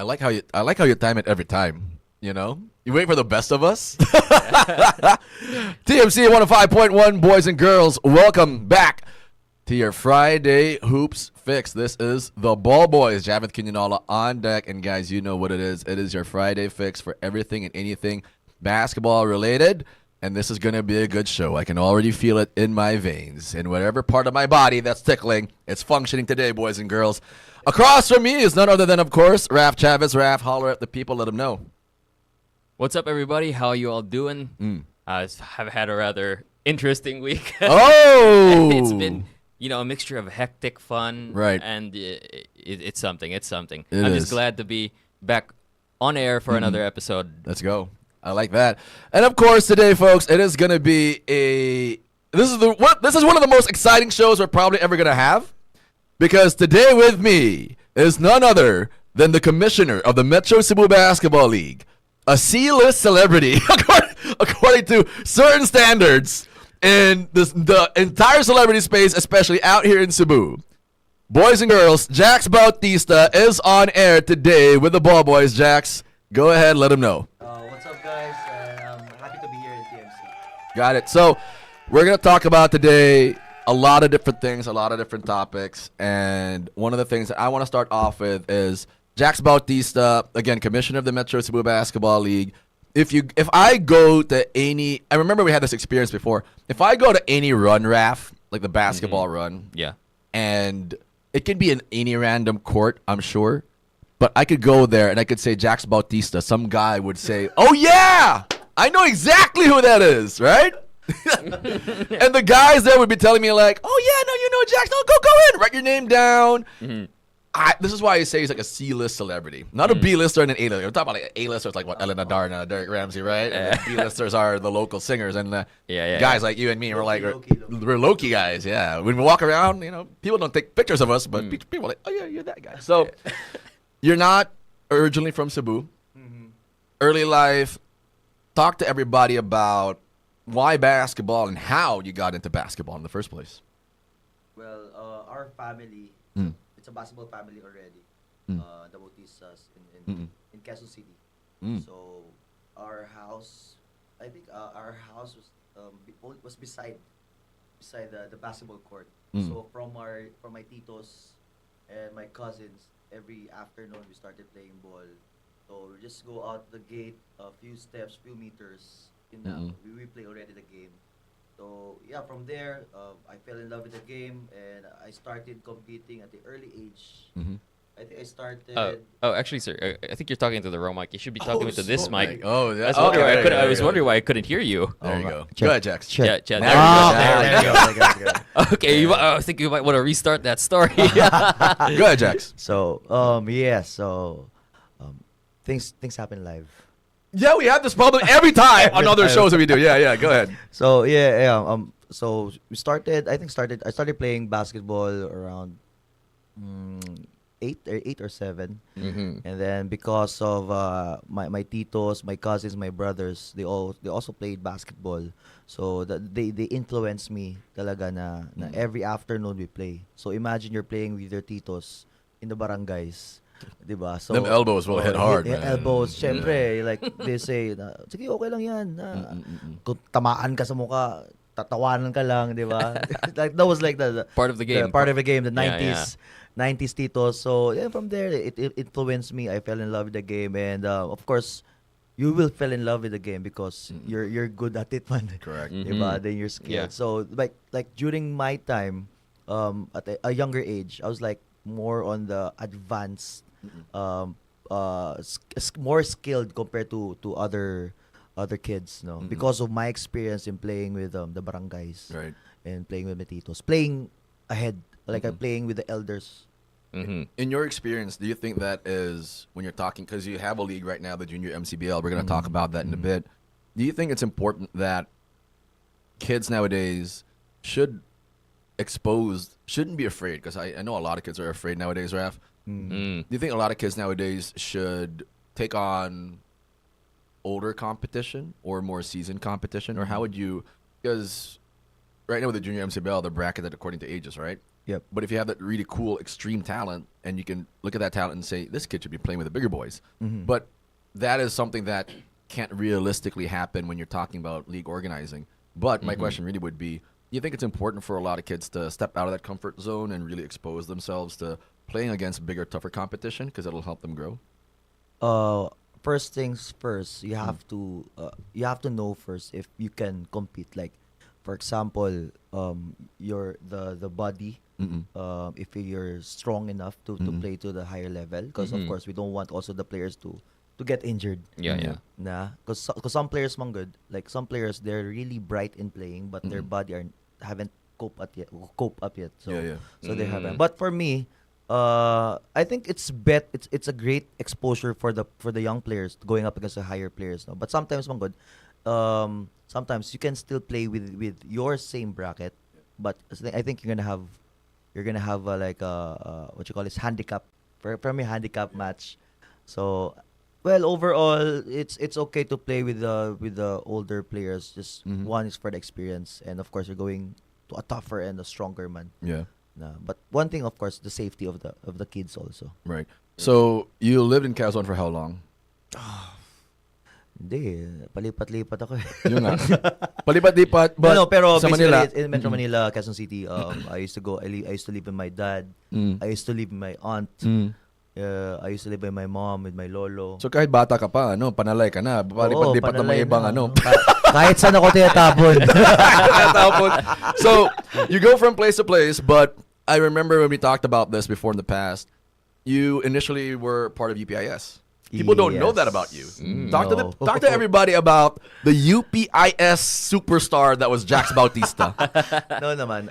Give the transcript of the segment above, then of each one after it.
I like how you time it every time. You know, you wait for the best of us. TMC 105.1, boys and girls, welcome back to your Friday Hoops Fix. This is the Ball Boys, Javith Quinola on deck, and guys, you know what it is. It is your Friday fix for everything and anything basketball related, and this is going to be a good show. I can already feel it in my veins, in whatever part of my body that's tickling. It's functioning today, boys and girls. Across from me is none other than, of course, Raf Chavez. Raf, holler at the people, let them know. What's up, everybody? How you all doing? I've had a rather interesting week. Oh! It's been, a mixture of hectic fun. Right. And it's something. It's something. It I'm is. just glad to be back on air for another episode. Let's go. I like that. And of course, today, folks, it is going to be this is one of the most exciting shows we're probably ever going to have, because today with me is none other than the commissioner of the Metro Cebu Basketball League, a C-list celebrity, according to certain standards in the entire celebrity space, especially out here in Cebu. Boys and girls, Jax Bautista is on air today with the Ball Boys. Jax, go ahead, let him know. What's up, guys? I'm happy to be here in TMC. Got it. So we're going to talk about today a lot of different things, a lot of different topics, and one of the things that I want to start off with is Jax Bautista, again, commissioner of the Metro Cebu Basketball League. If I go to any, I remember we had this experience before. If I go to any run, Raf, like the basketball run, Yeah. and it can be in any random court, I'm sure, but I could go there and I could say Jax Bautista. Some guy would say, "Oh yeah, I know exactly who that is," right? And the guys there would be telling me like, "Oh yeah, no, you know Jax. No, go in, write your name down." This is why I say he's like a C-list celebrity, not a B-lister and an A-lister. We're talking about like A-listers like what, Elena Darna, Derek Ramsey, right? And the B-listers are the local singers, and guys like you and me, we're like we're low-key guys. Yeah, when we walk around, people don't take pictures of us, but people are like, "Oh yeah, you're that guy." So you're not originally from Cebu. Early life. Talk to everybody about why basketball and how you got into basketball in the first place. Well, our family, it's a basketball family already. The Bautistas in Quezon City. So our house, I think our house was beside the basketball court. So from my titos and my cousins, every afternoon we started playing ball. So we just go out the gate, a few steps, few meters. We play already the game. So yeah, from there I fell in love with the game, and I started competing at the early age. I think I started. Actually, sir, I think you're talking to the wrong mic. You should be talking into this mic. Oh, I was wondering why I couldn't hear you. There you go. Go ahead, Jax. There we go. There you go. Okay, I think you might want to restart that story. Go ahead, Jax. So things happen live. Yeah, we have this problem every time on other shows that we do. Yeah, go ahead. So so we started. I started playing basketball around 8 or 7, and then because of my titos, my cousins, my brothers, they also played basketball. So they influenced me talaga na every afternoon we play. So imagine you're playing with your titos in the barangays. Diba? So them elbows will hit hard, man. Elbows, syempre, like they say, sige, okay lang yan. Kung tamaan ka sa mukha, tatawanan ka lang, diba? Like that was like the part of the game. Part of the game, the 90s. Yeah. 90s titos. So yeah, from there it influenced me. I fell in love with the game, and of course you will fall in love with the game because you're good at it, man. Correct. Diba? Then you're skilled. Yeah. So like during my time, at a younger age, I was like more on the advanced, more skilled compared to other kids, no, because of my experience in playing with the barangays, Right. and playing with metitos, playing ahead, like I'm playing with the elders. In your experience, do you think that is, when you're talking, because you have a league right now, the Junior MCBL, we're going to talk about that in a bit. Do you think it's important that kids nowadays shouldn't be afraid? Because I know a lot of kids are afraid nowadays, Raf. Do you think a lot of kids nowadays should take on older competition or more seasoned competition? Or how would you, because right now with the Junior MCBL, they're bracketed according to ages, right? Yep. But if you have that really cool extreme talent, and you can look at that talent and say, this kid should be playing with the bigger boys. But that is something that can't realistically happen when you're talking about league organizing. But my question really would be, you think it's important for a lot of kids to step out of that comfort zone and really expose themselves to playing against bigger, tougher competition because it'll help them grow? First things first, you have to know first if you can compete. Like, for example, the body. If you're strong enough to play to the higher level, because of course we don't want also the players to get injured. Yeah. Nah, because some players mang good, like some players they're really bright in playing, but their body haven't cope up yet. So so they haven't. But for me, I think it's a great exposure for the young players going up against the higher players. No? But sometimes mang good, sometimes you can still play with your same bracket, but I think you're gonna have like what you call this handicap for me handicap match. So, well, overall, it's okay to play with the older players. Just one is for the experience, and of course, you're going to a tougher and a stronger man. Yeah. Nah, but one thing, of course, the safety of the kids also. Right. So you lived in Quezon for how long? Hindi, palipat-lipat ako. Yun nga. Palipat-lipat, but no, pero sa basically, Manila. in Metro Manila, Quezon City, I used to live with my dad. I used to live with my aunt. I used to live with my mom, with my lolo. So kahit bata ka pa, panalay ka na. Palipat-lipat na mga panalay ibang na. Kahit saan ako tinatapon. So you go from place to place, but I remember when we talked about this before in the past, you initially were part of UPIS. People don't know that about you. Talk to everybody about the UPIS superstar that was Jax Bautista. No naman.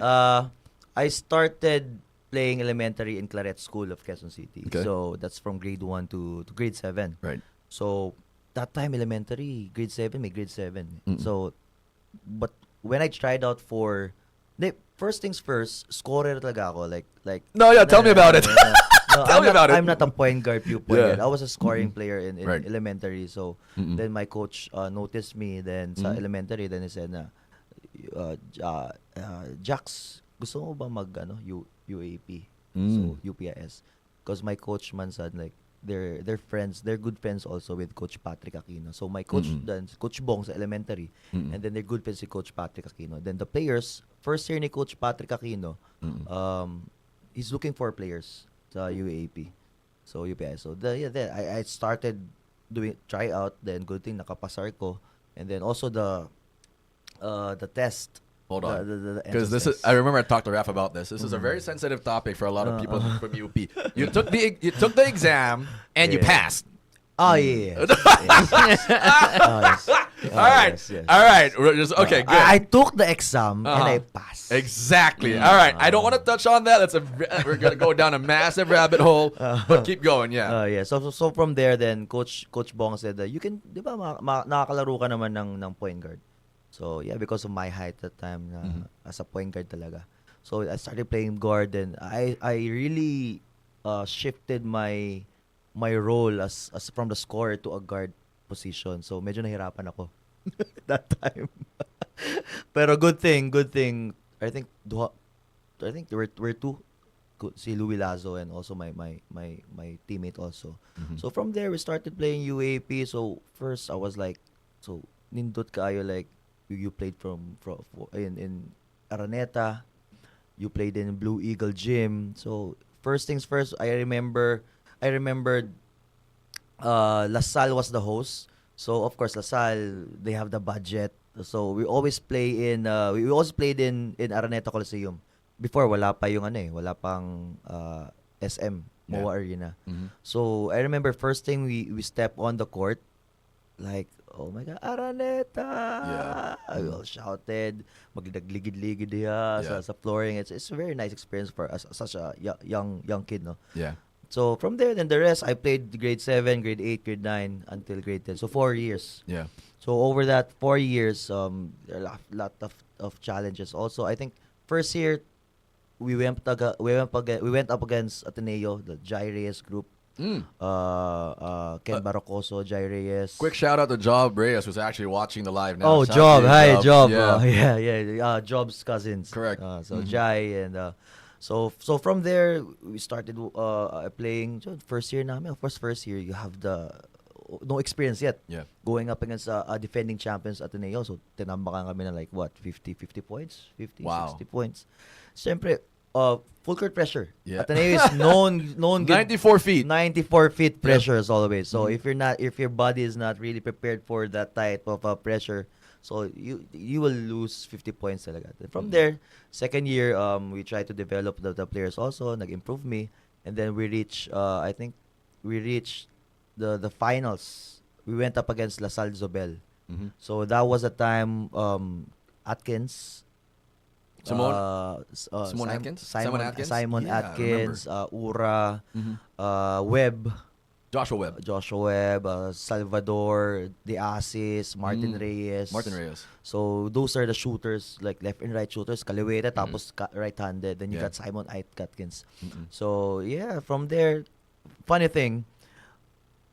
I started playing elementary in Claret School of Quezon City. Okay. So that's from grade 1 to grade 7. Right. So that time elementary, grade 7, may grade 7. So but when I tried out for first things first, scorer talaga ako like No, yeah, tell me about it. No, Tell me about it. I'm not a point guard, pure point guard. I was a scoring player in Right. elementary. So then my coach noticed me. Then sa elementary, then he said na, Jax, gusto mo ba mag UAP? So UPIS. Because my coach man said like they're friends, they're good friends also with Coach Patrick Aquino. So my coach then Coach Bong sa elementary, and then they're good friends with Coach Patrick Aquino. Then the players, first year ni Coach Patrick Aquino, he's looking for players sa UAP. So UPIS. So I started doing tryout, then good thing nakapasar ko, and then also the test. Hold on, The because entrance test. I remember I talked to Raph about this. This is a very sensitive topic for a lot of people from UP. You took the exam and you Yeah. passed. Oh yeah. All right, all right. We're just, okay, good. I took the exam and I passed. Exactly. All right. I don't want to touch on that. We're gonna go down a massive rabbit hole. But keep going. Yeah. Yeah. So from there, then Coach Bong said that you can, di ba, nakakalaro ka naman ng point guard. So yeah, because of my height at the time, as a point guard talaga. So I started playing guard, and I really shifted my role as from the scorer to a guard position. So medyo nahirapan ako that time. Pero good thing. I think there were two, si Louis Lazo and also my teammate also. So from there we started playing UAP. So first I was like, so nindot kaayo, like you played in Araneta, you played in Blue Eagle Gym. So first things first, I remembered LaSalle was the host. So of course LaSalle, they have the budget. So we always played in Araneta Coliseum. Before wala pa yung wala pang SM MOA Arena. So I remember first thing we step on the court, like, oh my God, Araneta! Yeah. I all shouted, magligid-ligid diya sa flooring. It's a very nice experience for us, such a young kid, no? Yeah. So from there, then the rest, I played grade 7, grade 8, grade 9, until grade 10. So 4 years. Yeah. So over that 4 years, there are a lot of challenges. Also, I think first year, we went up against Ateneo, the Jai Reyes group. Ken Barocoso, Jai Reyes. Quick shout out to Job Reyes, who's actually watching the live now. Oh, Shout out Job. to you, Hi, Job. Yeah. Yeah. Job's cousins. Correct. So Jai and So from there we started playing. So first year namin, of course, first year you have the no experience yet. Yeah. Going up against defending champions Ateneo. So tinambakan kami na like what 50 points, 50 Wow. 60 points. Siyempre, full court pressure. Yeah. Ateneo is known good 94 feet. 94 feet pressure as always. So if your body is not really prepared for that type of pressure, so you will lose 50 points talaga. Then from there, second year, we try to develop the players also, nag-improve me, and then we reach I think we reached the finals. We went up against La Salle Zobel. Mhm. So that was a time Atkins, Simone? Simon Atkins? Simon Simon Atkins? Simon Yeah, I Atkins, Ura, Mhm. Webb, Joshua Webb. Salvador, De Asis, Martin Reyes. Martin Reyes. So those are the shooters, like left and right shooters. Kaliwete, tapos right-handed. Then you Yeah. got Simon Atkins. Mm-mm. So yeah, from there, funny thing,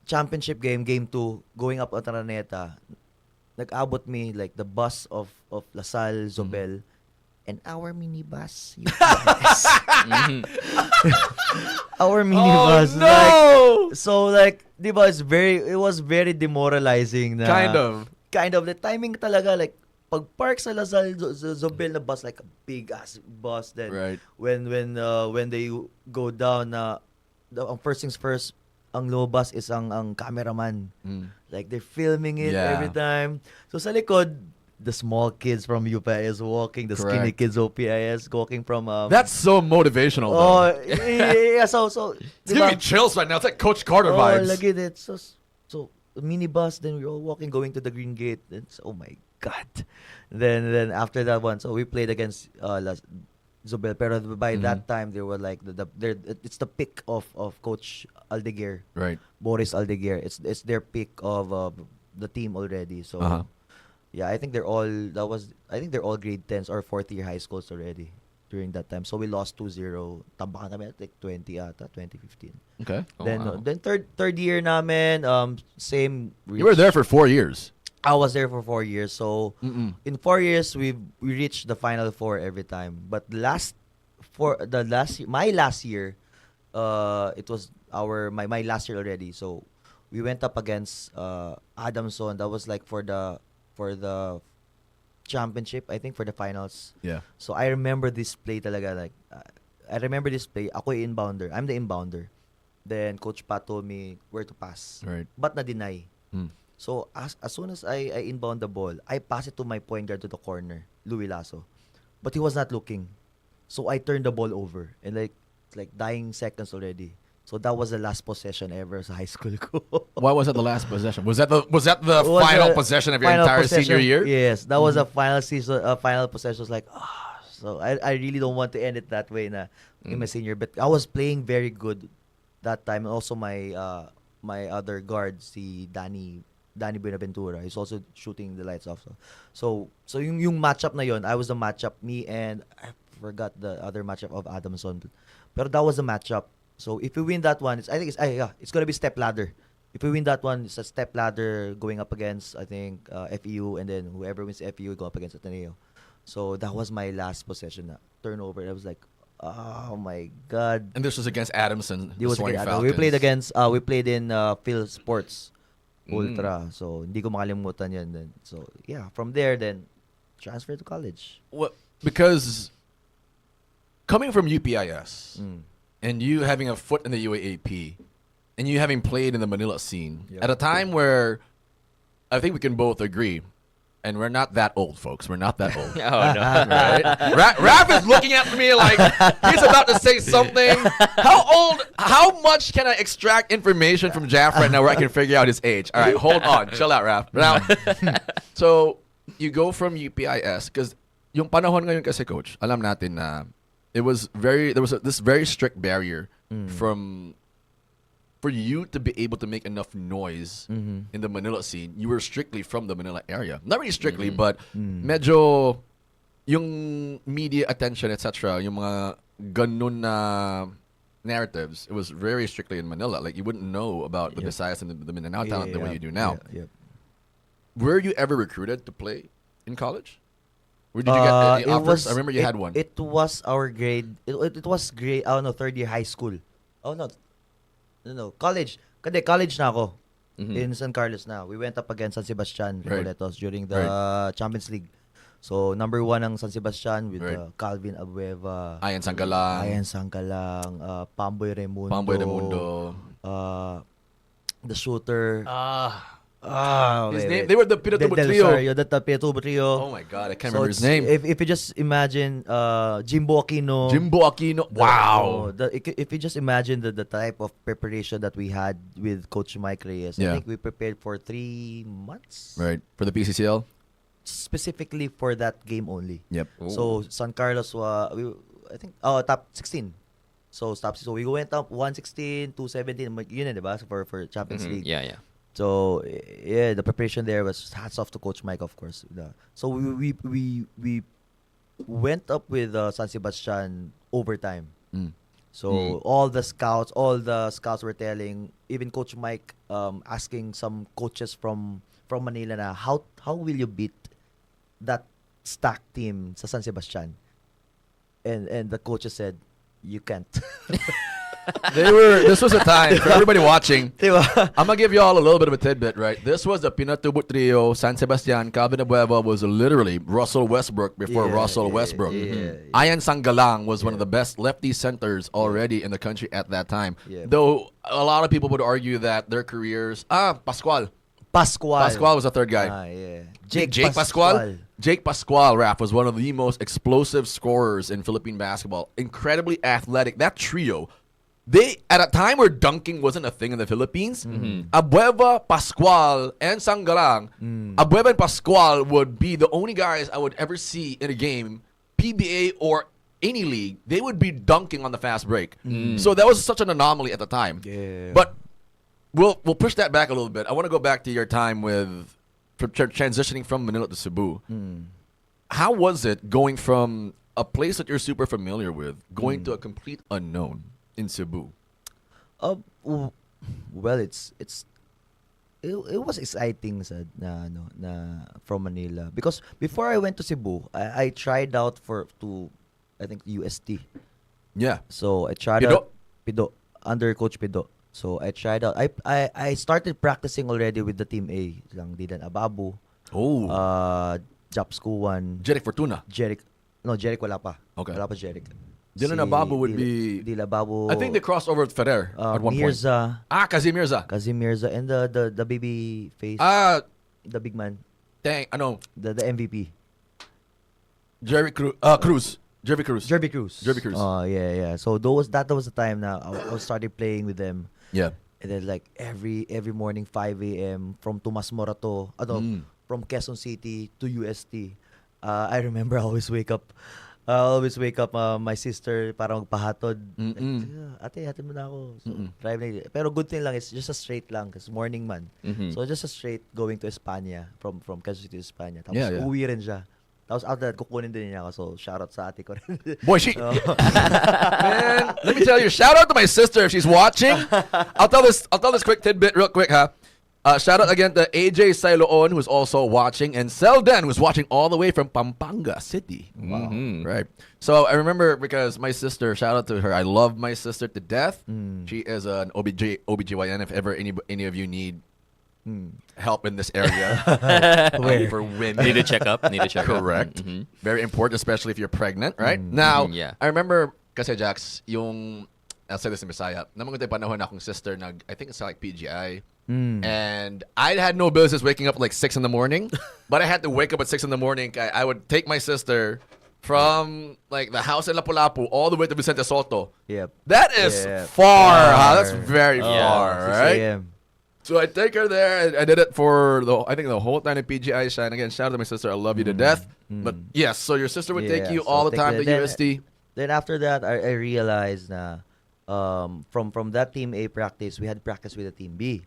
championship game 2, going up at Araneta, nag-abot me like the bus of La Salle, Zobel, and our minibus. UPS. Our minibus. Oh, no! Like, so like, di ba, it was very demoralizing na. Kind of. The timing talaga, like, pag park sa La Salle, Zobel na bus, like a big ass bus. Then Right. when they go down, ang first things first, ang lobas is ang cameraman. Mm. Like they're filming it Yeah. every time. So sa likod, the small kids from UPIS walking, the skinny Correct. kids OPIS walking from That's so motivational, oh though. yeah, so It's giving me chills right now. It's like Coach Carter oh, vibes. lagi it. So minibus, then we're all walking, going to the Green Gate. Then oh my God. Then after that one, so we played against Zobel. Pero by that time, they were like it's the pick of Coach Aldeguer, Right. Boris Aldeguer. It's their pick of the team already. So yeah, I think they're all grade 10s or fourth year high schools already during that time. So we lost 2-0. Tambakan kami at like 2015. Okay. Oh, then wow. then third year namin, same. You were there for 4 years. I was there for 4 years. So in 4 years we reached the final four every time. But my last year, it was my last year already. So we went up against Adamson. That was like for the championship, I think, for the finals. Yeah. So I remember this play talaga, like I remember this play. Ako yung inbounder. I'm the inbounder. Then Coach Pat told me where to pass. Right. But na-deny. Mm. So as soon as I inbound the ball, I pass it to my point guard to the corner, Louis Lasso. But he was not looking. So I turned the ball over and like dying seconds already. So that was the last possession ever sa high school ko. Why was that the last possession? Was that the It was final the possession of your final entire possession. senior year? Yes, that was a final season. Final possession was like, so I really don't want to end it that way na in my senior. But I was playing very good that time, and also my my other guard, si Danny Buenaventura, he's also shooting the lights off. So yung matchup na yon, I was the matchup, me and I forgot the other matchup of Adamson. Pero that was the matchup. So if we win that one, it's gonna be step ladder. If we win that one, it's a step ladder going up against, I think, FEU, and then whoever wins FEU go up against Ateneo. So that was my last possession na turnover. I was like, oh my God. And this was against Adamson. It was Soaring against, Falcons. we played in Phil Sports Ultra. So hindi ko makalimutan yun then. So yeah, from there then transfer to college. What? Because coming from UPIS and you having a foot in the UAAP and you having played in the Manila scene Yeah. at a time where I think we can both agree, and we're not that old, folks. We're not that old. Oh no. Right? Raph is looking at me like he's about to say something. How much can I extract information from Jaff right now where I can figure out his age? All right, hold on. Chill out, Raph. Now, so you go from UPIS because yung panahon ngayon kasi, coach, alam natin na there was this very strict barrier for you to be able to make enough noise in the Manila scene. You were strictly from the Manila area. Not really strictly, but medyo yung media attention, etc., yung mga ganun na narratives, it was very strictly in Manila. Like, you wouldn't know about the Visayas and the Mindanao talent the way you do now. Yeah. Were you ever recruited to play in college? Or did you get any It offers? was. I remember you it, had one. It was our grade. It was grade. Oh no, third year high school. Oh no, no, college. Kasi college na ako. In San Carlos na. We went up against San Sebastian Right. Recoletos during the Champions League. So number 1 ang San Sebastian with Right. Calvin Abueva, Ayan Sanggalang. Ayan Sangkalang, Pamboy Raimundo, Pamboy Raimundo. the shooter. His name, they were the Pinatubo Del Trio. Rosario, the Pinatubo Trio. Oh my God, I can't So remember his it's- name. If you just imagine Jimbo Aquino. Jimbo Aquino. Wow. If you just imagine the type of preparation that we had with Coach Mike Reyes, Yeah. I think we prepared for 3 months. Right. For the PCCL? Specifically for that game only. Yep. So San Carlos I think top 16. So we went up 116, 217, yun na, diba? So for Champions League. Yeah. So yeah, the preparation there was hats off to Coach Mike, of course. So we went up with San Sebastian overtime. So all the scouts were telling, even Coach Mike asking some coaches from Manila na how will you beat that stacked team sa San Sebastian? And the coaches said, you can't. This was a time for everybody watching. Diba? I'm gonna give you all a little bit of a tidbit, right? This was the Pinatubo Trio. San Sebastian, Calvin Abueva was literally Russell Westbrook before Russell Westbrook. Ayan Sanggalang was one of the best lefty centers already in the country at that time. Yeah. Though a lot of people would argue that their careers. Pascual was the third guy. Yeah. Jake Pascual. Jake Pascual, Raph, was one of the most explosive scorers in Philippine basketball. Incredibly athletic. That trio. They, at a time where dunking wasn't a thing in the Philippines, Abueva, Pascual, and Sanggalang, Abueva and Pascual would be the only guys I would ever see in a game, PBA or any league. They would be dunking on the fast break. So that was such an anomaly at the time. Yeah. But we'll push that back a little bit. I want to go back to your time with transitioning from Manila to Cebu. How was it going from a place that you're super familiar with, going to a complete unknown in Cebu? Well, it was exciting na from Manila, because before I went to Cebu, I tried out to I think UST. Yeah. So I tried Pido? out Pido under Coach Pido. So I tried out. I started practicing already with the Team A. Lang Didan Ababu, Oh. Japs Kuwan, Jeric Fortuna. Jeric wala pa. Okay. Wala pa Jeric. Dylan Ababu would be. Dila Babu. I think they crossed over with Ferrer at one point. Mirza, Kazim Mirza. Kazim Mirza, and the baby face, the big man, the MVP. Jerry Cruz. Jerry Cruz. Jerby Cruz. Jerby Cruz. Yeah. So that was the time na I started playing with them. Yeah. And then like every morning 5 a.m. from Tomas Morato, from Quezon City to UST. I remember I always wake up my sister para magpahatod. Like, ate, hatid mo na ako. So, drive na. Pero good thing lang is just a straight lang kasi morning man. So just a straight going to Espanya from Quezon City to Espanya. Tapos uwi rin siya. Tapos after that, kukunin din niya ako. So shoutout sa ate ko rin. Boy, man, let me tell you, shout out to my sister if she's watching. I'll tell this quick tidbit real quick, huh? Shout out again to AJ Sailoon, who's also watching, and Selden, who's watching all the way from Pampanga City. Wow. Right. So I remember because my sister, shout out to her. I love my sister to death. She is an OBGYN if ever any of you need help in this area. For women. Need to check up. Correct. Very important, especially if you're pregnant, right? Now, I remember, kasi Jax, I'll say this in Bisaya, namang panahon akong sister I think it's like PGI. And I had no business waking up at like 6 in the morning, but I had to wake up at 6 in the morning. I would take my sister from like the house in Lapu-Lapu all the way to Vicente Soto. Yep. That is far. Huh? That's very far, 6 right? a.m. So I take her there. I did it for the whole time at PGI. Shine again. Shout out to my sister. I love you to death. But yes, so your sister would take you all the time to UST. Then after that, I realized na from that Team A practice, we had practice with the Team B.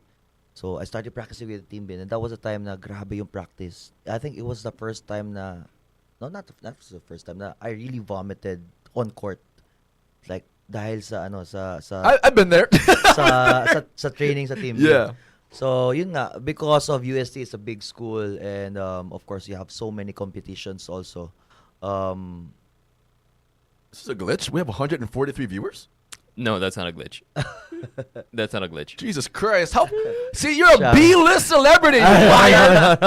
So I started practicing with the Team B, and that was the time na grabe yung practice. I think it was the first time not the first time na I really vomited on court. Like dahil sa I've been there. sa training sa Team B. Yeah. So yun nga, because of UST, it's a big school, and of course you have so many competitions also. This is a glitch. We have 143 viewers. No, that's not a glitch. That's not a glitch. Jesus Christ! How? See, you're a Shout- B-list celebrity. You liar.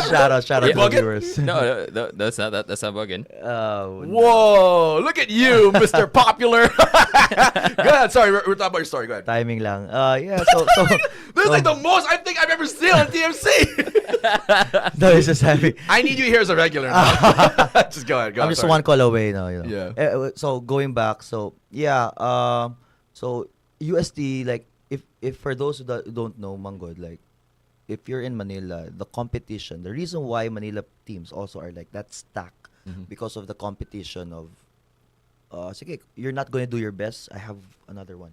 Shout out to the bugging? viewers. No, that's not bugging. Whoa! Look at you, Mr. Popular. Go ahead. Sorry, we're talking about your story. Go ahead. Timing lang. Yeah, so This is like the most I think I've ever seen on TMC. no, it's just heavy. I need you here as a regular now. Just go ahead. Go I'm ahead, just sorry. one call away now. Yeah. So going back, so yeah, so UST, like if for those who don't know Manggod, like if you're in Manila, the competition, the reason why Manila teams also are like that stack because of the competition of sige, you're not going to do your best, I have another one.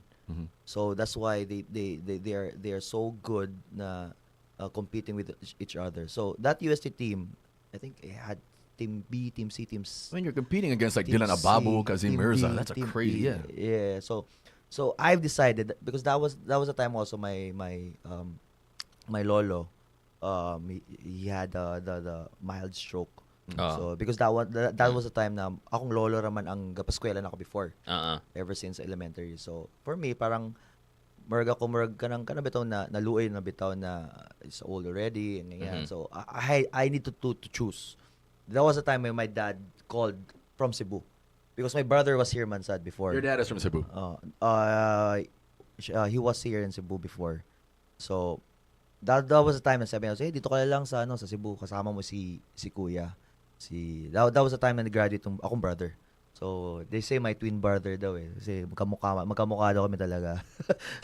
So that's why they are so good na competing with each other. So that UST team, I think it had Team B, Team C, teams. When you're competing against like Team Dylan C, Ababu, Kazim Team Mirza, B, that's a Team crazy. E. Yeah. So I've decided because that was the time also my lolo, he had the mild stroke. So because that was the time na akong lolo raman ang gapaskwela na ako before. Ever since elementary. So for me parang murag ka nang bitaw na naluoy na bitaw na is old already and ganyan. So I need to choose. That was the time when my dad called from Cebu because my brother was here Mansad before. Your dad is from Cebu. He was here in Cebu before. So that was the time na sabi niya, hey, dito ka lang sa Cebu kasama mo si Kuya. That was the time na nag-graduate akong brother. So they say my twin brother daw eh. Kasi magkamukha daw kami talaga.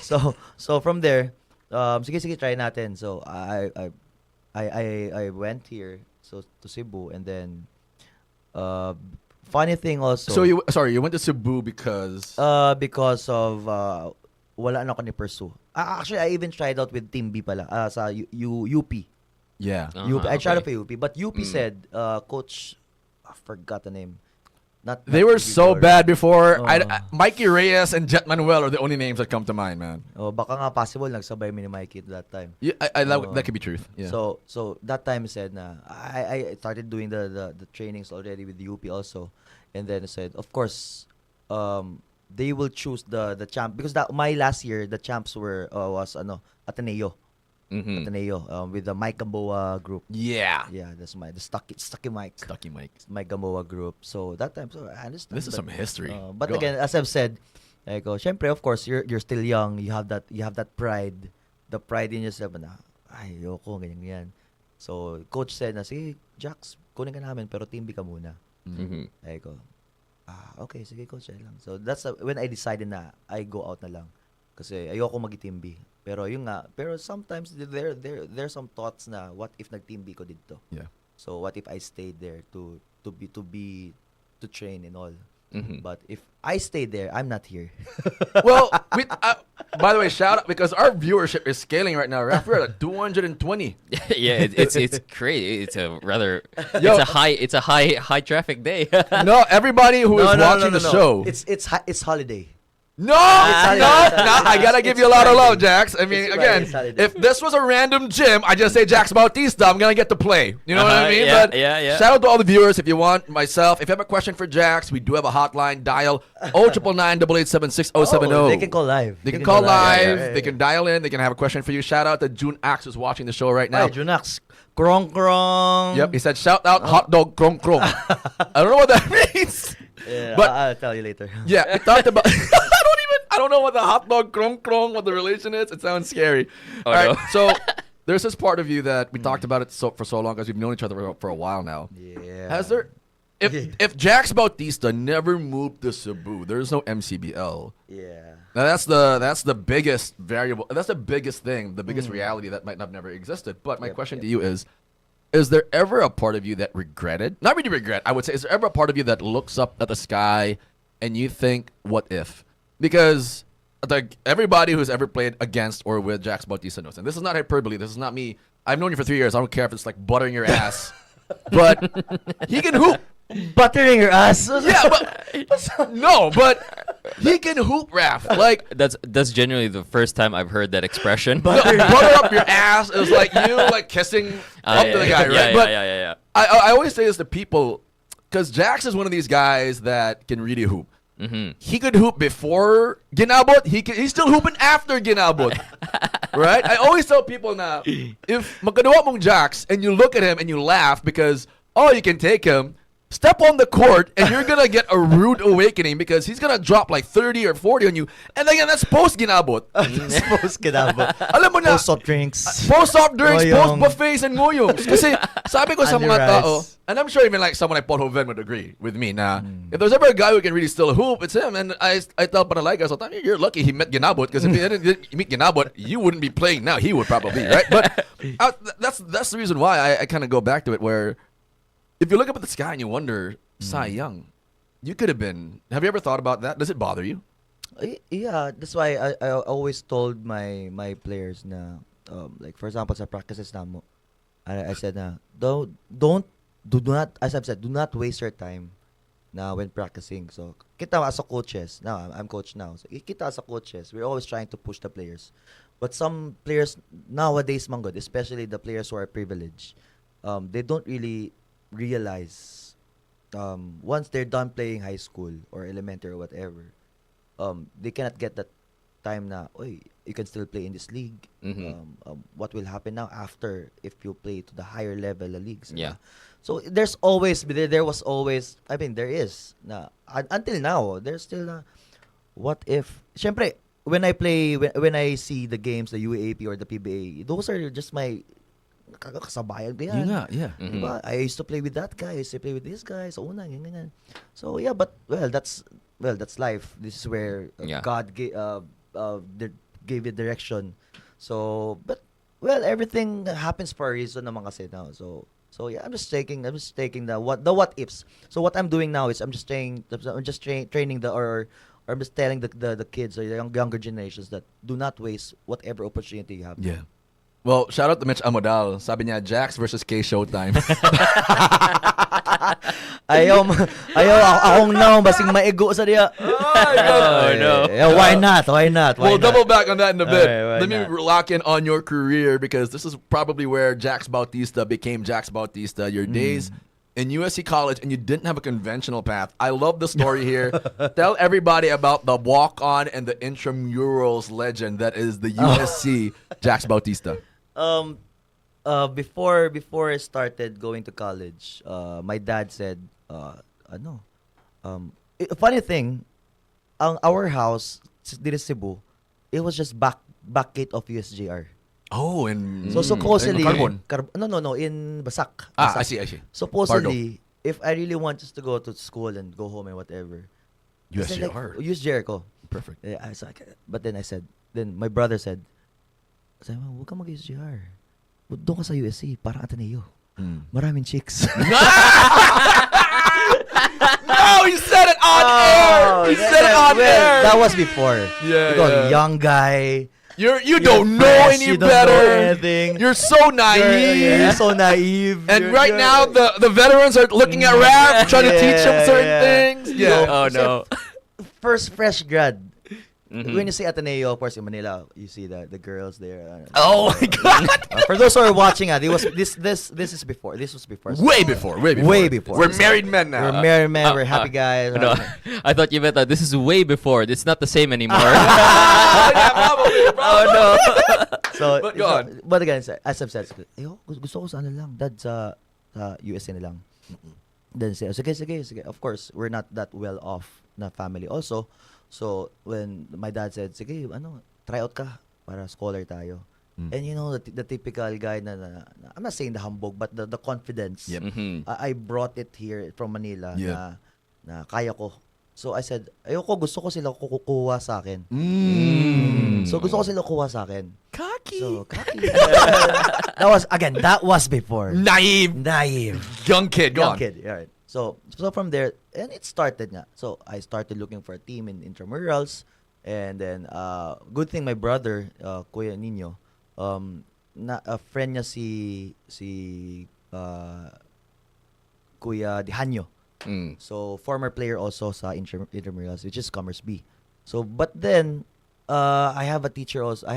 so from there, sige try natin. So I went here to Cebu and then funny thing also. So you went to Cebu because of wala na ako ni pursue. Actually I even tried out with Team B pala sa UP. yeah. UP. I tried out Okay. for UP, but UP said coach, I forgot the name. They were so Igor. bad before. Oh. Mikey Reyes and Jet Manuel are the only names that come to mind, man. Oh, baka nga possible nagsabay mi ni Mikey that time. Yeah, that could be truth. Yeah. So that time said na I started doing the trainings already with the UP also, and then it said of course they will choose the champ because my last year the champs was Ateneo. Ateneo with the Mike Gamboa group. yeah. Yeah, that's the Stucky Mike. Stucky Mike. Mike Gamboa group. So that time, so I understand. This is some history. But Go again, on. as I've said, syempre, of course, you're still young. You have that pride, the pride in yourself. Na, ay, yoko, ganyan. So coach said na, sige, Jax, kunin ka namin, pero team B ka muna. Ay ko, okay, sige coach, ay lang. So that's when I decided na I go out na lang. Kasi ayoko mag-team B. Pero yun nga, sometimes there's some thoughts na what if nag-team B ko dito. Yeah. So what if I stayed there to train and all. But if I stayed there, I'm not here. Well, by the way, shout out because our viewership is scaling right now. Right? We're at 220. Yeah, it's crazy. It's a rather Yo. it's a high traffic day. No, everybody who is watching the show. It's holiday. No, I gotta give you a lot of love, Jax. I mean, It's again, Saturday. if this was a random gym, I just say Jax Bautista, I'm gonna get to play. You know what I mean? Yeah, but yeah. shout out to all the viewers if you want, myself. If you have a question for Jax, we do have a hotline. Dial 0999-887-6070. They can call live. They can call live. Yeah. They can dial in. They can have a question for you. Shout out to June Axe who's watching the show right now. Hi, Junax. Krong krong. Yep, he said shout out hot dog krong krong. I don't know what that means. Yeah, But- I'll tell you later. Yeah, we talked about. I don't know what the hot dog krong krong, what the relation is. It sounds scary. Oh, All right, no. so there's this part of you that we talked about it for so long because we've known each other for a while now. Yeah. Has there? If Jax Bautista never moved to Cebu, there's no MCBL. Yeah. Now that's the biggest variable. That's the biggest thing, the biggest reality that might have never existed. But my question to you is there ever a part of you that regretted? Not really regret. I would say, is there ever a part of you that looks up at the sky and you think, what if? Because everybody who's ever played against or with Jax Bautista knows, and this is not hyperbole. This is not me. I've known you for 3 years. I don't care if it's like buttering your ass, but he can hoop. Buttering your ass. Yeah, but no, but he can hoop, Raph. Like That's genuinely the first time I've heard that expression. butter up your ass is like you like kissing up to the guy, right? Yeah, But yeah. I always say this to people, because Jax is one of these guys that can really hoop. He could hoop before ginabot. He's still hooping after ginabot. Right? I always tell people now, if magkadawa mong Jax and you look at him and you laugh because, oh, you can take him, step on the court and you're going to get a rude awakening because he's going to drop like 30 or 40 on you. And again, that's post-ginabot. Post kinabot. Alam mo na, Post soft drinks. post soft drinks, Ngoyong. post buffets, and ngoyongs. Kasi sabi ko sa Under mga tao, rice. and I'm sure even like someone like Paul Hoven would agree with me na if there's ever a guy who can really still hoop, it's him. And I tell Panalaika, so you're lucky he met Ginabot, because if he didn't meet Ginabot, you wouldn't be playing now. He would probably, right? But that's the reason why I kind of go back to it, where if you look up at the sky and you wonder, Cy Young, you could have been. Have you ever thought about that? Does it bother you? Yeah, that's why I always told my players na like for example sa practices namo, I said na do not, as I've said, do not waste your time na when practicing. So kita as a coaches now, I'm coach now, so kita as a coaches, we're always trying to push the players, but some players nowadays manggod, especially the players who are privileged, they don't really realize once they're done playing high school or elementary or whatever, they cannot get that time na, oy, you can still play in this league. What will happen now after if you play to the higher level leagues? Yeah. So there was always, I mean, there is na until now, there's still na, what if? Syempre, when I play, when I see the games, the UAAP or the PBA, those are just my kasabayan ko yan. Yun nga, yeah. Diba? I used to play with that guy. I used to play with this guy. So, ganyan. So, yeah, but, that's life. This is where God gave it direction. So, but, everything happens for a reason naman kasi now. So yeah, I'm just taking the what ifs. So, what I'm doing now is I'm just training or I'm just telling the kids or the younger generations that do not waste whatever opportunity you have. Yeah. Well, shout out to Mitch Amodal. Sabi niya, Jax versus K Showtime. ayaw akong naong basing maigo sa diya. Oh, no. Yeah, why not? We'll double back on that in a bit. Why Let me not? lock in on your career, because this is probably where Jax Bautista became Jax Bautista. Your days in USC College, and you didn't have a conventional path. I love the story here. Tell everybody about the walk-on and the intramurals legend that is the USC Jax Bautista. Before I started going to college, my dad said, funny thing, our house dito sa Cebu, it was just back gate of USJR. Oh, in So supposedly, in Carbon. No, in Basak. I Basak. see. Supposedly, if I really want just to go to school and go home and whatever, USJR. USJR ko. Perfect. Yeah, but then my brother said, huwag ka mag-USJR. Doon ka sa USC, parang Ateneo. Maraming chicks. No, he said it on air. He said it on air. That was before. Yeah, Because yeah. young guy. You don't know fresh, any you don't better. know anything. You're so naive. You're so naive. And right now, the veterans are looking at Raph, trying to teach him certain things. Yeah. Oh, no. First fresh grad. When you say Ateneo, of course, in Manila, you see the girls there. Oh my God. For those who are watching, this was before. Way before. We're married men now. We're married men. We're happy guys. No, I thought you meant that this is way before. It's not the same anymore. Yeah, probably. Oh, no. So, But go on. But again, as I've said, gusto ko sa ano lang, dad sa USA na lang. Then say, sige. Of course, we're not that well off na family also. So, when my dad said, sige, try out ka para scholar tayo. And you know, the typical guy na I'm not saying the humbug, but the confidence. Yep. I brought it here from Manila Yeah. na kaya ko. So, I said, gusto ko sila kukuha sa akin. So, gusto ko sila kuha sa akin. Cocky. So, cocky. that was before. Naive. Young kid. Go on. Young kid, right. So from there, and it started nga. So I started looking for a team in intramurals, and then good thing my brother, Kuya Nino, na a friend niya si Kuya Dihanyo. So former player also sa intramurals, which is Commerce B. So but then I had a teacher also,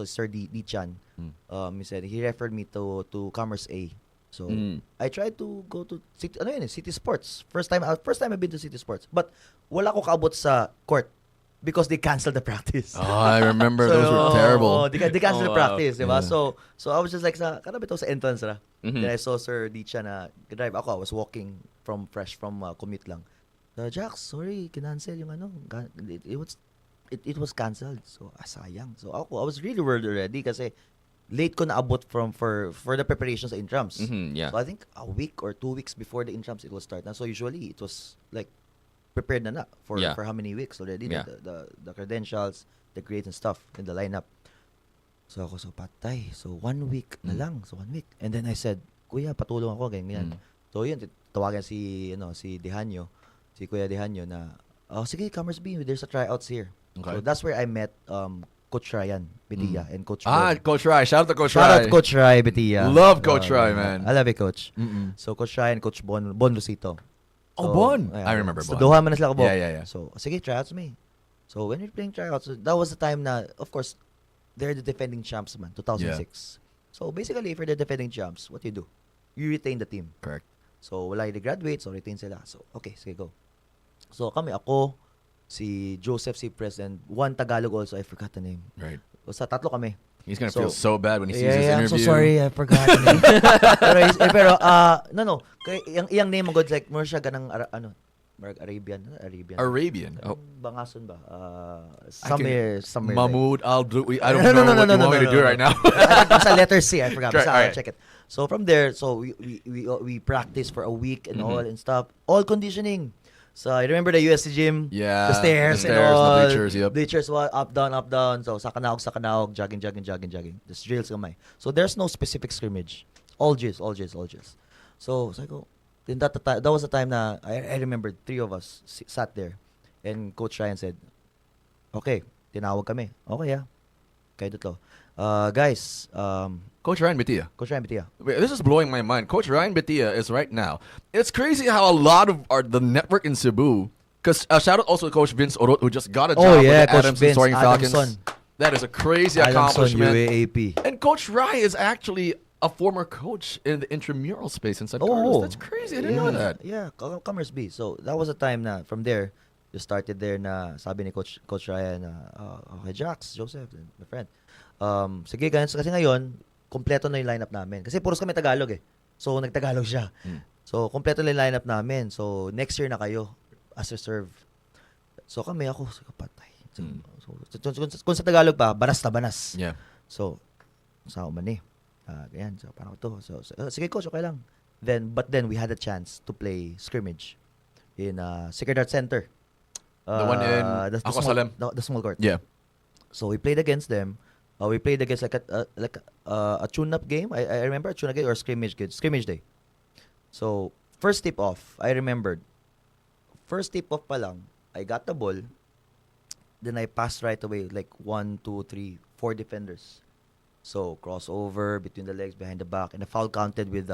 Sir D Chan. He said he referred me to Commerce A. So I tried to go to City Sports. First time I've been to City Sports. But wala ko kaabot sa court because they canceled the practice. Oh, I remember those were terrible. They canceled the Oh, wow. practice, diba? Yeah. So I was just like kanabit ako sa entrance ra. Then I saw Sir Dicha na drive ako. I was walking from commute lang. Jax, sorry, kinancel yung it was canceled. So sayang. So I was really worried already kasi late ko naabot for the preparations sa intrams. Yeah. So I think a week or 2 weeks before the intrams it will start. Na so usually it was like prepared na for how many weeks already, Yeah. the credentials, the grades and stuff in the lineup. So ako patay. So 1 week na lang. So 1 week. And then I said, Kuya, patulong ako ganyan. So yun, tawagan si Dehanyo, si Kuya Dehanyo na sige, Commerce B, there's a tryouts here. Okay. So that's where I met Coach Ryan Betia and Coach Bon. Coach Rai. Shout out to Coach Shout Rai. out to Coach Rai Betia. Love Coach Rai, man. I love you, Coach. Mm-mm. So Coach Rai and Coach Bon Lucito. Oh, Bon. I remember So Bon. Doha man na sila ko, Bon. Yeah. So sige, tryouts me. So when we're playing tryouts, that was the time na, of course, they're the defending champs man, 2006. So basically, if you're the defending champs, what you do? You retain the team. Correct. So wala yung graduate, so retain sila. So okay, sige, go. So ako, si Joseph, si President, one Tagalog also, I forgot the name. Right. Sa tatlo kami. He's gonna So- feel so bad when he sees his I'm interview. so sorry, I forgot the name. no. Kaya iyang name mo god like more siya ganang Arabian. Arabian. Oh. Oh, Bangason ba? can- Somewhere. Mahmoud Al Drui. I don't No, know no, no, what no, you no, want me no, to do no. right now. Basta letter C, I forgot. Try- Basta alright. check it. So from there, so we practiced for a week and all and stuff. All conditioning. So I remember the USC gym, Yeah, the stairs, the and stairs, the all. bleachers, yep. Bleachers, up, down. So sa kanaog, jogging. Just drills kamay. So there's no specific scrimmage. All drills. So I go. Then that was the time na I remember 3 of us sat there, and Coach Ryan said, "Okay, tinawag kami. Okay, kayo dito. Guys, Coach Ryan Betia. Coach Ryan Betia. Wait, this is blowing my mind. Coach Ryan Betia is right now. It's crazy how a lot of the network in Cebu. Because shout out also to Coach Vince Orot, who just got a job with the Coach Adams Vince, Soaring Falcons. Adamson. That is a crazy Adamson, accomplishment. UAAP. And Coach Rai is actually a former coach in the intramural space in San Carlos. That's crazy. I didn't know that. Yeah, Commerce B. So that was the time na from there, just started there na sabi ni Coach Ryan na, okay, Jax, Joseph, my friend. Sige, ganyan. Kasi ngayon, kompleto na yung lineup namin. Kasi puros kami Tagalog eh. So, nagtagalog siya. So, kompleto na yung lineup namin. So, next year na kayo as reserve. So, ako, patay. So, kung sa Tagalog pa, banas na banas. Yeah. So, sa man eh. Ganyan. So, parang ito. So, sige coach, okay lang. But then, we had a chance to play scrimmage in Sacred Heart Center. The one in Aqua Salem. The small court. Yeah. So, we played against them. We played against like a tune-up game. I remember a tune-up game or scrimmage day. So, first tip off, I remembered. First tip off pa lang, I got the ball. Then I passed right away, like 1, 2, 3, 4 defenders. So, crossover between the legs, behind the back, and the foul counted with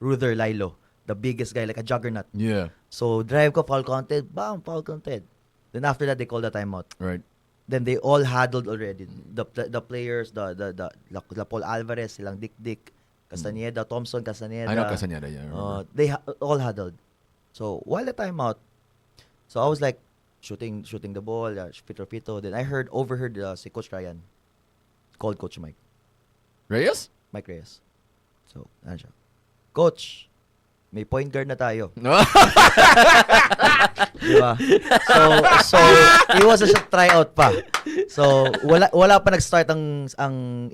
Ruther Lilo, the biggest guy, like a juggernaut. Yeah. So, drive ko, foul counted, bam, foul counted. Then after that, they called a timeout. Right. Then they all huddled already. The players, the Paul Alvarez, silang Dick, Castaneda, Thompson, Castaneda. I know Castaneda, yeah. I remember. They all huddled. So while the timeout, so I was like shooting the ball, fito. Then I overheard si Coach Ryan called Coach Mike Reyes? Reyes. So ano siya, Coach, may point guard na tayo. Diba? So it was a tryout pa. So wala pa nag-start ang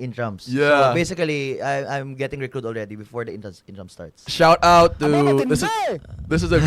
intrams. Yeah. So basically I'm getting recruited already before the intram starts. Shout out to this is a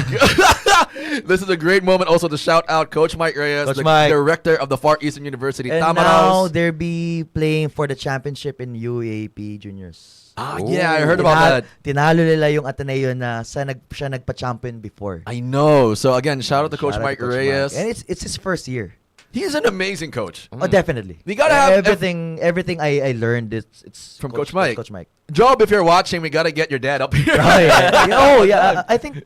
this is a great moment also to shout out Coach Mike Reyes, Coach the Mike. director of the Far Eastern University. And Tama now House. they'll be playing for the championship in UAP Juniors. Yeah, I heard about that. Tinalo nila yung Ateneo na siya nagpa-champion before. I know. So again, shout out to Coach Shout out Mike to Coach Reyes. Mike. And it's his first year. He's an amazing coach. Oh, definitely. We gotta have everything I learned. It's From Coach Mike. Coach Mike. Job, if you're watching, we gotta get your dad up here. Oh yeah. I think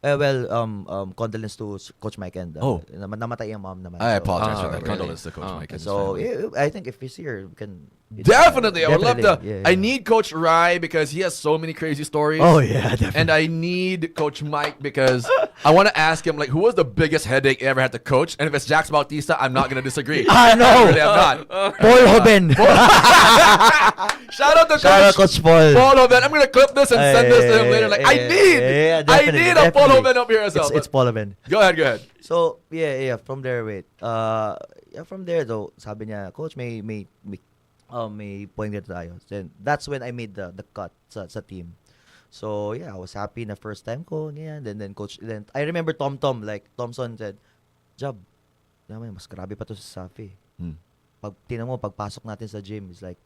Condolence to Coach Mike and namatay yung mom naman. I So, apologize for that. really? Condolence to Coach Oh. Mike. and his So family. I think if he's here, we can Definitely, I would love to. Definitely, I need Coach Rai because he has so many crazy stories. Oh yeah, definitely. And I need Coach Mike because I want to ask him, like, who was the biggest headache you ever had to coach? And if it's Jax Bautista, I'm not going to disagree. I know. I really am not. Paul Hoben. Shout out to Shout out Coach Coach Paul. Paul Hoven. I'm going to clip this and send this to him later. Like, I definitely, need a Paul definitely. Hoven up here as well. It's Paul Hoben. Go ahead. So, yeah, from there, from there though, sabi niya, Coach, may point guard tayo. Then, that's when I made the cut sa team. So, yeah, I was happy na first time ko, ganyan. Then Coach, then, I remember like, Thompson said, Jab, naman, mas grabe pa to sa Safi. Tingnan mo, pagpasok natin sa gym, it's like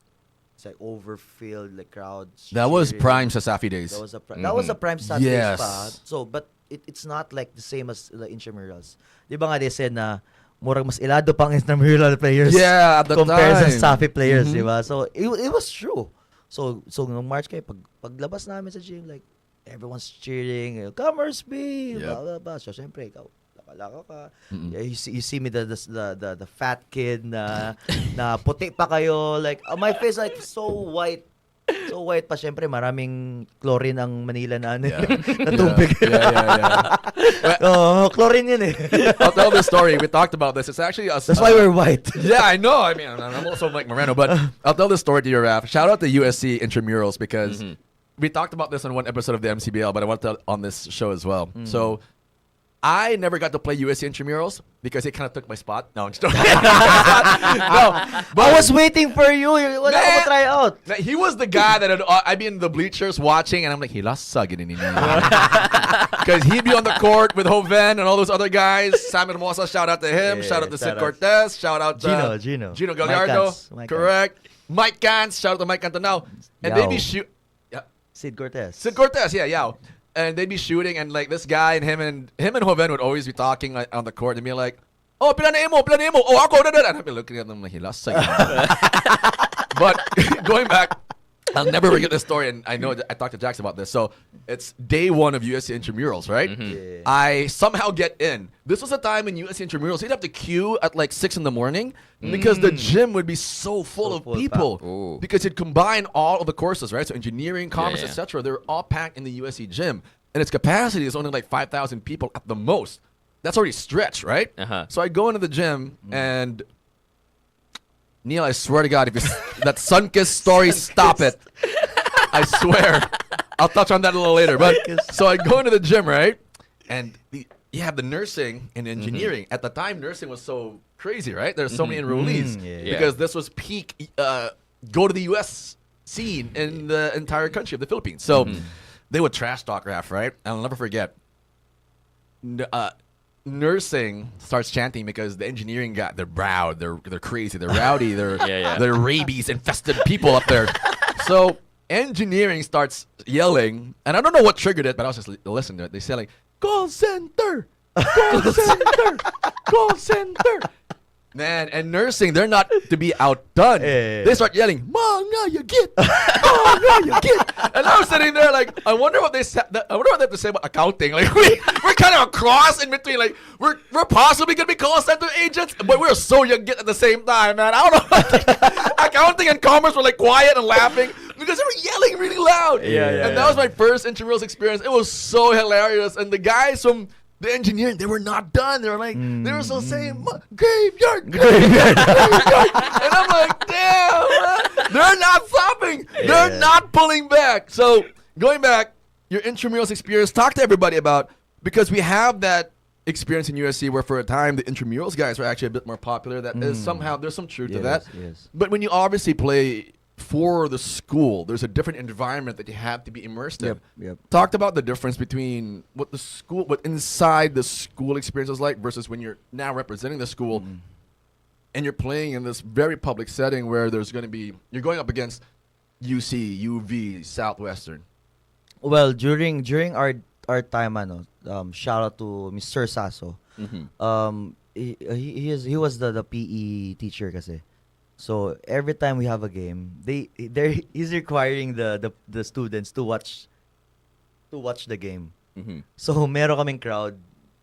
overfilled, like crowds. That was cheering. prime Sasafi days. That was a prime Saturdays Yes. pa. So, but it's not like the same as the intramurals. Di ba nga they said na murag mas ilado pang intramural players Yeah, at the compared time. sa Safi players, Mhm. di ba? So, it was true. So nung March kayo, paglabas namin sa gym, like, everyone's cheering, Commerce B, Yep. blah, blah, blah. So, syempre, ikaw, laka ka. Yeah, you see me the fat kid na puti pa kayo, like my face like so white pa. Syempre maraming chlorine ang Manila na ano, na tubig. Yeah. Oh, chlorine yun eh. I'll tell this story. We talked about this. It's actually a. That's why we're white. Yeah, I know. I mean, I'm also like Moreno, but I'll tell this story to you, Raf. Shout out to USC intramurals because we talked about this on one episode of the MCBL, but I want to tell on this show as well. So I never got to play USC intramurals because it kind of took my spot. No, I'm just joking. No, I was waiting for you. Wala Man. ako try out. He was the guy that I'd be in the bleachers watching, and I'm like, he lost sugging in because he'd be on the court with Hoven and all those other guys. Sam Hermosa, shout out to him. Yeah, shout out to Sid shout out. Cortez. Shout out to Gino. Gino Mike Gallardo. Cantz, Mike Correct. Mike Cantz. Shout out to Mike Cantonao. And they'd be Yao. shoot. Yeah. Sid Cortez. Sid Cortez, yeah. And they'd be shooting, and like this guy and him and Hoven would always be talking like, on the court and be like, "Oh, planay mo. Oh, ako na." And I'd be looking at them like he lost sight. But going back, I'll never forget this story, and I know I talked to Jax about this. So it's day one of USC intramurals, right? Yeah. I somehow get in. This was a time in USC intramurals you'd have to queue at like 6 a.m. because the gym would be so full So of full, people. Ooh. Because it combined all of the courses, right? So engineering, commerce, yeah. etc. They're all packed in the USC gym, and its capacity is only like 5,000 people at the most. That's already stretched, right? Uh-huh. So I go into the gym and Neil, I swear to God, if you that Sunkiss story, stop it. I swear. I'll touch on that a little later. But so I go into the gym, right? And you have the nursing and engineering. At the time, nursing was so crazy, right? There's so many enrollees Yeah. because this was peak go to the U.S. scene in the entire country of the Philippines. So they would trash talk Raf, right? I'll never forget. Nursing starts chanting because the engineering got they're proud, they're crazy, they're rowdy, they're rabies infested people up there. So engineering starts yelling, and I don't know what triggered it, but I was just listening to it. They say like, "Call center, call center, call center." Man, and nursing, they're not to be outdone. Yeah. They start yelling, "Mga you get, mga you get," and I was sitting there like, I wonder what they have to say about accounting. Like we're kind of a cross in between. Like we're possibly gonna be call center agents, but we're so young at the same time, man. I don't know. Accounting and commerce were like quiet and laughing because they were yelling really loud. Yeah. And that was my first intramurals experience. It was so hilarious, and the guys from the engineering, they were not done. They were like, they were still saying, graveyard. And I'm like, damn, man. They're not stopping. They're not pulling back. So going back, your intramurals experience, talk to everybody about, because we have that experience in USC where for a time the intramurals guys were actually a bit more popular. That is somehow, there's some truth to that. Yes. But when you obviously play for the school, there's a different environment that you have to be immersed in. Yep. Talked about the difference between what inside the school experience is like versus when you're now representing the school and you're playing in this very public setting where you're going up against UC, UV, Southwestern. Well, during our time, shout out to Mr. Sasso. He was the PE teacher kasi. So every time we have a game, he's requiring the students to watch the game. So, meron kaming crowd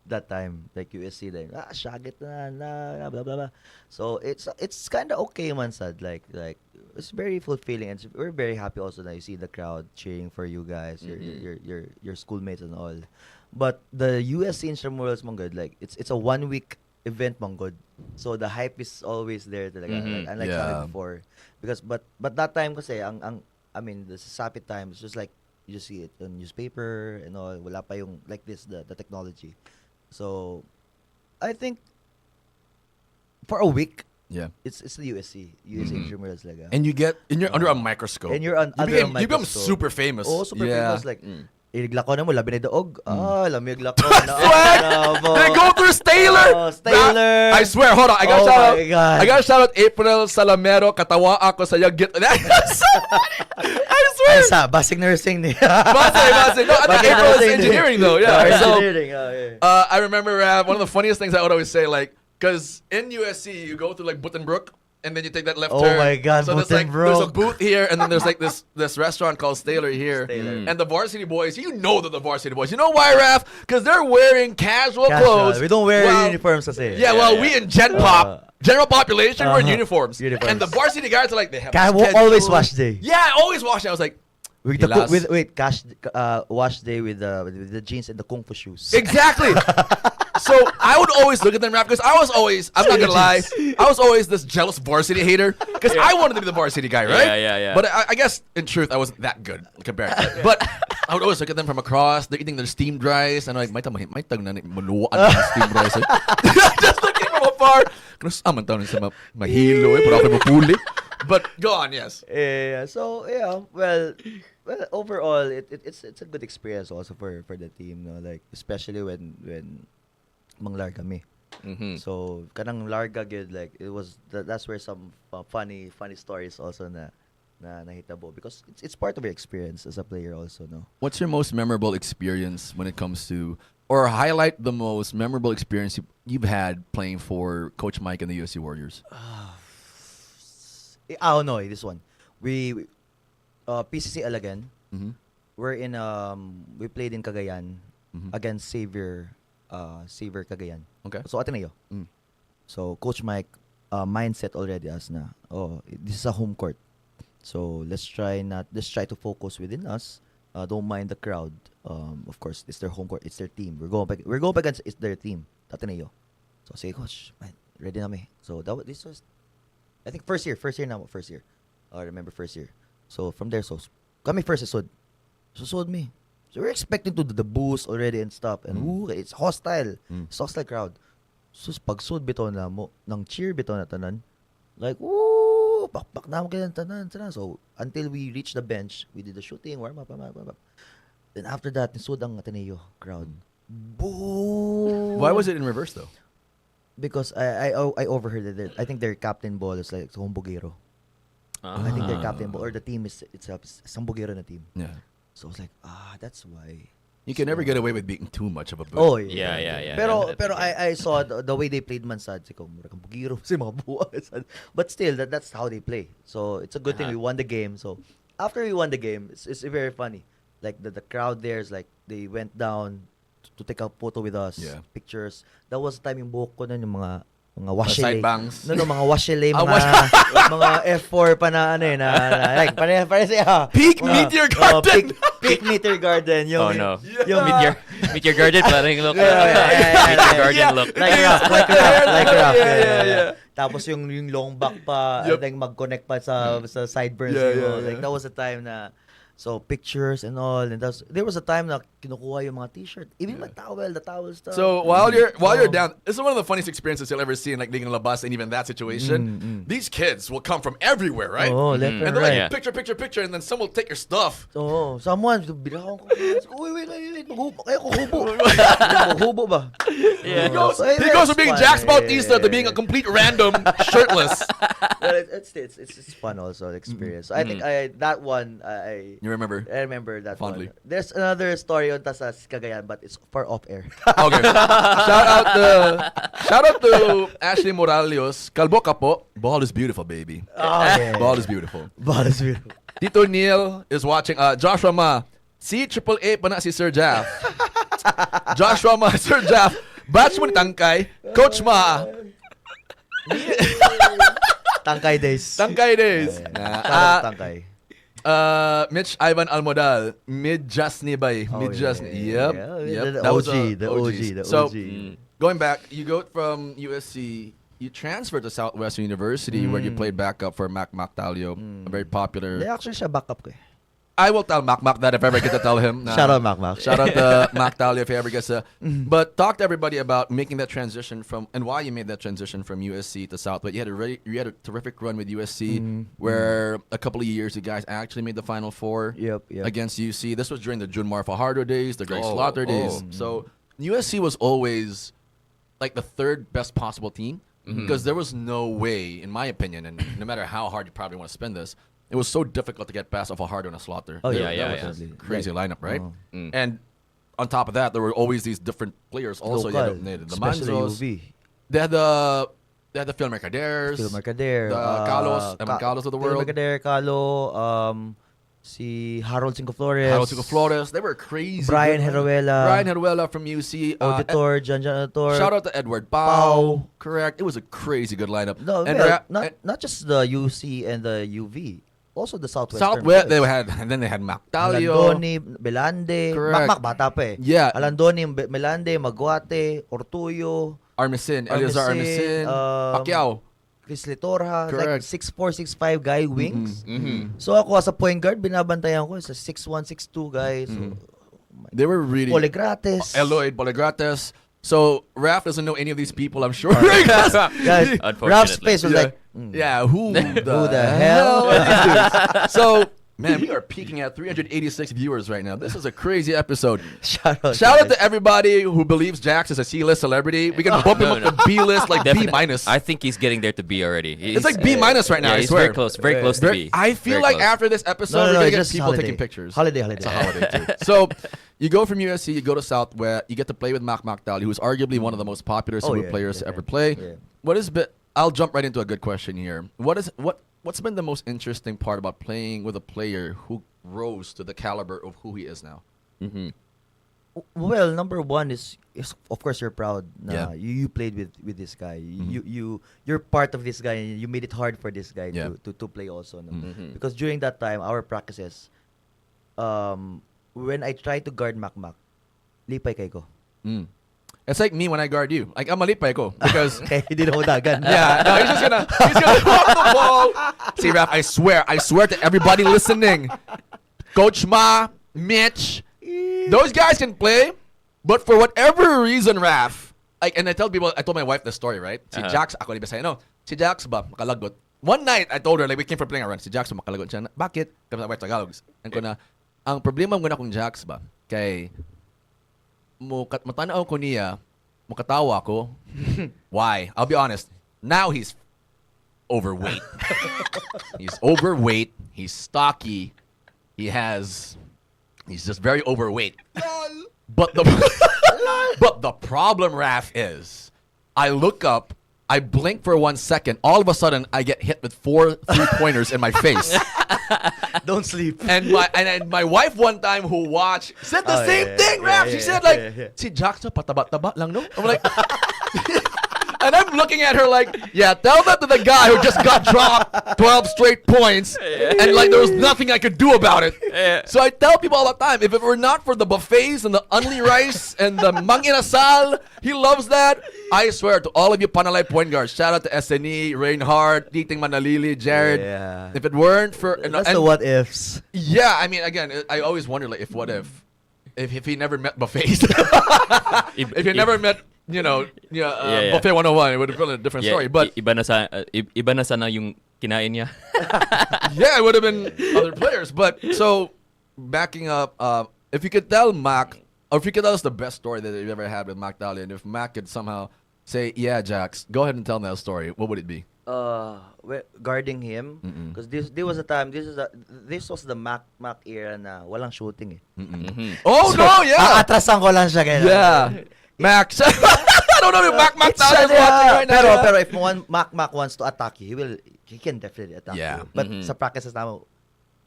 that time, like USC then. Shagit na, blah blah blah. So it's kind of okay man sad, like it's very fulfilling, and we're very happy also that you see the crowd cheering for you guys, your schoolmates and all. But the USC intramurals mong good, like it's a 1 week event mong good. So the hype is always there talaga. Like, unlike sabi before, because but that time kasi I mean the sapi time, it's just like you just see it on newspaper and all. Wala pa yung like this the technology. So, I think for a week, it's the USC intramurals laga. And you're under a microscope. And you're under a microscope. You become super famous. Oh, super famous. Like, iliglako na mo, labi na daog. Lamig lako. They go through Staler. Staler. I swear, hold on. I got Oh shout out. my God. I got shout out April Salamero. Katawa ako sa yagit. I swear. Ay, sa basic nursing ni. Base. No, I think Basic April is nursing ni. engineering though. Yeah. So, Engineering. Yeah. I remember one of the funniest things I would always say, like, because in USC you go through like Buttonbrook, and then you take that left Oh turn. my God, so there's a Buttonbrook. booth here, and then there's like this restaurant called Staler here. Staler. And the Varsity Boys, you know that the Varsity Boys. You know why, Raph? Because they're wearing casual clothes. We don't wear while- uniforms kasi. Yeah, well, we in Gen Pop, general population, we're in uniforms. Uniforms. And the Varsity guys are like, they have Kaya a mo schedule. always wash day. Yeah, always wash day. I was like, With Hilas. wash day with the jeans and the kung fu shoes. exactly. So I would always look at them rap because I'm not gonna lie, I was always this jealous varsity hater because I wanted to be the varsity guy, right? Yeah. But I guess in truth I wasn't that good compared. But I would always look at them from across. They're eating their steamed rice, and I'm like, may tag na maluwaan ng steamed rice. Just looking from afar. Aman taon sa mahilo pero ako mapuli. But go on, yes. Yeah. So well, overall, it's a good experience also for the team, no? Like especially when manglarga kami. So kanang larga good, like it was that's where some funny stories also na nahitabo because it's part of your experience as a player also, no. What's your most memorable experience when it comes to, or highlight the most memorable experience you've had playing for Coach Mike and the USC Warriors? No, this one. We PCC Alagan. We're in we played in Cagayan against Xavier Cagayan. Okay. So Ateneo. So Coach Mike mindset already as na, this is a home court. So let's try to focus within us. Don't mind the crowd. Of course, it's their home court, it's their team. We're going up against it's their team, Ateneo. So say, Coach, man, ready na me. So this was I think first year. I remember first year. So from there, so kami first sud. So sud me. So we're expecting to do the boost already and stuff. And it's hostile. It's hostile crowd. So pag sud bitaw na mo, nang cheer bitaw na tanan. Like, woo! Pakpak na mo kayo tanan. So until we reach the bench, we did the shooting, warm up. Then after that, nisud ang Ateneo crowd. Boo! Why was it in reverse though? Because I overheard it. I think their captain ball is like Humbugero. I think their captain ball or the team itself is Humbugero na team. Yeah. So I was like, that's why. You can never get away with being too much of a boo. Oh Yeah. Pero I saw the way they played man sad si mura kang Bugiro si mga buwa. But still that's how they play. So it's a good thing we won the game. So after we won the game, it's very funny. Like the crowd there is like they went down to take a photo with us, pictures. That was the time yung buhok ko nun, yung mga washele. Side bangs. No, mga washele, mga F4 pa na ano like pare siya. Peak Meteor Garden. Peak Meteor Garden. Yung, Yung Meteor Garden, parang look. Yeah. Meteor Garden look. Like rough. Yeah. Tapos yung long back pa, and then mag-connect pa sa sideburns. Like that was the time na, so pictures and all, and there was a time na kinukuha yung mga t-shirt, even the towel stuff. So while you're down, this is one of the funniest experiences you'll ever see in like Liga Labas, and even that situation. These kids will come from everywhere, right? Oh, left And and they're right. like picture, and then some will take your stuff. Oo. Someone, bilakon ko. Wait. Maghubo ba? He goes from being Jax Bautista to being a complete random shirtless. But it's fun also, the experience. So I think that one, You remember? I remember that Fondly. one. There's another story on sa Cagayan, but it's for off air. Okay. Shout out to Ashley Moralios. Kalbo ka po. Ball is beautiful, baby. Ball is beautiful. Ball is beautiful. Tito Neil is watching. Joshua Ma. Si AAA pa na si Sir Jaff. Joshua Ma, Sir Jeff, batch mo ni Tangkay, Coach Ma, Tangkay days. Tangkay days. Shout out Tangkay. Mitch Ivan Almodal, Mid Jasny bay. Oh, Mid Jasny. Yep. Yeah. The That was OG, the OGs. OG, the So, OG. going back, you go from USC, you transferred to Southwestern University where you played backup for Mac Mactalio, a very popular. Hindi, actually siya backup ko eh. I will tell Mac that if ever I get to tell him. Shout out Mac. Shout out to Mactalio if he ever gets to. But talk to everybody about making that transition from and why you made that transition from USC to Southwest. You had a terrific run with USC where a couple of years you guys actually made the Final Four Yep. against UC. This was during the Junmar Fajardo days, the Greg Oh, Slaughter days. oh. So USC was always like the third best possible team because there was no way, in my opinion, and no matter how hard you probably want to spend this, it was so difficult to get past a Fajardo and a Slaughter. Oh, Yeah, that yeah, was yeah. really- Crazy lineup, right? Oh. And on top of that, there were always these different players. Also, you Local, had the especially Manzos. UV. They had the Phil Mercaderes. Phil Mercader. The Carlos, Carlos of the world. Phil Mercader, Carlo, si Harold Cinco Flores. Harold Cinco Flores. They were crazy. Brian good. Heruela. Brian Heruela from UC. Auditor, Jan Auditor. Shout out to Edward Pau. Pau. Correct. It was a crazy good lineup. No, and well, not just the UC and the UV. Also the Southwestern. Southwest, they boys. had, and then they had Mactalio. Alandoni, Belande. Correct. Mac bata pa eh. Yeah. Alandoni, Belande, Maguate, Ortuyo, Armisen, Eleazar Armisen, Pacquiao. Chris Litorha. Like Correct. 6'4", 6'5" guy, wings. Mm-hmm. So ako as a point guard, binabantayan ko sa 6'1", 6'2" guy. So, They were really Poligrates. Eloyd Boligrates. So Raph doesn't know any of these people, I'm sure. Guys, Unfortunately. Ralph's face was Yeah. like, Yeah, who the hell are these dudes? So, man, we are peaking at 386 viewers right now. This is a crazy episode. shout out Shout out guys. to everybody who believes Jax is a C-list celebrity. We can bump him No, up no. to B-list, like Definitely. B minus. I think he's getting there to B already. It's like B minus right now. Yeah, I he's swear. very close to B. I feel Very like close. after this episode, No, we're gonna it's get just people holiday. taking pictures. Holiday. It's a holiday too. So you go from USC, you go to Southwest, you get to play with Mac Macdali, who's arguably one of the most popular single players to ever play. Yeah. What is I'll jump right into a good question here. What's been the most interesting part about playing with a player who rose to the caliber of who he is now? Mm-hmm. Well, number one is of course you're proud. Yeah. You played with this guy. You're part of this guy. And you made it hard for this guy Yeah. to play also. No? Mhm. Because during that time, our practices, when I tried to guard Mac, lipay kay ko. Mm. It's like me when I guard you. Like I'm malipay ko because Kaya hindi na mo dagan. yeah, no, he's gonna walk the ball. See, Raph, I swear to everybody listening, Coach Ma, Mitch, those guys can play, but for whatever reason, Raph, like, and I told my wife the story, right? Si Jax, ako ni Bisaya, no, si Jax ba, makalagot. One night, I told her, like, we came from playing a run, si Jax, makalagot siya. Bakit? Kasi my wife Tagalog. And ko na, ang problema mo na kung Jax ba, kay, matanaw ko niya, mukatawa ko. Why? I'll be honest. Now he's overweight. He's overweight. He's stocky. He's just very overweight. But the problem, Raph, is I look up, I blink for 1 second, all of a sudden I get hit with 4 3-pointers in my face. Don't sleep. And my wife one time who watched said the Oh, same yeah, thing, yeah, Raph. She yeah, said like, yeah. si Jackson pataba-taba lang, no? I'm like, and I'm looking at her like, yeah, tell that to the guy who just got dropped 12 straight points, and like there was nothing I could do about it. So I tell people all the time, if it were not for the buffets and the only rice and the mang inasal, he loves that. I swear to all of you Panalay point guards, shout out to SNE, Reinhardt, Titing Manalili, Jared. Yeah. If it weren't for That's the what ifs. yeah, I mean, again, I always wonder, like, if he never met buffets, if he never met, buffet 101, it would have been a different story. But iba na sana yung kinain niya. yeah, it would have been other players. But so backing up, if you could tell Mac, or if you could tell us the best story that you've ever had with Mac Dahlia, and if Mac could somehow say, "Yeah, Jax, go ahead and tell me that story," what would it be? Guarding him because this was a time this was the Mac era na walang shooting eh. Oh no, yeah, Atrasan ko lang siya kaya. yeah, Max. I don't know if Mac Dahlia is watching right now. Pero if Mac wants to attack you, he can definitely attack Yeah. you. But sa practices namin,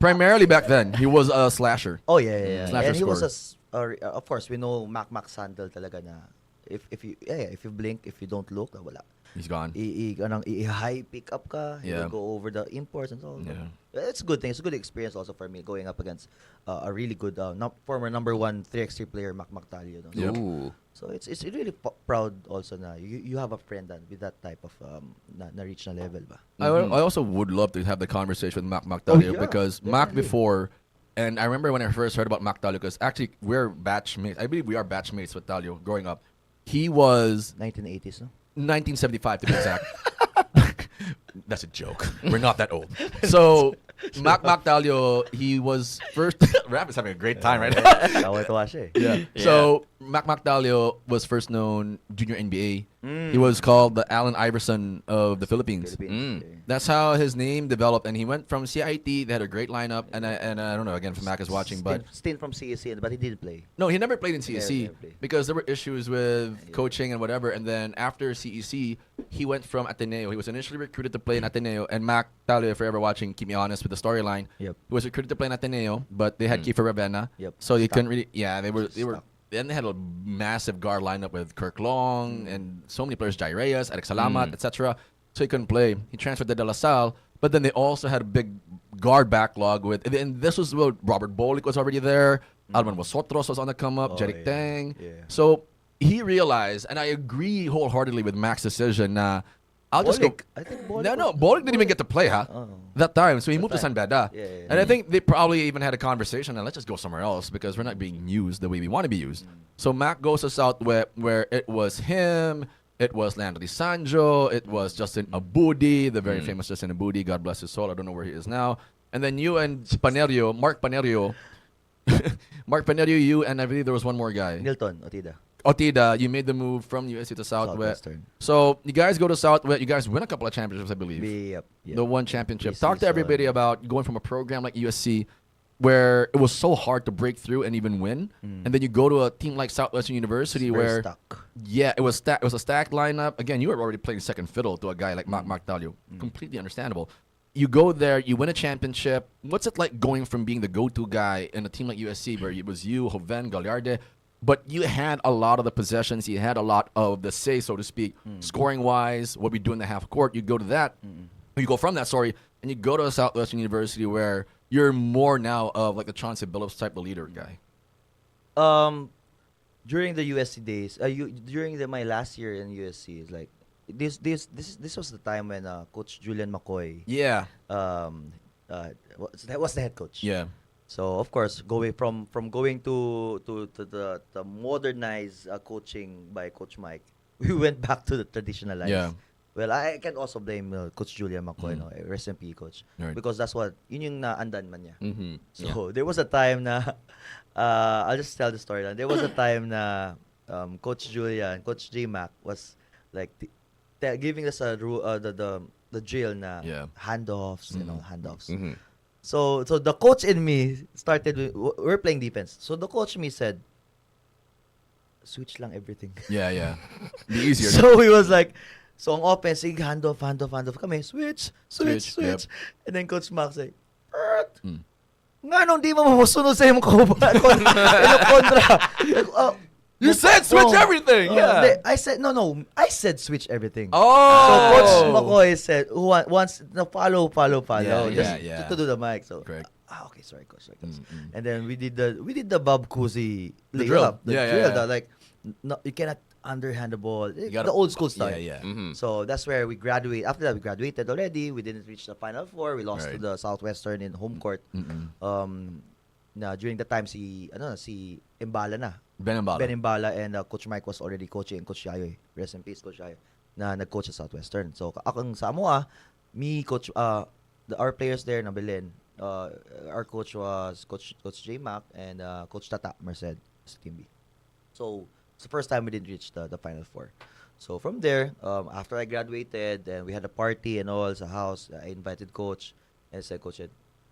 Primarily back then, he was a slasher. oh yeah. Slasher And he was scorer. of course, we know Mac Sandal talaga na if you blink, if you don't look, wala. He's gone. High pick up ka, he Yeah. will go over the imports and so on. Yeah. It's a good thing. It's a good experience also for me going up against a really good former number 1 3x3 player, Mac Talio. No? Yep. Ooh. So it's really proud also na you have a friend with that type of na reach na level ba. I also would love to have the conversation with Mac Talio yeah, because Mac definitely. before, and I remember when I first heard about Mac Talio, because actually we're batchmates. I believe we are batchmates with Talio growing up. He was 1980s, no? 1975 to be exact. That's a joke. We're not that old. So Mac Talio, he was first. Rap is having a great time right now. Tawa-tawa siya eh. Yeah. So Mac Talio was first known junior NBA. He was called the Allen Iverson of the Philippines. Philippines. Mm. That's how his name developed, and he went from CIT. They had a great lineup, and I don't know again if Mac is watching, but stint from CSC, but he didn't play. no, he never played in CEC never played. because there were issues with coaching and whatever. And then after CEC, he went from Ateneo. He was initially recruited to play in Ateneo, and Mac Talio, if you're ever watching, keep me honest with the storyline. Yep. He was recruited to play in Ateneo, but they had Kiefer Ravenna. Yep. So they Stuck. couldn't really. Yeah, they were. Stuck. Then they had a massive guard lineup with Kirk Long and so many players, Jai Reyes, Alex Salamat, etc. So he couldn't play. He transferred to De La Salle, but then they also had a big guard backlog with. And this was when Robert Bolick was already there. Alman Wasotros was on the come up. Oh, Jerick yeah. Tang. Yeah. So he realized, and I agree wholeheartedly with Mac's decision. I'll just go. Bolick. I think Bolick No, was- Bolick didn't even get to play, Oh. that time. So he That moved to San time. Beda. Yeah, yeah, And I think they probably even had a conversation, and let's just go somewhere else because we're not being used the way we want to be used. So Mac goes to Southwest, where it was him, it was Landry Sanjo, it was Justin Abudi, the very famous Justin Abudi, God bless his soul. I don't know where he is now. And then you and Mark Panerio, you, and I believe there was one more guy. Nilton Otida. Otida, you made the move from USC to Southwest. Southwestern. So you guys go to Southwest. You guys win a couple of championships, I believe. Yep. The one championship. This Talk to is, everybody about going from a program like USC, where it was so hard to break through and even win, and then you go to a team like Southwestern University, Very where stuck. yeah, it was It was a stacked lineup. Again, you were already playing second fiddle to a guy like Mac Talio. Completely understandable. You go there, you win a championship. What's it like going from being the go-to guy in a team like USC, where it was you, Joven, Gallarde, but you had a lot of the possessions, you had a lot of the say, so to speak, scoring-wise, what we do in the half court. You go to that, you go from that, and you go to a Southwestern University where you're more now of like a Chauncey Billups type of leader guy. During the USC days, during my last year in USC, is like this was the time when Coach Julian McCoy Yeah, was the head coach. yeah, So of course, going from going to the modernized coaching by Coach Mike, we went back to the traditionalized. Yeah. Well, I can also blame Coach Julian McCoy, no, rest in peace, Coach, Right. because that's what yun yung naandan man niya. mm-hmm. So there was a time na I'll just tell the story lang. There was a time na Coach Julian, Coach J Mac was like giving us a the drill na Yeah. handoffs, handoffs. Mm-hmm. So the coach in me started we're playing defense. So the coach in me said, switch lang everything. yeah. Be easier. So he was like, so ang offense, sige, handoff. Kami, switch. Yep. And then Coach Mac say, Mm. nga nung di mo mamusunod sa imong kauban. Kontra. Like, You said switch no. everything. Yeah. Hindi, I said, no. I said switch everything. So Oh. Coach McCoy said, who wants to follow. Yeah, just yeah. to do the mic. So, Correct. okay, sorry, Coach. And then we did the Bob Cousy The drill. layup. The Yeah, drill. yeah. Like, no, you cannot underhand the ball. gotta- The old school style. Yeah. Mm-hmm. So that's where we graduate. After that, we graduated already. We didn't reach the Final Four. We lost to Right. the Southwestern in home court. During the time si Imbala na. Ben Mbala. Ben Imbala and Coach Mike was already coaching. Coach Yayo, rest in peace, Coach Yayo, na nag-coach sa Southwestern. So akong Samoa, me, Coach, our players there na Belen, our coach was Coach J Mac and Coach Tata Merced sa Team B. So it's the first time we didn't reach the Final Four. So from there, after I graduated, and we had a party and all sa house, I invited Coach and said, Coach,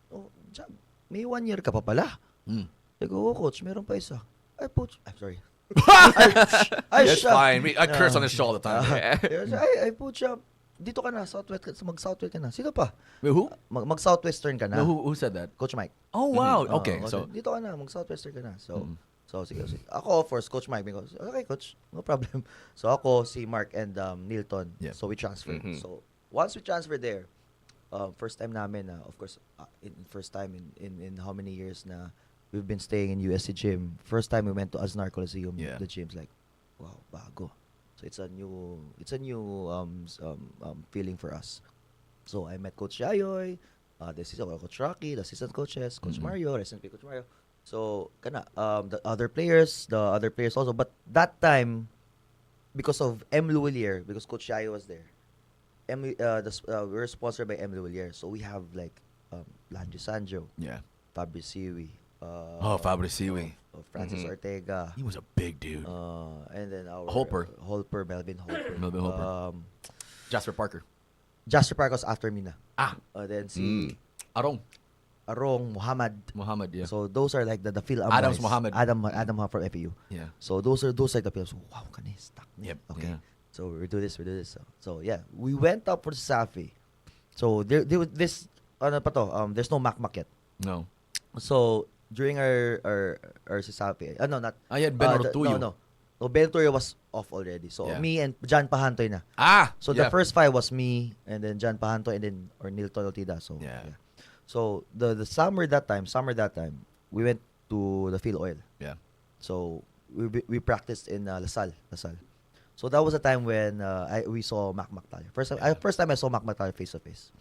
oh, Jab, may 1 year ka pa pala. Mm. I go, oh, Coach, meron pa isa. I'm sorry. That's fine. I curse on this show all the time. I put siya, dito ka na, mag-Southwest ka na. Sino pa? Wait, who? Mag-Southwestern ka na. No, who said that? Coach Mike. Oh wow. Oo, Okay, Coach, so dito ka na, mag-Southwestern ka na. So So, sige. Ako, first, Coach Mike, goes, okay, Coach, no problem. So, ako, si Mark, and Nilton. Yeah. So, we transferred. Mhm. So, once we transferred there, first time namin, of course, first time in how many years na we've been staying in USC Gym. First time we went to Aznar Coliseum. Yeah. The gym's like, wow, bago. So, it's a new feeling for us. So, I met Coach Yayoy, the assistant Coach Rocky, the assistant coaches, Coach Mario, recently Coach Mario. So, the other players also. But that time, because of M. Louvillier, because Coach Yayo was there, we were sponsored by M. Louvillier. So, we have like Landry Sanjo, Yeah. Fabrice Siwi, Fabrice Siwi. Francis Ortega, He was a big dude. and then our Holper. Melvin Holper. Melvin Holper. Jasper Parker. Jasper Park was after me na. Ah. Then si Arong. Muhammad. Yeah. So those are like the Phil Adams Amboys. Muhammad. Adam from FAU. Yeah. So those are like the players. So, wow, kanis stuck. Yep. Okay. Yeah. So we do this. So yeah, we went up for Safi. So there was this ano pa to? There's no Macmac yet. No. So during our Safi, no, not. I had Ben Ortuyo. No. So Ben Ortuyo was off already. So Yeah. me and John Pahantoy na. So yeah. the first five was me and then John Pahantoy and then Nilton Altida. So Yeah. So the summer that time, we went to the Phil Oil. Yeah. So we practiced in Lasal. So that was a time when we saw Mac Tayo. First time I saw Mac Tayo face to face.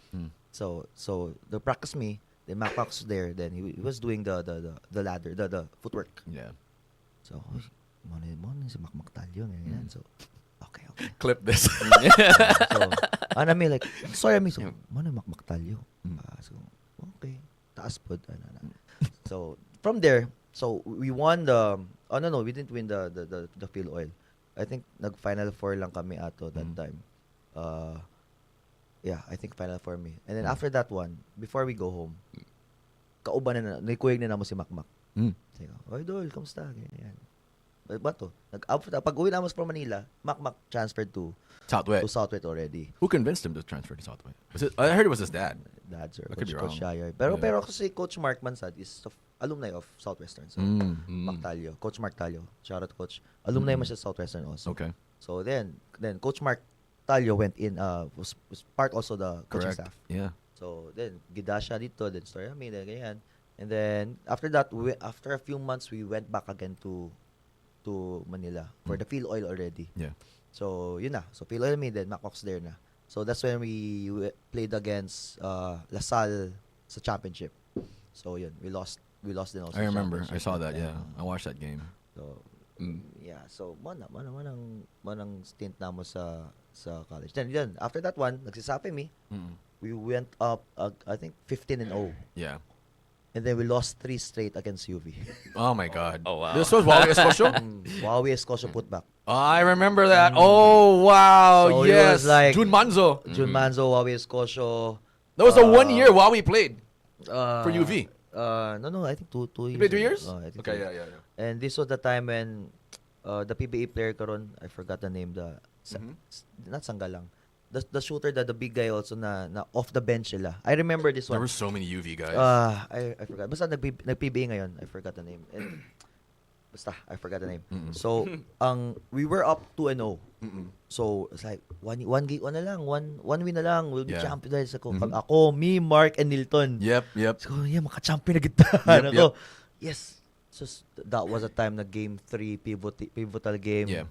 So the practice me, then Mac was there. Then he was doing the ladder, the footwork. Yeah. So mo si Mac Tayo ganyan. So okay. Clip this. So me like sorry me so mo Mac Tayo. So okay, taas pod So from there, so we won the we didn't win the Phil Oil. I think nag-Final Four lang kami ato that time. Yeah, I think Final Four me. And then after that one, before we go home, kauban na naikuyog na namo si Macmac. Sige, oy Dol, kamusta? Ganyan. Ba to? Pag-uwi namo from Manila, Macmac transferred to Southwest. Southwest already. Who convinced him to transfer to Southwest? I heard it was his dad. Dad, sir. I could be Coach wrong. Shayoy. Yeah. Pero kasi Coach Mark Mansad is alumni of Southwestern. So, Mac Talio. Coach Mark Talio. Shout out, Coach. Alumni mo siya sa Southwestern also. Okay. So, then Coach Mark Talio went in, was part also the coaching Correct. staff. Yeah. So, then, gida siya dito, then story kami, then ganyan. And then, after that, after a few months, we went back again to Manila for the Phil Oil already. Yeah. So, yun na. So, Phil Oil me, then Macbox there na. So, that's when we played against LaSalle sa championship. So, yun. We lost din also. I sa remember. I championship saw that that. Yeah. time. I watched that game. So, yeah. So, manang stint na mo sa college. Then, after that one, nagsisapi me. We went up, I think, 15-0. Yeah. And then we lost 3 straight against UV. Oh my God. Oh, wow. This was Wally Escocio? Huawei Escocio putback. I remember that. Oh wow. So it yes. was like- Jun Manzo. Jun Manzo, Huawei Escocio. That was the 1 year Wally played For for UV. No, I think two You years. played 2 years? I think Okay. 2 years. Yeah. And this was the time when the PBA player karon, I forgot the name, not Sanggalang. The shooter, the big guy also na off the bench sila. I remember this There one. were so many UV guys. I forgot. Basta nag-PBA ngayon. I forgot the name. And, basta, I forgot the name. So, we were up 2-0. So, it's like, one na lang. One win na lang. We'll be Yeah. champion. Ako, me, Mark, and Nilton. Yep. So, yeah, maka-champion na kita. Yep. Yes. So, that was a time na game 3, pivotal game. Yeah.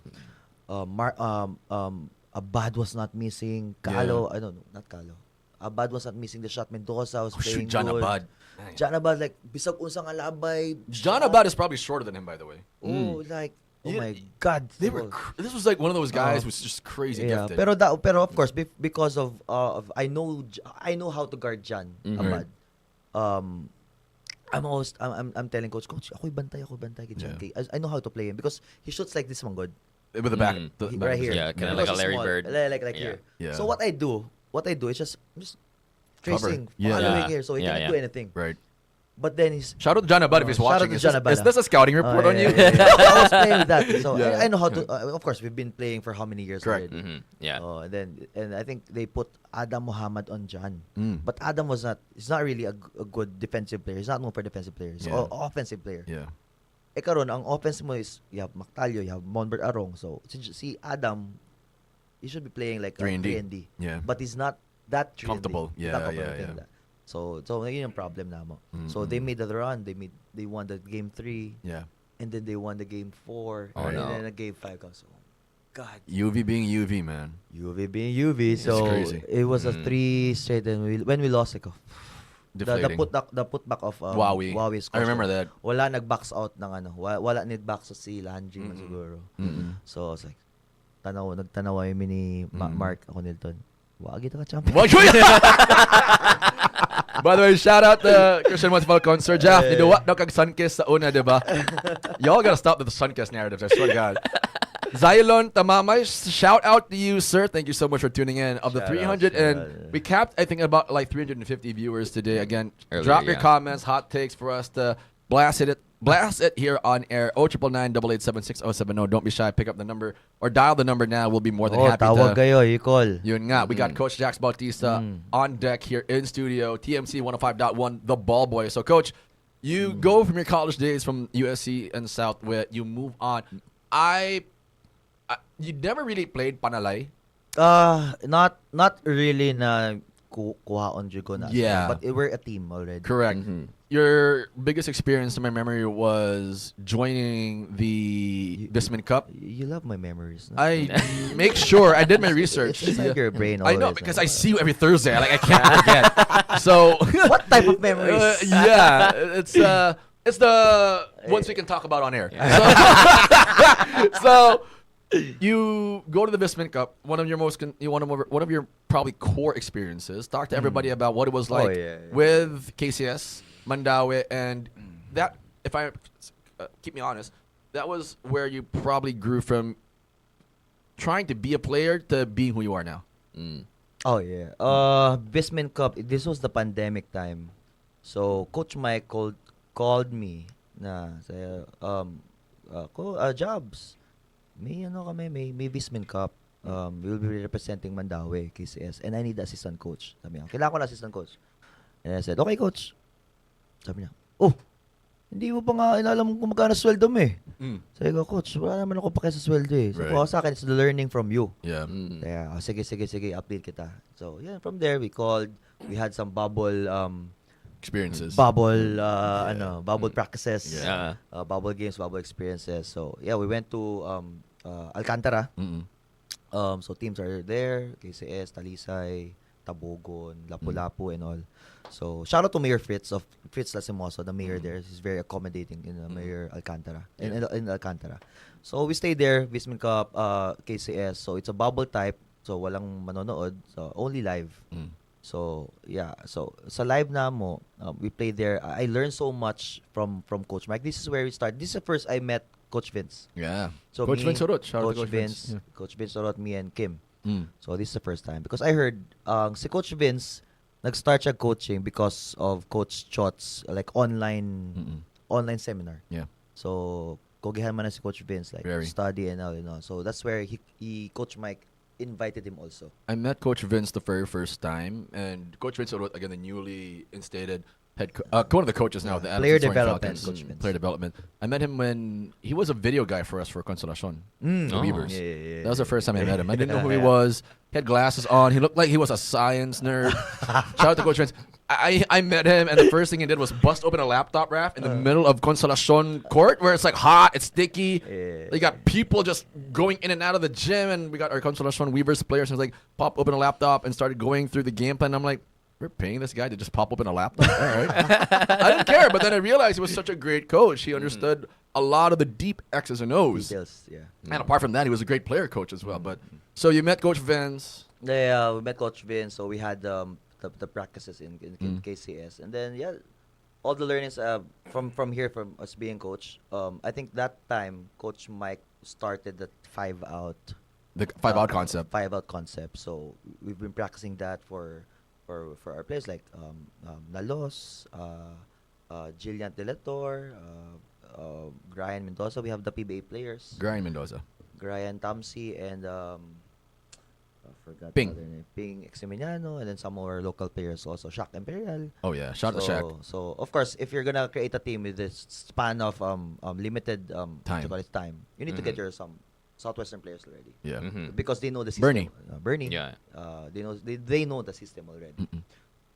Abad was not missing. Calo, I don't know, not Calo. Abad was not missing the shot. Mendoza was Oh, playing shoot, John good. Abad. John Abad, like, bisag unsang alabay. John Abad is probably shorter than him, by the way. Oh, like, oh Yeah, my God. They were. This was like one of those guys who's just crazy Yeah, gifted. pero of course, because of I know how to guard John Abad. I'm telling coach, ako'y bantay kay John. Yeah. I know how to play him because he shoots like this one good. With the back, the He- back right of his here. head. Yeah, kinda Because like a he's Larry small. Bird. Like Yeah. here. Yeah. So what I do is just tracing, Yeah. following Yeah. here, so he Yeah, cannot yeah. do anything. Right. But then he's Shout out to John Abad if he's Shout out watching. to Is John this- Abad, Is this a scouting report on you? I was playing with that. So Yeah. I know how to. Of course, we've been playing for how many years Correct. already. Yeah. And I think they put Adam Muhammad on John. But Adam he's not really a good defensive player. He's not known for defensive players. Yeah. Or offensive player. Yeah. karon ang offense mo is you have Mactalio, you have Monbert Arong. So si Adam, he should be playing like 3 and D. 3 and D. Yeah. But he's not that 3 Comfortable. And D. He's Yeah, not comfortable yeah, with yeah. that. So yun yung problem na mo. So they made the run. They won the game 3, Yeah. and then they won the game 4, Oh, and no. then the game 5 goes. Oh, God. UV being UV, man. UV being UV. It's So crazy. it was a 3 straight, and when we lost, like, the Deflating. putback of Wowie. Wowie I remember that. Wala nag-box out ng ano. Wala need-box sa si Landry man Mm-mm. siguro. Mm-mm. So, it's like, nagtanaw yung ni Mark ako Nilton. Wagi ka champion. Wag yun! By the way, shout out to Christian Once Falcon. Sir Jeff, you know what? No kag sunkiss sa una, diba? Y'all gotta stop the sunkiss narratives, I swear to God. Zylon Tamamay, shout out to you, sir. Thank you so much for tuning in. Of the Shout out, 300, and shout out. we capped, I think, about like 350 viewers today. Again, Earlier, drop your yeah. comments, hot takes for us to blast it here on air. 0999-887-6070. Don't be shy. Pick up the number or dial the number now. We'll be more than happy tawag to. kayo, i-call. Yun nga, we got Coach Jax Bautista on deck here in studio. TMC 105.1, the ball boy. So, Coach, you go from your college days from USC and Southwest. You move on. You never really played Panalay. Not really na kuhaon jud ko na. Yeah. But we're a team already. Correct. Your biggest experience in my memory was joining the Bisman Cup. You love my memories. No? I make sure I did my research. It's inside your brain I know always, because no? I see you every Thursday. Like I can't forget. So What type of memories? yeah, it's the ones we can talk about on air. So you go to the Bisman Cup, one of your probably core experiences. Talk to everybody about what it was like yeah. with KCS, Mandawi, and that. If I keep me honest, that was where you probably grew from trying to be a player to being who you are now. Oh yeah. Bisman Cup. This was the pandemic time, so Coach Mike called me na say jobs. May may Bisman Cup. We'll be representing Mandawi, KCS, and I need assistant coach. Sabi niya, kailangan ko na assistant coach. And I said, okay coach. Sabi niya, oh, hindi mo pa nga inalam kung magkano sweldo mo eh. Sabi ko, coach, wala naman ako pa sa sweldo eh. So, Right. sa akin, it's the learning from you. Yeah. Kaya, sige, update kita. So, yeah, from there, we called. We had some bubble Experiences. practices. Yeah. Bubble games, bubble experiences. So, yeah, we went to Alcantara. So, teams are there. KCS, Talisay, Tabogon, Lapu-Lapu, and all. So, shout out to Mayor Fritz Lasimoso, the mayor there. He's very accommodating in Mayor Alcantara. In Alcantara. So, we stayed there, Bisman Cup, KCS. So, it's a bubble type. So, walang manonood. So, only live. So, yeah. So, sa live na mo, we played there. I learned so much from Coach Mike. This is where we started. This is the first I met Coach Vince. Yeah. So Coach me, Vince Orot. Shout out to Coach Vince, Yeah. Coach Vince Orot, me and Kim. So, this is the first time. Because I heard, si Coach Vince, nag-start siya coaching because of Coach Chot's, like, online seminar. Yeah. So, kogihan man na si Coach Vince, like, Very. study and all, So, that's where Coach Mike invited him also. I met Coach Vince the very first time, and Coach Vince Orot, again, the newly instated one of the coaches now. Of the Player Adams Soaring development, Falcons. Coach Vince. Player development. I met him when he was a video guy for us for Consolacion. The Oh. Weavers. Yeah. That was the first time I met him. I didn't know who he was. He had glasses on. He looked like he was a science nerd. Shout out to Coach Vince. I met him, and the first thing he did was bust open a laptop rack in the middle of Consolacion Court, where it's like hot, it's sticky. Yeah. You got people just going in and out of the gym, and we got our Consolacion Weavers players, and it's like pop open a laptop and started going through the game plan. I'm like, we're paying this guy to just pop open a laptop. All right. I didn't care, but then I realized he was such a great coach. He understood a lot of the deep X's and O's. Details, yeah. And apart from that, he was a great player coach as well. But so you met Coach Vince. Yeah, we met Coach Vince, so we had the practices in KCS, and then all the learnings from here from us being coach. I think that time Coach Mike started the 5-out. The 5-out concept. 5-out concept. So we've been practicing that for our players like Nalos, Jillian Delator, Brian Mendoza. We have the PBA players. Brian Mendoza. Brian Tamsi and forgot Ping. the other name. Ping Eximiliano, and then some more local players also. Shaq Imperial. Oh yeah, shout out to Shaq. So of course, if you're gonna create a team with this span of limited Time. time, you need to get your some Southwestern players already. Yeah. Because they know the system. Bernie. Bernie. Yeah. They know the system already.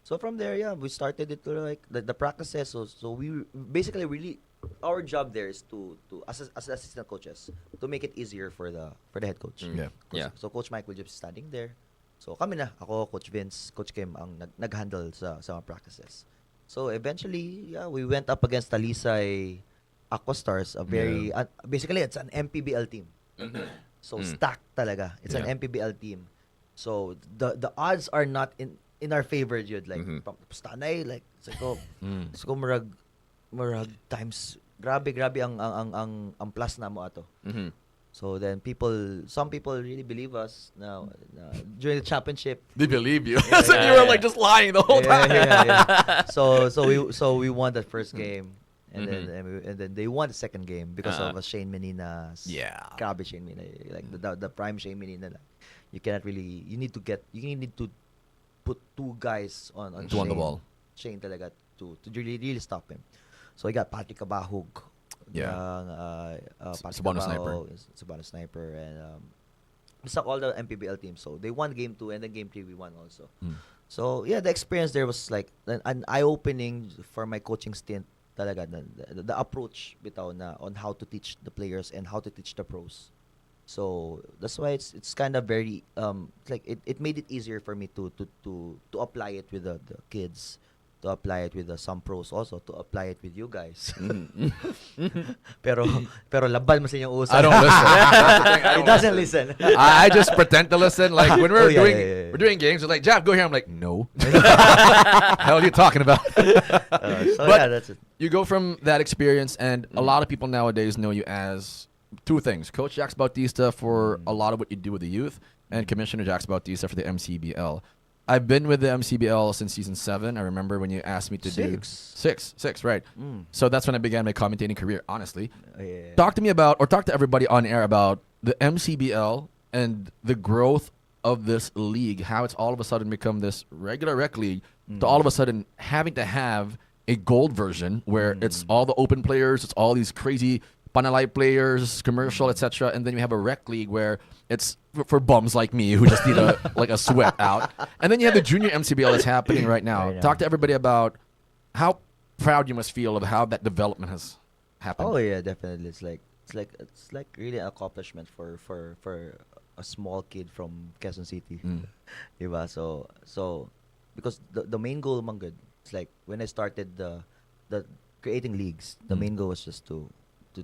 So from there, yeah, we started it to like the practices. So we basically really our job there is to as assistant coaches to make it easier for the head coach. Yeah. Yeah. So Coach Mike will just be standing there. So kami na, ako, Coach Vince, Coach Kim ang nag-handle sa mga practices. So eventually, yeah, we went up against Talisay Aqua Stars, a very basically it's an MPBL team. So stacked talaga. It's an MPBL team. So the odds are not in our favor, yun. Like stanay like so murag times grabe ang plus na mo ato. So then some people really believe us now during the championship. They believe you. So you were like just lying the whole time. Yeah. So we won that first game. And then they won the second game because of Shane Menina's grabe Shane Menina, like the prime Shane Menina. You cannot really you need to put two guys on Two Shane, on the ball. Shane talaga to really stop him. So I got Patrick Kabahug. Cebuano Sniper. Cebuano Sniper, and basta all the MPBL teams. So they won game 2 and then game 3 we won also. So yeah, the experience there was like an eye-opening for my coaching stint. Talaga the approach bitaw na on how to teach the players and how to teach the pros. So that's why it's kind of very like it made it easier for me to apply it with the kids, to apply it with some pros also, to apply it with you guys. pero labal mo sa inyong usa. I don't listen. He doesn't listen. I just pretend to listen. Like when we're yeah. doing games, we're like, Jeff, go here. I'm like, no. Hell are you talking about? But that's it. you go from that experience, and a lot of people nowadays know you as two things: Coach Jax Bautista for a lot of what you do with the youth, and Commissioner Jax Bautista for the MCBL. I've been with the MCBL since season 7. I remember when you asked me to do six, right? So that's when I began my commentating career. Honestly, talk to me about, or talk to everybody on air about the MCBL and the growth of this league. How it's all of a sudden become this regular rec league to all of a sudden having to have a gold version where it's all the open players, it's all these crazy Panalay players, commercial, etc. And then you have a rec league where it's for bums like me who just need a sweat out. And then you have the junior MCBL that's happening right now. Talk to everybody about how proud you must feel of how that development has happened. Oh yeah, definitely. It's like really an accomplishment for a small kid from Quezon City. Diba? So because the main goal man good, it's like when I started the creating leagues, the main goal was just to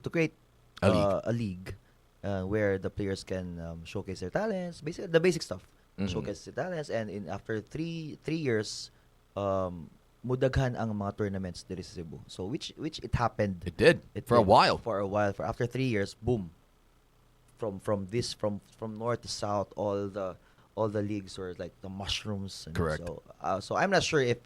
create a league where the players can showcase their talents, basically the basic stuff, showcase their talents, and after three years, mudaghan ang mga tournaments diri sa Cebu. So which it happened. It did for a while. For after 3 years, boom. From north to south, all the leagues were like the mushrooms. And correct. So I'm not sure if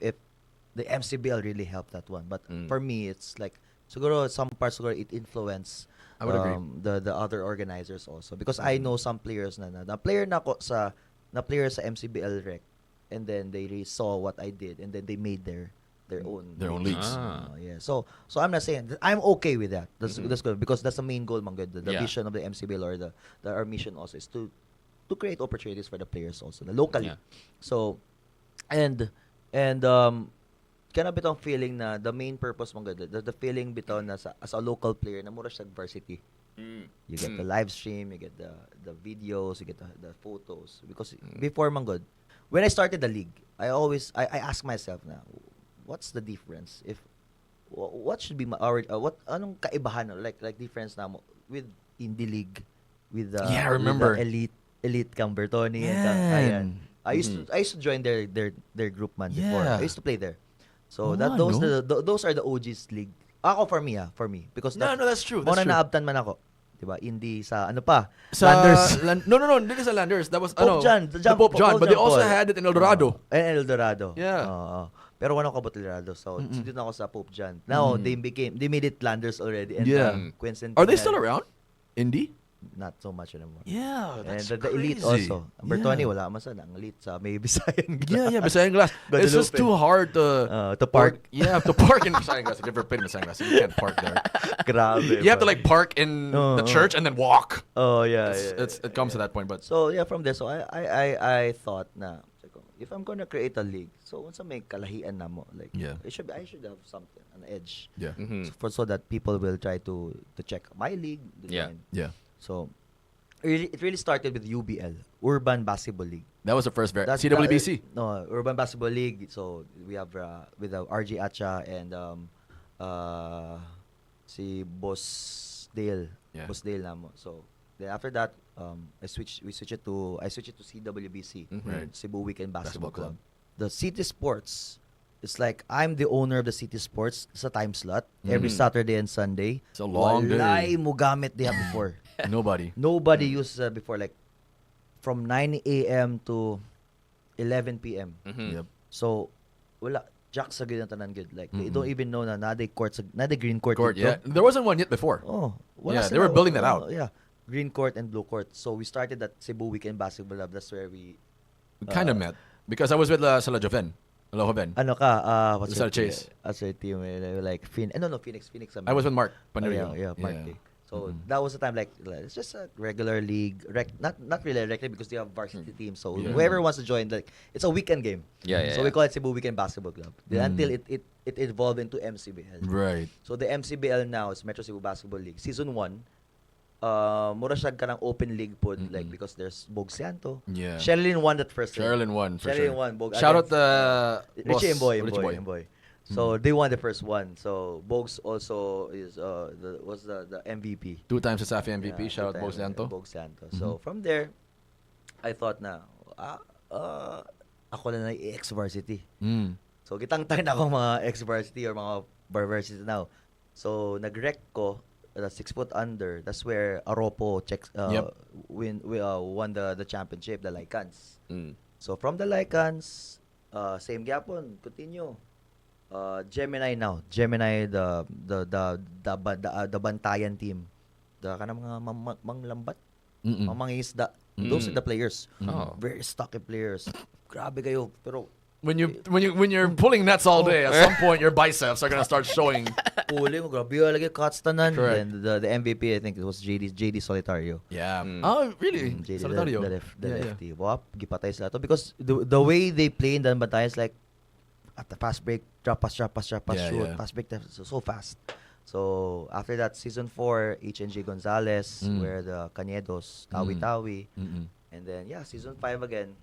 the MCBL really helped that one, but for me it's like siguro some parts siguro it influenced I would agree. The other organizers also, because I know some players na player na ko sa MCBL rec, and then they really saw what I did and then they made their own leagues. Yeah. So I'm not saying I'm okay with that. That's good because that's the main goal, man. Good. The vision of the MCBL or our mission also is to create opportunities for the players also, locally. Yeah. So and kana bitong feeling na the main purpose mong good, the feeling bitaw na as a local player na mura siya varsity. You get the live stream, you get the videos, you get the photos, because before man good, when I started the league, I ask myself na what's the difference if what should be what anong kaibahan like difference na mo with indie league with the I remember with the elite kang Bertoni and kang ayan. I used to join their group man before. I used to play there. So those are the OG's league. Ako for me because no, that's true. Mo That's na true. naabtan man ako. 'Di ba? Hindi sa ano pa? Sa Landers. No, hindi sa Landers. That was Pope John, the Pope John, but they also Paul. had it in El Dorado. And El Dorado. Yeah. Pero wala ko El Dorado. So dito na ako sa Pope John. Now they made it Landers already, and Yeah. Quincentennial. Are they still around? Indy? not so much anymore. Yeah, And that's the elite crazy. also. Number 20, wala man sana. Ang elite sa may Bisayan Yeah, yeah, Visayan Glass. It's just Guadalupe. too hard to park. Yeah, to park in Visayan Glass. If you've ever been in Visayan Glass, you can't park there. Grabe. You have to ba? like park in the church and then walk. Oh, yeah. It comes to that point, but So, yeah, from there, so I thought na, if I'm gonna create a league, so once may kalahian na mo, like, Yeah. I should have something, an edge. yeah, So that people will try to check my league. Yeah. Design. yeah. So, it really started with UBL, Urban Basketball League. That was the first That's CWBC. No, Urban Basketball League. So we have with RJ Acha and si Boss Dale. Yeah. Boss Dale namo. So then after that, I switched it to CWBC, Right. Cebu Weekend Basketball, Basketball Club. The City Sports. It's like I'm the owner of the City Sports sa time slot every Saturday and Sunday. It's a long Walay day. mo gamit diha before. Nobody. Nobody used before, like from 9 a.m. to 11 p.m. Yep. So wala jack sa gid ang tanan gid. Like they don't even know na nade court nade green court. Court. dito. Yeah, there wasn't one yet before. Oh, Yeah, wala they were building that Oh, out. yeah. Green court and blue court. So we started at Cebu Weekend Basketball Club. That's where we We kind of met because I was with Sala Joven, Joven. ano ka what's Sir your team? Chase. What's your team? Like Phoenix. I was with Mark Oh, Panerio. yeah, Mark Day. So that was the time, like it's just a regular league, not really a regular because they have varsity teams. So Yeah. whoever wants to join, like it's a weekend game. Yeah, So we call it Cebu Weekend Basketball Club. Then until it evolved into MCBL. Right. So the MCBL now is Metro Cebu Basketball League. Season 1, mura siya ka ng open league pod, like because there's Bog Santo. Yeah. Sherilyn won that first year. Sherilyn won for Sherilyn sure. won. Bog Shout out against, the Richie and Boy. Richie Boy. So they won the first one. So Bogs also is was the MVP. 2 times the Safi MVP. Yeah, Shout out two-time, Bog Santo. Bog Santo. So from there, I thought na ako na ex-varsity. So gitang-tang na ako mga ex-varsity or mga varsity now. So nag-rec ko 6 foot under. That's where Aropo Yep. won the championship, the Lycans. Mm. So from the Lycans, same gyapon, continue. Gemini now. Gemini the bantayan team. The kanang mga manglambat, mangisda. Those are the players. Oh. Very stocky players. Grabe kayo, pero When you're pulling nets all day, at some point your biceps are gonna start showing. puli mo, grabe yung lagi cuts tanan. Correct. And the MVP, I think it was JD Solitario. Yeah. Oh, really? JD, Solitario. the Yeah, lefty. Wap, gipatay sila to. Because the way they play in the bantayan is like, at the fast break, drop pass, Yeah, shoot, yeah. fast break, so fast. So, after that, season 4, HNG Gonzalez, where the Cañedos, Tawi-Tawi. And then, yeah, season 5 again,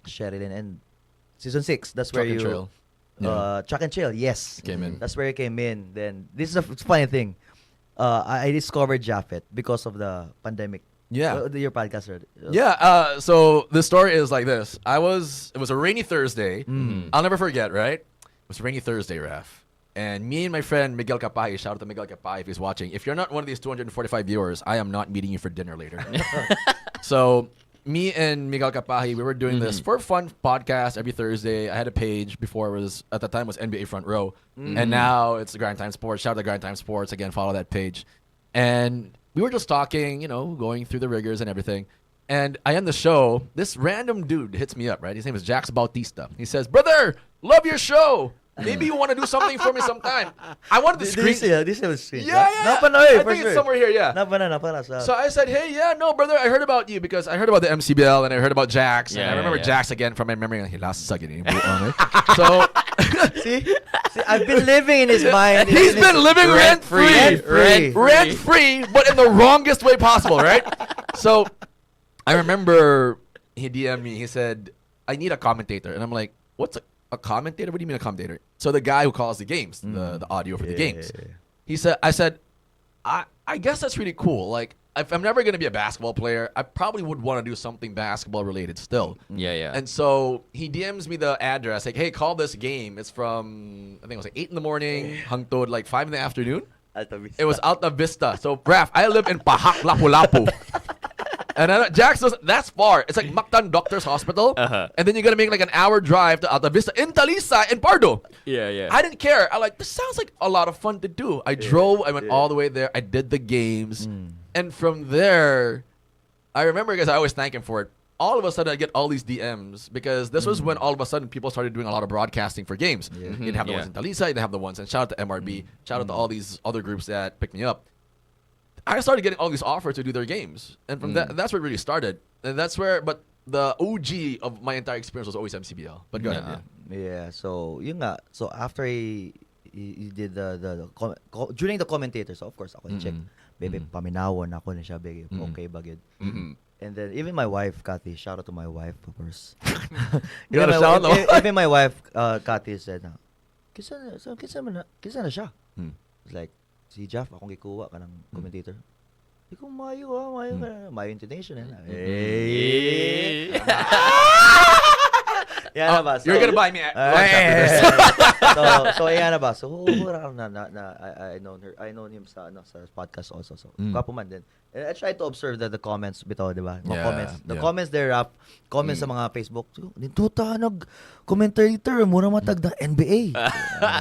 Sherilyn. And season 6, that's where Chuck and you... Trail. Yeah. Chuck and Chill, yes. Came in. That's where you came in. Then, this is a funny thing. I discovered Japheth because of the pandemic. Yeah. Your podcast, right? Yeah. So the story is like this. It was a rainy Thursday. I'll never forget. Right? It was a rainy Thursday, Raf. And me and my friend Miguel Capahi, shout out to Miguel Capahi if he's watching. If you're not one of these 245 viewers, I am not meeting you for dinner later. So me and Miguel Capahi, we were doing this for fun podcast every Thursday. I had a page before it was at the time was NBA Front Row, and now it's the Grind Time Sports. Shout out to Grind Time Sports again. Follow that page. And we were just talking, going through the rigors and everything. And I end the show. This random dude hits me up. Right, his name is Jax Bautista. He says, "Brother, love your show. Maybe you want to do something for me sometime." I wanted to screen. This is screen. Yeah. Napanoy, I for think sure. it's somewhere here. Yeah. Napana. So I said, "Hey, yeah, no, brother, I heard about you because I heard about the MCBL and I heard about Jax. And Yeah, I remember yeah. Jax again from my memory. He last second. So See, I've been living in his mind. he's been living rent free, Rent-free. but in the wrongest way possible, right? So I remember he DM'd me. He said, "I need a commentator," and I'm like, "What's a commentator? What do you mean a commentator?" So the guy who calls the games, the audio for the games. Yeah. I said, I guess that's really cool. Like, if I'm never going to be a basketball player, I probably would want to do something basketball related still. Yeah. And so he DMs me the address, like, "Hey, call this game. It's from, I think it was like 8 in the morning, hangtod like 5 in the afternoon." It was Alta Vista. So, Raf, I live in Pahak, Lapu-Lapu. And Jax says, "That's far. It's like Mactan Doctor's Hospital. And then you're going to make like an hour drive to Alta Vista in Talisa, in Pardo." Yeah. I didn't care. I this sounds like a lot of fun to do. I drove. I went all the way there. I did the games. And from there, I remember because I always thank him for it. All of a sudden, I get all these DMs because this was when all of a sudden people started doing a lot of broadcasting for games. Yeah. You'd have the Yeah. ones in Talisa, you'd have the ones, and shout out to MRB, shout out to all these other groups that picked me up. I started getting all these offers to do their games, and from that's where it really started. And that's where, but the OG of my entire experience was always MCBL. But go ahead. Yeah. Yeah, so yun nga. So after he did during the commentator, so of course ako check. Bebe paminawon ako na siya bebe. Okay ba gid? And then even my wife, Kathy, shout out to my wife, of course. You gotta shout out. Even my wife, Kathy, said, kisa na siya. It's like, si Jeff, akong gikuha ka ng commentator. Ikaw mayo ka na. Mayo intonation. Hey! Yan na ba? You're gonna buy me lunch after this. So yan na ba? So I known him sa podcast also. So kapo man din. And I try to observe the comments bitaw, di ba? Mga comments. The comments there, comments sa mga Facebook. Dito nag commentator mura matag na NBA.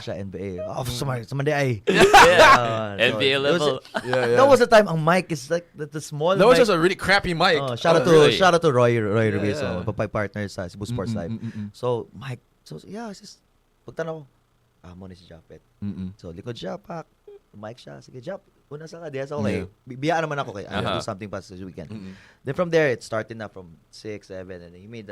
Siya NBA. Sa Monday ay. NBA level. That was the time ang mic is like the small That was mic. just a really crappy mic. Shout out to Roy Ruiz, yeah. partner sa Cebu Sports Live. So, Mike, sis, pagtanaw, mo ni si Japet. So, likod siya, pak, mic siya, sige, Jap, una sa ka, diya sa okay. Biyaan naman ako kay, I'll do something past this weekend. Then from there, it started na from 6, 7, and he made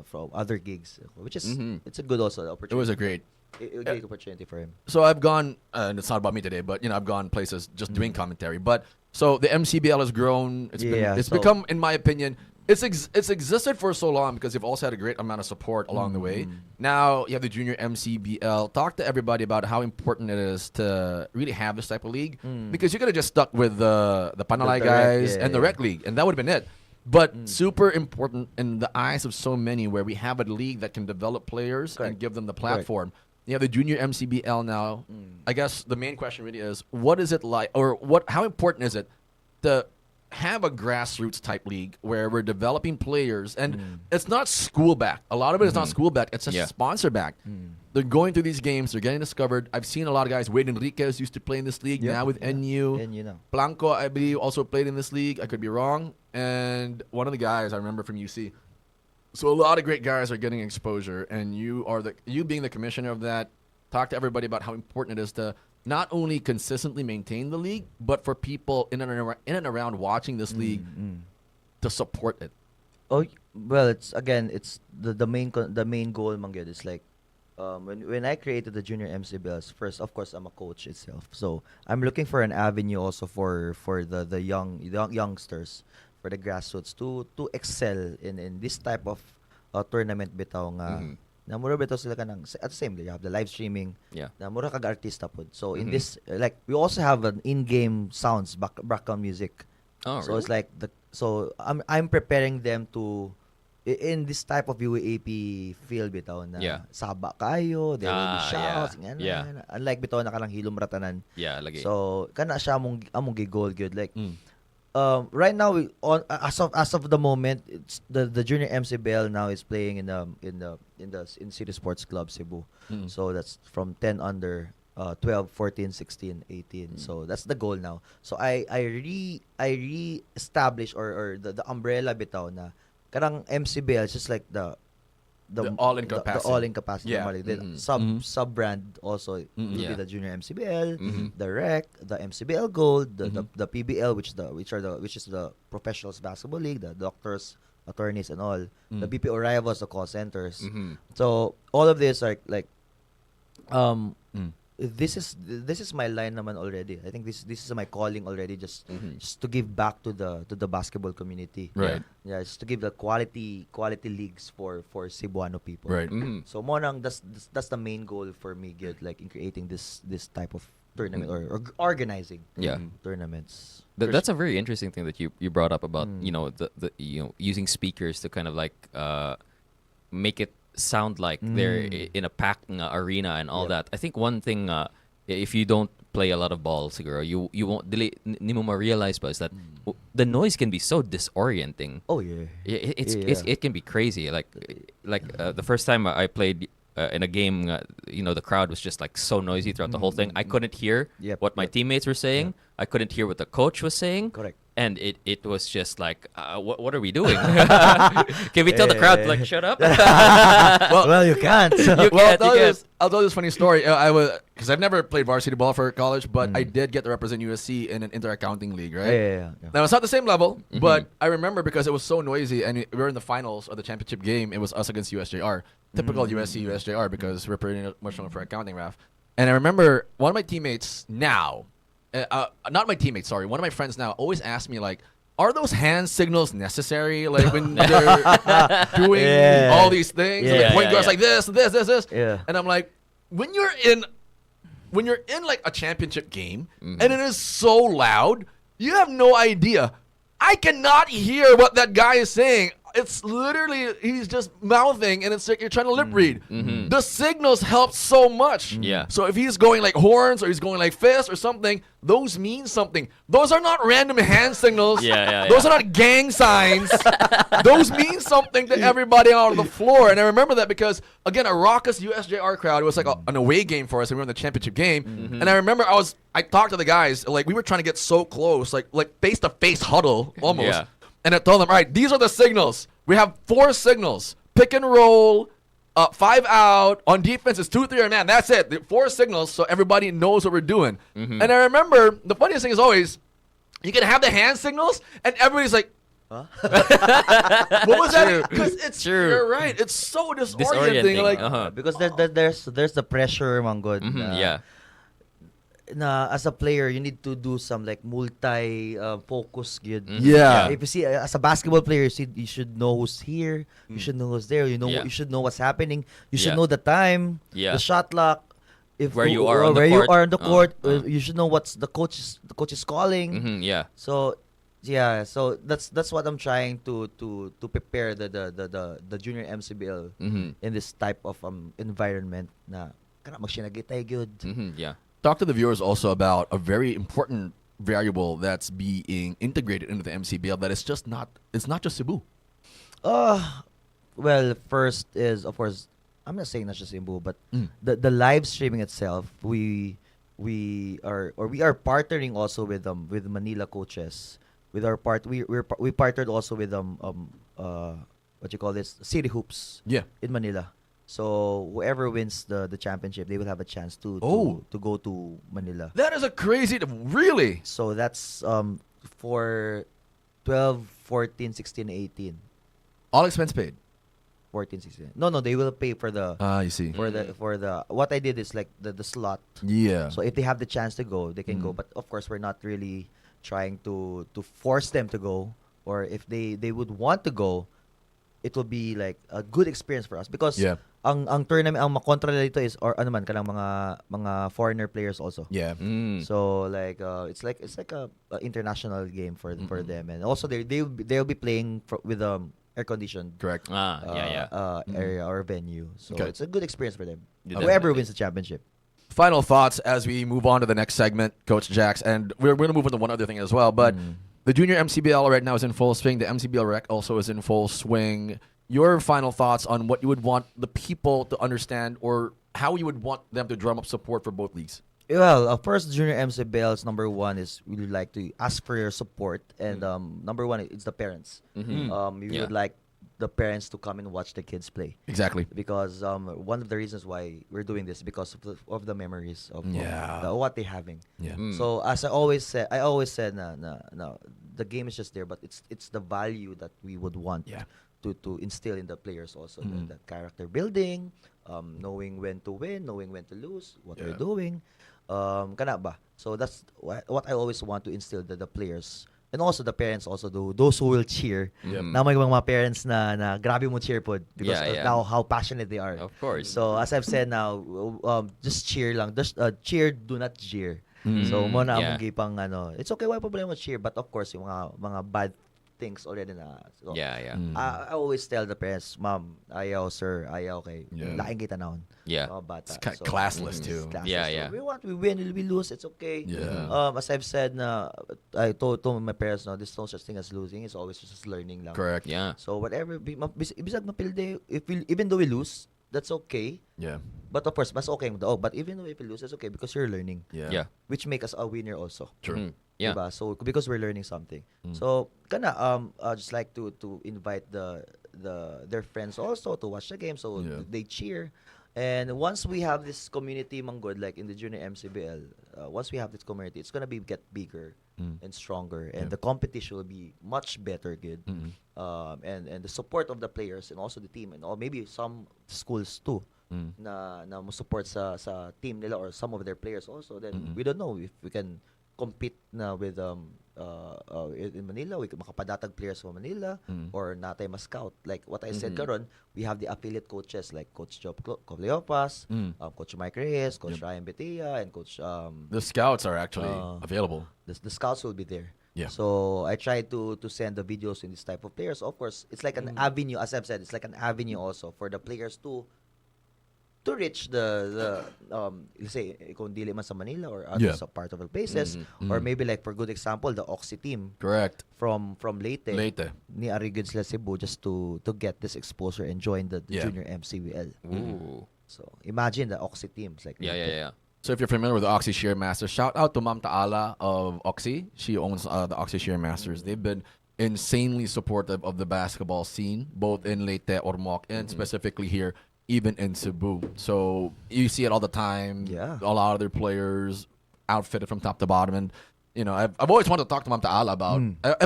from other gigs, which is, it's a good also opportunity. It was a great opportunity for him. So I've gone, and it's not about me today, but I've gone places just doing commentary. But so the MCBL has grown. It's become, in my opinion, it's existed for so long because you've also had a great amount of support along the way. Now you have the junior MCBL. Talk to everybody about how important it is to really have this type of league because you could have just stuck with the Panalay guys and the Rec League, and that would have been it. But super important in the eyes of so many, where we have a league that can develop players and give them the platform. You have the junior MCBL now. I guess the main question really is, what is it like, or how important is it to have a grassroots type league where we're developing players, and it's not school backed. A lot of it is not school backed. It's just sponsor backed. They're going through these games. They're getting discovered. I've seen a lot of guys. Wade Enriquez used to play in this league. Now with NU. now. Blanco, I believe, also played in this league. I could be wrong. And one of the guys I remember from UC. So a lot of great guys are getting exposure, and you being the commissioner of that. Talk to everybody about how important it is to not only consistently maintain the league, but for people in and around watching this league to support it. Oh well, it's the main goal, Mangyod, is like when I created the junior MCBLs, first of course I'm a coach itself, so I'm looking for an avenue also for the youngsters, for the grassroots to excel in this type of tournament bitaw nga. Na mura bitaw sila kanang at the same day you have the live streaming. Na mura kag artista pod. So in this like we also have an in-game sounds background music. Oh, so really? it's like I'm preparing them to in this type of UAP feel bitaw na saba kayo, there will be shouts, unlike bitaw na kanang hilom ratanan. Lagi. So kana siya among gigol good like right now as of the moment, it's the junior MCBL now is playing in City Sports Club Cebu. So that's from 10 under 12, 14, 16, 18. So that's the goal now. So I re-establish or the umbrella bitaw na karang MCBL is just like the all-encompassing. The all-encompassing. Sub brand also will be the junior MCBL, the Rec, the MCBL Gold, the PBL, which is the professionals basketball league, the doctors, attorneys, and all, the BPO rivals, the call centers. So all of this are like this is my line naman already. I think this is my calling already, just to give back to the basketball community. Right. Yeah, just to give the quality leagues for Cebuano people. Right. So that's the main goal for me, good, like in creating this type of tournament or organizing tournaments. That's a very interesting thing that you brought up about the using speakers to kind of like make it sound like they're in a packed arena and all that. I think one thing, if you don't play a lot of ball, siguro, you won't ni mo ma-realize ba is that the noise can be so disorienting. Oh yeah. It can be crazy. Like the first time I played in a game, the crowd was just like so noisy throughout the whole thing. I couldn't hear what my teammates were saying. I couldn't hear what the coach was saying. Correct. And it was just like, what are we doing? Can we tell the crowd, like, shut up? Well, you can't. I'll tell you this funny story. I was because I've never played varsity ball for college, but I did get to represent USC in an inter-accounting league, right? Yeah. Now it's not the same level, but I remember because it was so noisy, and we were in the finals of the championship game. It was us against USJR, typical USC USJR, because we're pretty much known for accounting, Raf. And I remember one of my teammates now, not my teammates, sorry, one of my friends now always asks me like, are those hand signals necessary? Like when they're doing all these things, Yeah. like Yeah, point guards yeah. like this. Yeah. And I'm like, when you're in like a championship game and it is so loud, you have no idea. I cannot hear what that guy is saying. It's literally he's just mouthing, and it's like you're trying to lip read. The signals help so much. Yeah. So if he's going like horns or he's going like fists or something, those mean something. Those are not random hand signals. Yeah. Those are not gang signs. Those mean something to everybody out on the floor. And I remember that because, again, a raucous USJR crowd. It was like an away game for us, and we were in the championship game. And I remember I talked to the guys, like we were trying to get so close, like face-to-face huddle almost. Yeah. And I told them, all right, these are the signals. We have 4 signals. Pick and roll, 5 out. On defense, it's 2, 3, or man. That's it. The 4 signals, so everybody knows what we're doing. And I remember, the funniest thing is always, you can have the hand signals, and everybody's like, huh? What was that? Because it's True. You're right. It's so disorienting. Like, Because there's the pressure, Manggod. Yeah. Na as a player, you need to do some like multi-focus. Yeah. If you see as a basketball player, you should know who's here. You should know who's there. You should know what's happening. You should Yeah. know the time, Yeah. the shot clock. If Where you are on the you court. are on the court, you should know what's the coach is calling. Yeah. So so that's what I'm trying to prepare the junior MCBL in this type of environment na kana magsinagitay gyud. Yeah. talk to the viewers also about a very important variable that's being integrated into the MCBL that it's not just Cebu. Well, first is of course I'm not saying not just Cebu, but the live streaming itself. We are partnering also with Manila coaches. With our we partnered also with what you call this, City Hoops in Manila. So whoever wins the championship, they will have a chance to go to Manila. That is a crazy, really. So that's for 12, 14, 16, 18. All expense paid. 14, 16. No, they will pay for the You see. for the what I did is like the slot. Yeah. So if they have the chance to go, they can go. But of course, we're not really trying to force them to go. Or if they would want to go, it will be like a good experience for us because ang tournament ang makontra dito is or ano man kanang mga foreigner players also. Yeah. So like it's like a international game for them, and also they'll be playing with air conditioned Correct. area or venue. So it's a good experience for them. Yeah, Whoever wins the championship. Final thoughts as we move on to the next segment, Coach Jax, and we're going to move on to one other thing as well. But the junior MCBL right now is in full swing. The MCBL rec also is in full swing. Your final thoughts on what you would want the people to understand, or how you would want them to drum up support for both leagues? Well, first junior MCBL's number one is we would like to ask for your support, and number one it's the parents. We would like the parents to come and watch the kids play. Exactly. Because one of the reasons why we're doing this is because of the memories of what they're having. Yeah. So as I always said, no, the game is just there, but it's the value that we would want to instill in the players also. The character building, knowing when to win, knowing when to lose, what we're doing. Kana ba? So that's what I always want to instill the players. And also the parents also do, those who will cheer. Na may mga parents na grabe mo cheer po because now how passionate they are. Of course. So as I've said now, just cheer lang. Just cheer, do not jeer. So mo na among gipang it's okay why problema cheer, but of course yung mga bad things already na. So, I always tell the parents, ma'am, ayaw sir, ayaw kay laking kita naon. Bata. It's kind of classless too. Classless. So, we win, we lose, it's okay. As I've said I told my parents there's no such thing as losing, it's always just learning lang. Correct. Yeah. So whatever bisag mapilde, even though we lose, that's okay. Yeah. But of course, mas okay but even though if we lose, it's okay because you're learning. Yeah. Which make us a winner also. True. Yeah. Diba? So because we're learning something. So just like to invite their friends also to watch the game, so Yeah. they cheer. And once we have this community, Manggod, like in the junior MCBL, once we have this community, it's gonna get bigger and stronger, and the competition will be much better, good. And the support of the players and also the team, and maybe some schools too, na mo support sa team nila or some of their players also. Then we don't know if we can compete na with in Manila, we makapadatag players from Manila, or natay ma-scout. Like what I said karon, we have the affiliate coaches like Coach Job Covleopas, Coach Mike Reyes, Coach Ryan Betia, and Coach The scouts are actually available. the scouts will be there. Yeah. So I try to send the videos in this type of players. Of course, it's like an avenue, as I've said, it's like an avenue also for the players to reach the let's say kung dili man sa Manila or other sa part of the places, or maybe like for good example the Oxy team Correct. from Leyte Leyte. ni Arigid sila Cebu, just to get this exposure and join the Yeah. junior MCBL. Ooh. So imagine the Oxy teams like Yeah, Leyte. yeah. So if you're familiar with the Oxy Shear Masters, shout out to Ma'am Taala of Oxy. She owns the Oxy Shear Masters. They've been insanely supportive of the basketball scene, both in Leyte, Ormoc, and specifically here, even in Cebu. So you see it all the time. Yeah. A lot of their players outfitted from top to bottom. And, you know, I've always wanted to talk to Ma'am Taala about,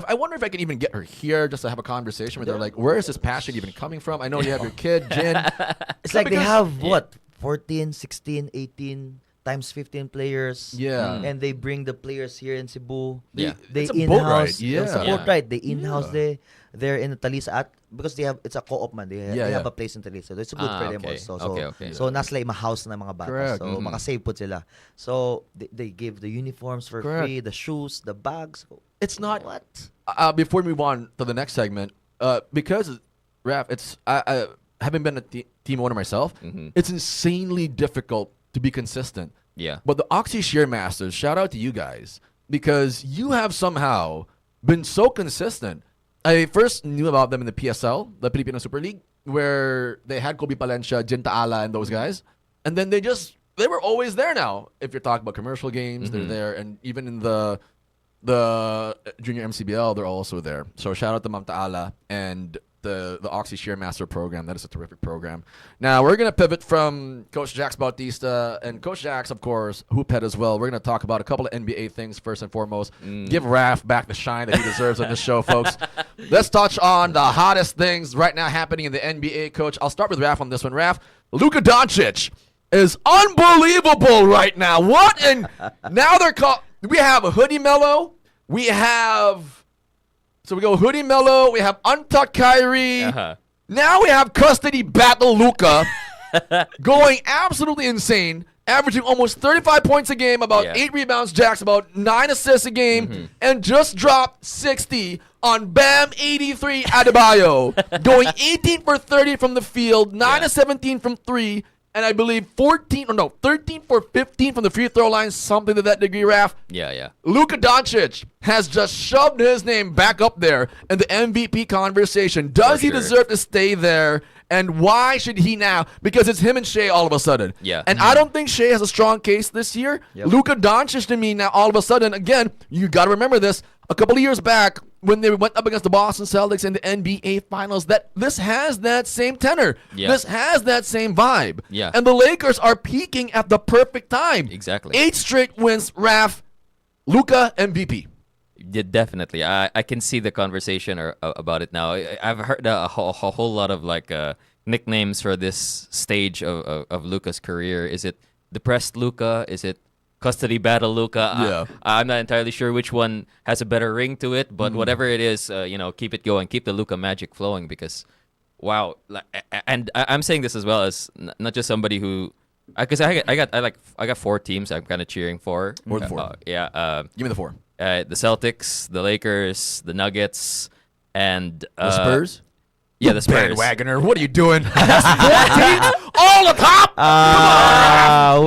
I wonder if I can even get her here just to have a conversation with her. Like, where is this passion even coming from? I know you have your kid, Jin. It's like they because- have what 14, 16, 18 times 15 players. Yeah. And they bring the players here in Cebu. Yeah. They It's a boat ride, in-house. yeah. It's a boat Yeah. ride. They in-house they're in Talisa because it's a co-op man. They have Yeah. a place in Talisa. So it's good for them okay. also. So Okay. so nas like ma-house na mga bata. Correct. So makasave po sila. So they give the uniforms for Correct. free, the shoes, the bags. It's not. What? Before we move on to the next segment, because Raph, it's I having been a team owner myself, it's insanely difficult to be consistent. Yeah. But the Oxy Shear Masters, shout out to you guys because you have somehow been so consistent. I first knew about them in the PSL, the Filipino Super League, where they had Kobe Palencia, Jin Taala, and those guys, and then they were always there. Now, if you're talking about commercial games, they're there, and even in the junior MCBL, they're also there. So shout out to Ma'am Taala and the Oxy Shear Master program. That is a terrific program. Now we're gonna pivot from Coach Jax Bautista and Coach Jax, of course, hoop head as well. We're gonna talk about a couple of NBA things first and foremost. Give Raph back the shine that he deserves on this show, folks. Let's touch on the hottest things right now happening in the NBA. Coach, I'll start with Raph on this one. Raph, Luka Doncic is unbelievable right now. What? And now they're called. We have a Hoodie Mello. We have. So we go Hoodie Mello. We have Untucked Kyrie. Uh-huh. Now we have Custody Battle Luka going absolutely insane, averaging almost 35 points a game, about 8 rebounds, Jacks, about 9 assists a game, and just dropped 60 on Bam 83 Adebayo, going 18 for 30 from the field, 9 of 17 from 3, and I believe 13 for 15 from the free throw line, something to that degree, Raph. Yeah. Luka Doncic has just shoved his name back up there in the MVP conversation. Does he sure. deserve to stay there? And why should he now? Because it's him and Shea all of a sudden. Yeah. And I don't think Shea has a strong case this year. Yep. Luka Doncic to me now all of a sudden, again, you got to remember this. A couple of years back when they went up against the Boston Celtics in the NBA Finals, that this has that same tenor. Yeah. This has that same vibe. Yeah. And the Lakers are peaking at the perfect time. Exactly. 8 straight wins, Raph. Luka MVP. Yeah, definitely. I can see the conversation about it now. I've heard a whole lot of like nicknames for this stage of Luka's career. Is it Depressed Luka? Is it Custody Battle Luka? Yeah. I'm not entirely sure which one has a better ring to it, but whatever it is, keep it going. Keep the Luka magic flowing because, wow. And I'm saying this as well as not just somebody who, because I got 4 teams I'm kind of cheering for. Or the 4. Yeah. Give me the 4. The Celtics, the Lakers, the Nuggets, and The Spurs? Yeah, the Spurs. Bandwagoner, what are you doing? That's 4 teams all the top? Well,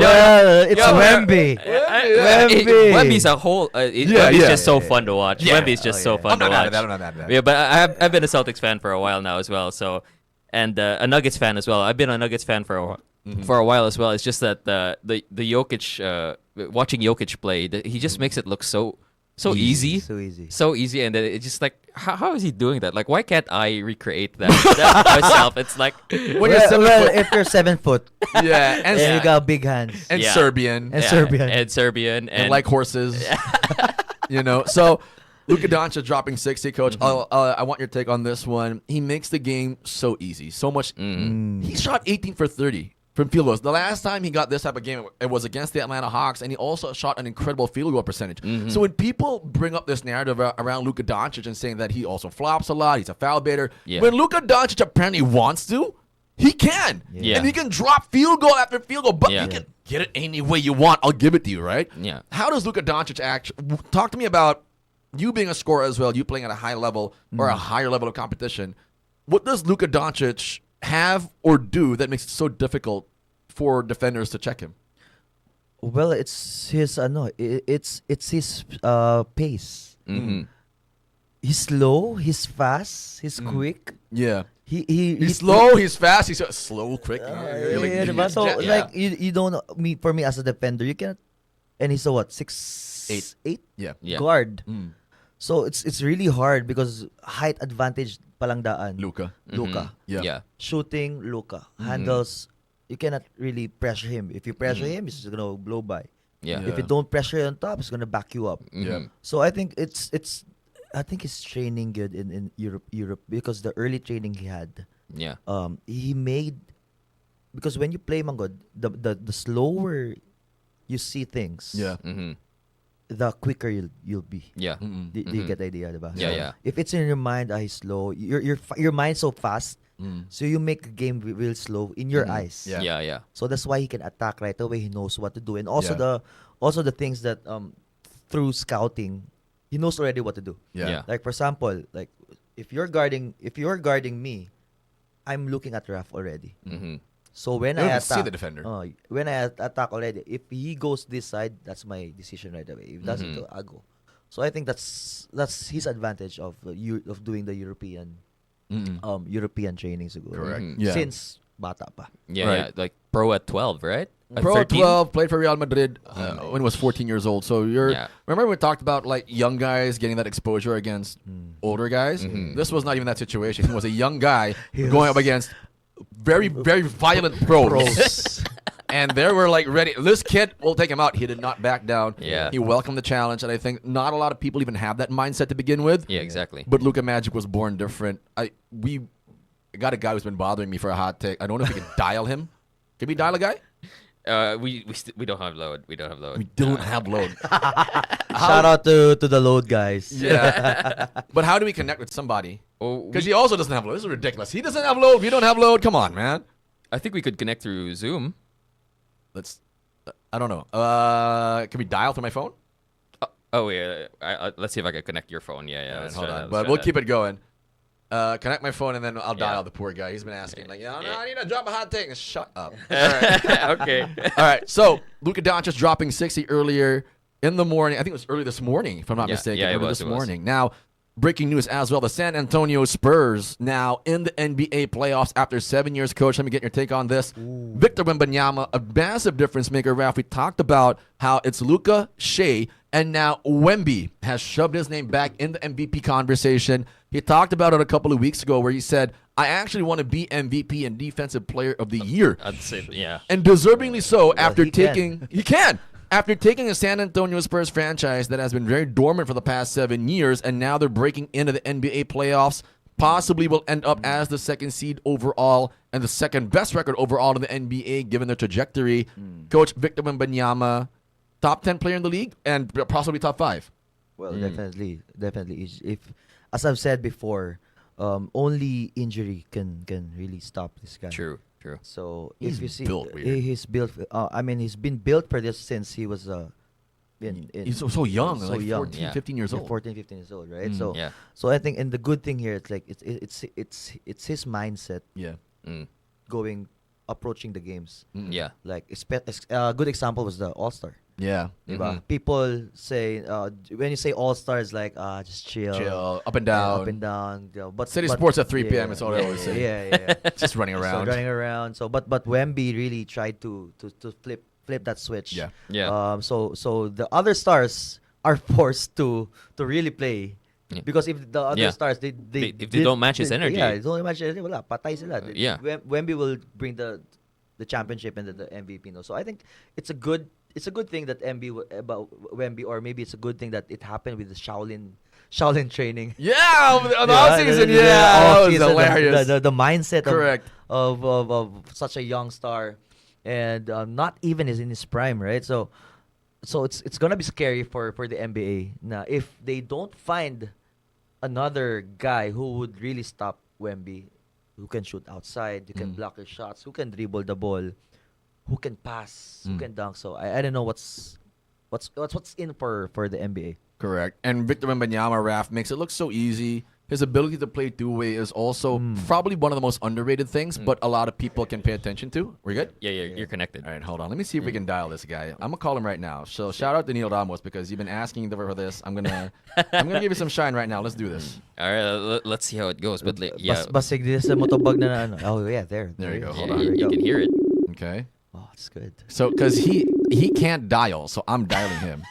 it's Yeah, Wemby. Wemby. Wemby's a whole. Wemby's just so fun to watch. Yeah. Wemby's just Oh, so yeah. fun I'm to not mad watch. at that. I'm not mad at that. Yeah, but I've been a Celtics fan for a while now as well. So, and a Nuggets fan as well. I've been a Nuggets fan for a while as well. It's just that the Jokic, watching Jokic play, he just makes it look so so easy. So easy. So easy, and then it's just like, how is he doing that? Like, why can't I recreate that, myself? It's like, When you're 7 foot, if you're 7 foot, yeah, and and you got big hands. and Yeah. Serbian, And Serbian. and Serbian, and like horses, you know. So Luka Doncic dropping 60, coach. I want your take on this one. He makes the game so easy, so much. He shot 18 for 30 from field goals. The last time he got this type of game, it was against the Atlanta Hawks, and he also shot an incredible field goal percentage. So when people bring up this narrative around Luka Doncic and saying that he also flops a lot, he's a foul baiter. Yeah. When Luka Doncic apparently wants to, he can. Yeah. And he can drop field goal after field goal, but Yeah. he can get it any way you want. I'll give it to you, right? Yeah. How does Luka Doncic talk to me about you being a scorer as well, you playing at a high level or a higher level of competition? What does Luka Doncic have or do that makes it so difficult for defenders to check him? Well, it's his it's his pace. He's slow, he's fast, he's quick. Yeah. He's He's slow, he's fast, he's slow, quick. Yeah, diba? So like you don't for me as a defender, you cannot. And he's a what, 6'8" Yeah. Yeah. guard. So it's really hard because height advantage palang daan. Luka. Luka. Yeah. Yeah. Shooting, Luka. Handles, you cannot really pressure him. If you pressure him, he's gonna blow by. Yeah. Yeah. If you don't pressure on top, he's gonna back you up. Yeah. So I think I think he's training good in Europe because the early training he had, Yeah. he made, because when you play Mangod, the slower you see things, Yeah. the quicker you'll be. Yeah. Do you get the idea, diba? Yeah, So yeah. if it's in your mind, he's slow. Your mind's so fast, so you make the game real slow in your eyes. Yeah. Yeah. Yeah. So that's why he can attack right away. He knows what to do, and also Yeah. the things that through scouting, he knows already what to do. Yeah. Yeah. Like for example, like if you're guarding me, I'm looking at Raf already. So when You I don't attack, see the defender. when I attack already, if he goes this side, that's my decision right away. If he doesn't, I go. So I think that's his advantage of doing the European training siguro. Correct. Yeah. Since bata pa. Yeah. Right. Yeah. Like pro at 12, right? At Pro at 13? 12, played for Real Madrid when he was 14 years old. So Yeah. remember we talked about like young guys getting that exposure against older guys? This was not even that situation. He was a young guy going up against very, very violent pros. And they were like ready. This kid, we'll take him out. He did not back down. Yeah. He welcomed the challenge. And I think not a lot of people even have that mindset to begin with. Yeah. Exactly. But Luka Magic was born different. We got a guy who's been bothering me for a hot take. I don't know if we can dial him. Can we dial a guy? We don't have load. We don't have load. We don't have load. Shout out to the load guys. Yeah. But how do we connect with somebody? Oh, Because he also doesn't have load. This is ridiculous. He doesn't have load. We don't have load. Come on, man. I think we could connect through Zoom. Let's. I don't know. Can we dial through my phone? Oh yeah. Let's see if I can connect your phone. Yeah. Yeah. Alright, let's hold try on. that, But let's we'll try keep it going. Connect my phone and then I'll dial Yeah. the poor guy. He's been asking like, no, Yeah. I need to drop a hot take. Shut up. that. Okay. All right. So Luka Doncic dropping 60 earlier in the morning. I think it was early this morning, if I'm not Yeah, mistaken. yeah, it early was, this it was. morning. Now, breaking news as well: the San Antonio Spurs now in the NBA playoffs after 7 years. Coach, let me get your take on this. Victor Wembanyama, a massive difference maker. Ralph, we talked about how it's Luka, Shea, and now Wemby has shoved his name back in the MVP conversation. He talked about it a couple of weeks ago where he said, I actually want to be MVP and Defensive Player of the Year. I'd say yeah. And deservingly so after he can. taking... He can! After taking a San Antonio Spurs franchise that has been very dormant for the past 7 years, and now they're breaking into the NBA playoffs, possibly will end up as the second seed overall and the second best record overall in the NBA given their trajectory. Coach Victor Wembanyama, top 10 player in the league and possibly top 5. Well, definitely. If, as I've said before, only injury can really stop this guy. True. True. So He's if you see, built weird. he's built. I mean, he's been built for this since he was He's so young, so like young. 14, Yeah. 15 years old. 14, 15 years old, right? So Yeah. so I think, and the good thing here, it's like it's his mindset Yeah. approaching the games. Yeah. Like a good example was the All Star. Yeah. Diba? People say when you say All Star, it's like just chill, Chill, up and yeah, down. up and down. Yeah, but City but- Sports at 3 p.m. yeah, It's all I always say. Yeah. Just running around. So running around. So but Wemby really tried to flip that switch. Yeah. Yeah. So the other stars are forced to really play. Yeah. Because if the other Yeah. stars If they don't match his energy. yeah, they don't match his energy, wala, patay sila. Yeah. Wemby will bring the championship and the MVP. No, so I think it's a good thing that about Wemby, or maybe it's a good thing that it happened with the Shaolin training. Yeah, on the Yeah, offseason, the yeah, that was offseason, hilarious. The mindset Correct. of such a young star, and not even is in his prime, right? So it's gonna be scary for the NBA. Now, if they don't find another guy who would really stop Wemby, who can shoot outside, who can block his shots, who can dribble the ball, who can pass, who can dunk. So I don't know what's in for the NBA. Correct. And Victor Wembanyama, Raf, makes it look so easy. His ability to play two-way is also probably one of the most underrated things, but a lot of people can pay attention to. We're good? Yeah, you're connected. All right, hold on. Let me see if we can dial this guy. I'm gonna call him right now. So shout out to Neil Ramos because you've been asking for this. I'm gonna give you some shine right now. Let's do this. All right, let's see how it goes. But yeah, Basig din sa motobag na ano. Oh yeah, there. There you go. yeah, Hold on. you can hear it. Okay. Oh, it's good. So because he can't dial, so I'm dialing him.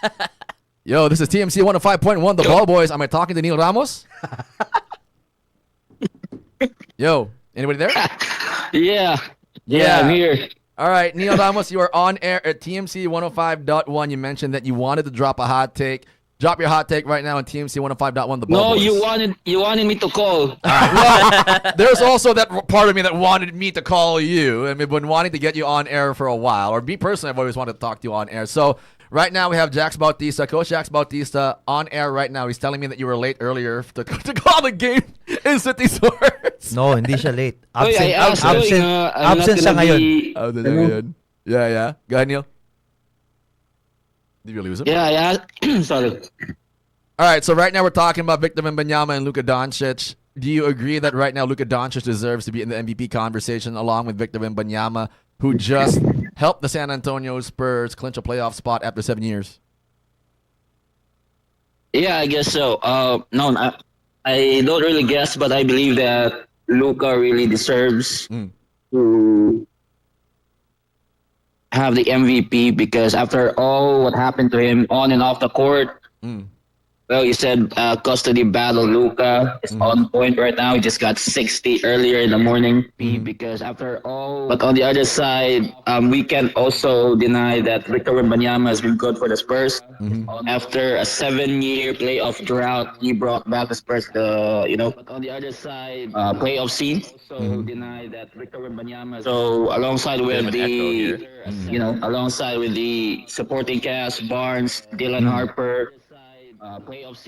Yo, this is TMC 105.1, the Ball Boys. Am I talking to Neil Ramos? Yo, anybody there? Yeah. Yeah. I'm here. All right, Neil Ramos, you are on air at TMC 105.1. You mentioned that you wanted to drop a hot take. Drop your hot take right now on TMC 105.1, the Ball No, Boys. you wanted me to call. Well, there's also that part of me that wanted me to call you, and we've been wanting to get you on air for a while. Or me personally, I've always wanted to talk to you on air. So right now we have Jax Bautista, Coach Jax Bautista, on air right now. He's telling me that you were late earlier to call the game in City Sports. No, hindi siya late. Oy, I asked, Absent I'm not siya gonna ngayon. be- Oh, did you? Yeah. Go ahead, Neil. Did you lose him? Yeah. Sorry. All right, so right now we're talking about Victor Wembanyama and Luka Doncic. Do you agree that right now Luka Doncic deserves to be in the MVP conversation along with Victor Wembanyama, who just helped the San Antonio Spurs clinch a playoff spot after 7 years? Yeah, I guess so. No, I don't really guess, but I believe that Luka really deserves to have the MVP because after all what happened to him on and off the court, well, you said custody battle. Luka is on point right now. He just got 60 earlier in the morning. Because after all, but on the other side, we can also deny that Victor Wembanyama has been good for the Spurs. After a 7-year playoff drought, he brought back the Spurs to But on the other side, playoff scene. Also deny that Victor Wembanyama. So alongside with of an echo here. alongside with the supporting cast, Barnes, Dylan Harper.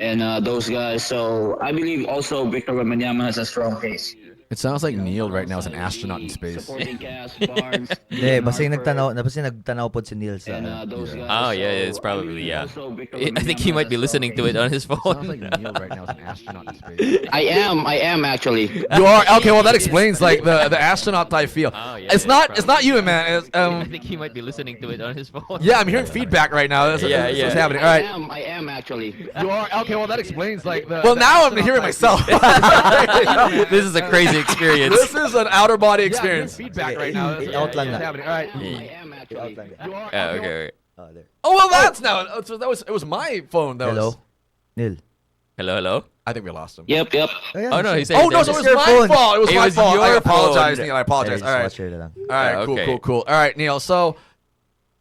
And those guys. So I believe also Victor Wembanyama has a strong case. It sounds like Neil right now is an astronaut in space. Supporting cast, Barnes, Hindi, basta yung nagtanaw po si Neil sa and ano. those guys. Oh, yeah, So it's I probably, believe yeah. also Victor I think he Wembanyama might be has a listening strong to it case. on his Sounds phone. like Neil right now is an astronaut in space. I am actually. You are? Okay, well that explains like the astronaut type feel. Oh, yeah, it's yeah, not you, man. It's, I think he might be listening to it on his phone. yeah, I'm hearing feedback right now. That's Yeah, what's yeah. happening. All right. I am actually. You are? Okay, well that explains like the... Well, now I'm hearing myself. This is a crazy experience. This is an outer body experience. Feedback right now. Out lang na. happening. All right. I am actually. Okay. Oh, there. Oh well, that's now. So it was my phone. That Hello? was. Neil. Hello. I think we lost him. Yep. Oh no, he said. Oh no, so it was your my phone. fault. It was It my was fault. I your apologize, phone. Neil. I apologize. All right. Lang. All right. Okay. Cool. All right, Neil. So,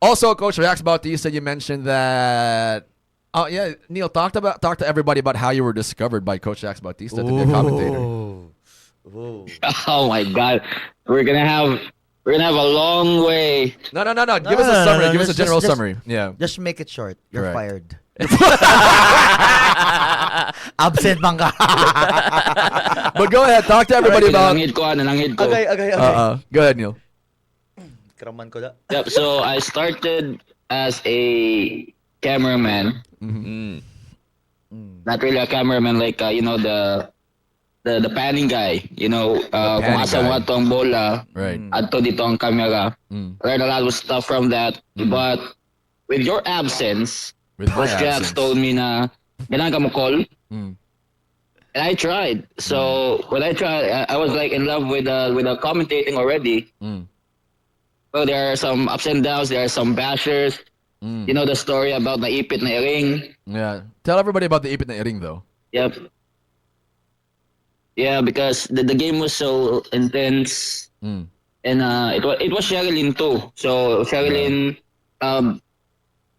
also, Coach Jax Bautista, you mentioned that. Oh yeah, Neil, talk to everybody about how you were discovered by Coach Jax Bautista to be a commentator. Ooh. Oh my God, we're gonna have a long way. No. Give us a summary. Give us a just- general just- summary. Yeah. Just make it short. You're Correct. fired. Absent man ka. But go ahead. Talk to everybody about. Nalangid ko. Okay. Go ahead, Neil. Kraman ko da. Yep. So I started as a cameraman. Not really a cameraman, like the panning guy. Kung panning asa guy. mo atong bola, Right. adto dito ang camera. Learned a lot of stuff from that. But with your absence, With my Coach Jax absence. told me na kailangan ka mo call. Mm. And I tried. So when I tried, I was like in love with the commentating already. Mm. Well, there are some ups and downs. There are some bashers. You know the story about naipit na ring? Yeah. Tell everybody about the ipit na ring though. Yep. Yeah, because the game was so intense. Mm. And it was Sherilyn too. So Sherilyn,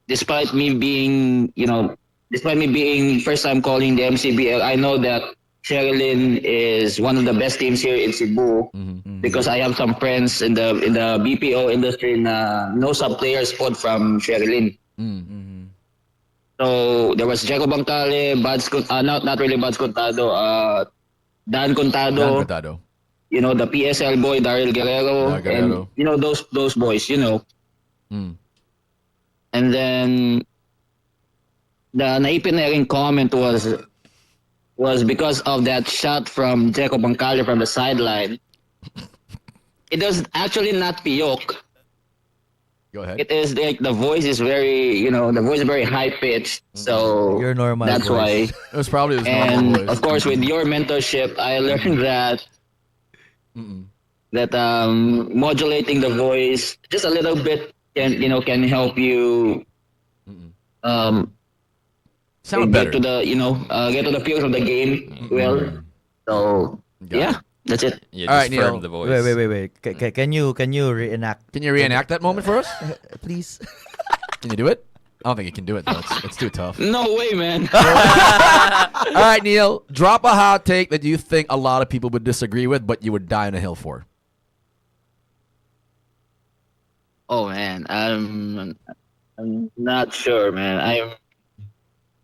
despite me being first time calling the MCBL, I know that Sherilyn is one of the best teams here in Cebu because I have some friends in the BPO industry na know some players pod from Sherilyn. So there was Jaco Bangkale, not really Bads Contado, Dan Contado. Dan Contado. You know, the PSL boy, Daryl Guerrero, Daryl Guerrero. and you know those boys, you know. Mm. And then the naipinaring comment was because of that shot from Jaco Bangkale from the sideline. It was actually not piyok. Go ahead. It is like the voice is very high pitched. So Your normal that's voice. why. It was probably his normal And voice. of course, with your mentorship, I learned that modulating the voice just a little bit can help you Sound get to better. the feel of the game well. So Got yeah, it. that's it. Yeah, All just right, Neil. firm the voice. Wait. Can you reenact, Can you reenact that moment for us? please? Can you do it? I don't think you can do it though. It's too tough. No way, man. All right, Neil. Drop a hot take that you think a lot of people would disagree with, but you would die on a hill for. Oh man, I'm not sure, man. I'm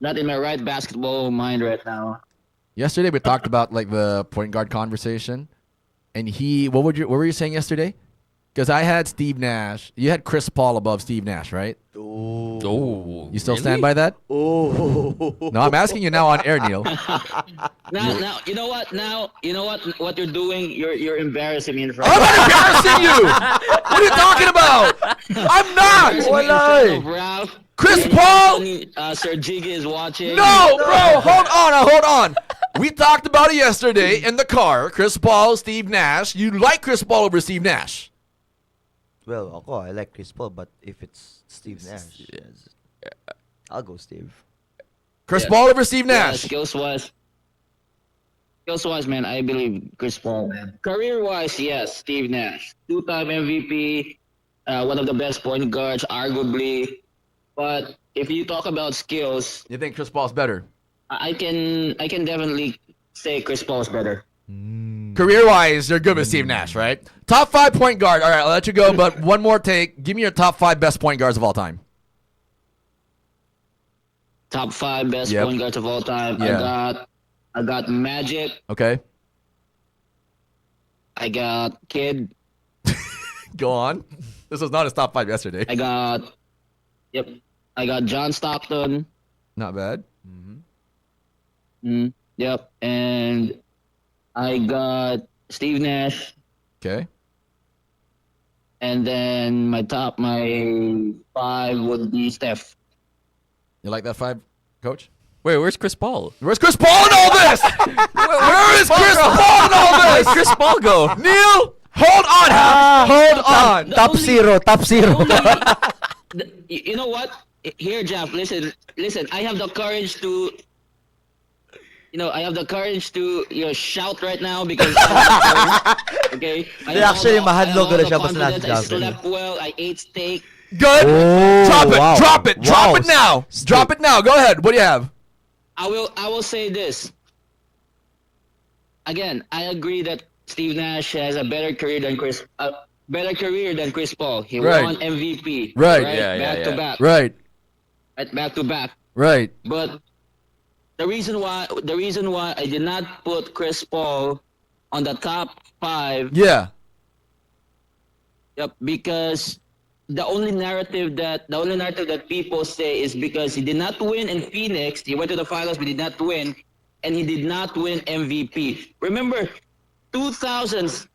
not in my right basketball mind right now. Yesterday we talked about like the point guard conversation, and what were you saying yesterday? Because I had Steve Nash. You had Chris Paul above Steve Nash, right? Oh, You still stand by that? Oh. No, I'm asking you now on air, Neil. Now, you know what? What you're doing? You're embarrassing me in front I'm of not embarrassing you. What are you talking about? I'm not. Ralph. Chris Paul. Sir Jiggy is watching. No, bro. Hold on. We talked about it yesterday in the car. Chris Paul, Steve Nash. You like Chris Paul over Steve Nash? Well, I like Chris Paul, but if it's Steve Nash, I'll go Steve. Chris Yeah. Paul over Steve Yeah, Nash. skills wise, man, I believe Chris Paul, man. Career wise, yes, Steve Nash, 2-time MVP, one of the best point guards, arguably. But if you talk about skills, You think Chris Paul's better? I can definitely say Chris Paul's better. Career-wise, you're good with Steve Nash, right? Top 5 point guard. All right, I'll let you go, but one more take. Give me your top 5 best point guards of all time. Top 5 best Yep. point guards of all time. Yeah. I got Magic. Okay, I got Kid. go on. This was not his top 5 yesterday. I got John Stockton. Not bad. Yep, and I got Steve Nash. Okay. And then my 5 would be Steph. You like that 5, Coach? Wait, where's Chris Paul? Where's Chris Paul in all this? Where is Chris Paul in all Where's this? Chris Paul go? Neil, hold on, hold on. Top zero. You know what? Here, Jeff, listen. I have the courage to, shout right now because okay. Actually, mahadlok ko na siya, basta confidence. nasa I Jeff. slept well. I ate steak. Good. Oh, wow. Drop it Wow. now. Drop it now. Go ahead. What do you have? I will say this. Again, I agree that Steve Nash has a better career than Chris Paul. He Right. won MVP. Right. Yeah, back to back. Right. Right, back to back. Right. But the reason why I did not put Chris Paul on the top 5, Yeah. because the only narrative that people say is because he did not win in Phoenix. He went to the finals but did not win, and he did not win MVP. Remember, 2000s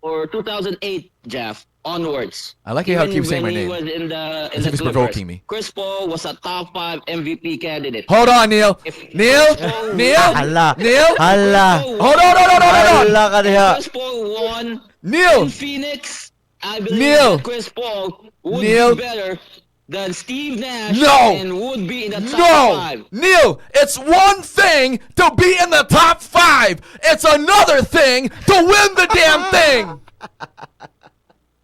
or 2008, Jeff, onwards. I like how you keep saying my When he name. was in the As if it's Clippers, provoking me. Chris Paul was a top 5 MVP candidate. Hold on, Neil. Neil. Hala. Neil. Hala. Hold on. Hala ka diha. Chris Paul won Neil. in Phoenix I believe Neil. that Chris Paul would Neil. be better than Steve Nash No. and would be in the top No, 5. Neil, it's one thing to be in the top 5. It's another thing to win the damn thing.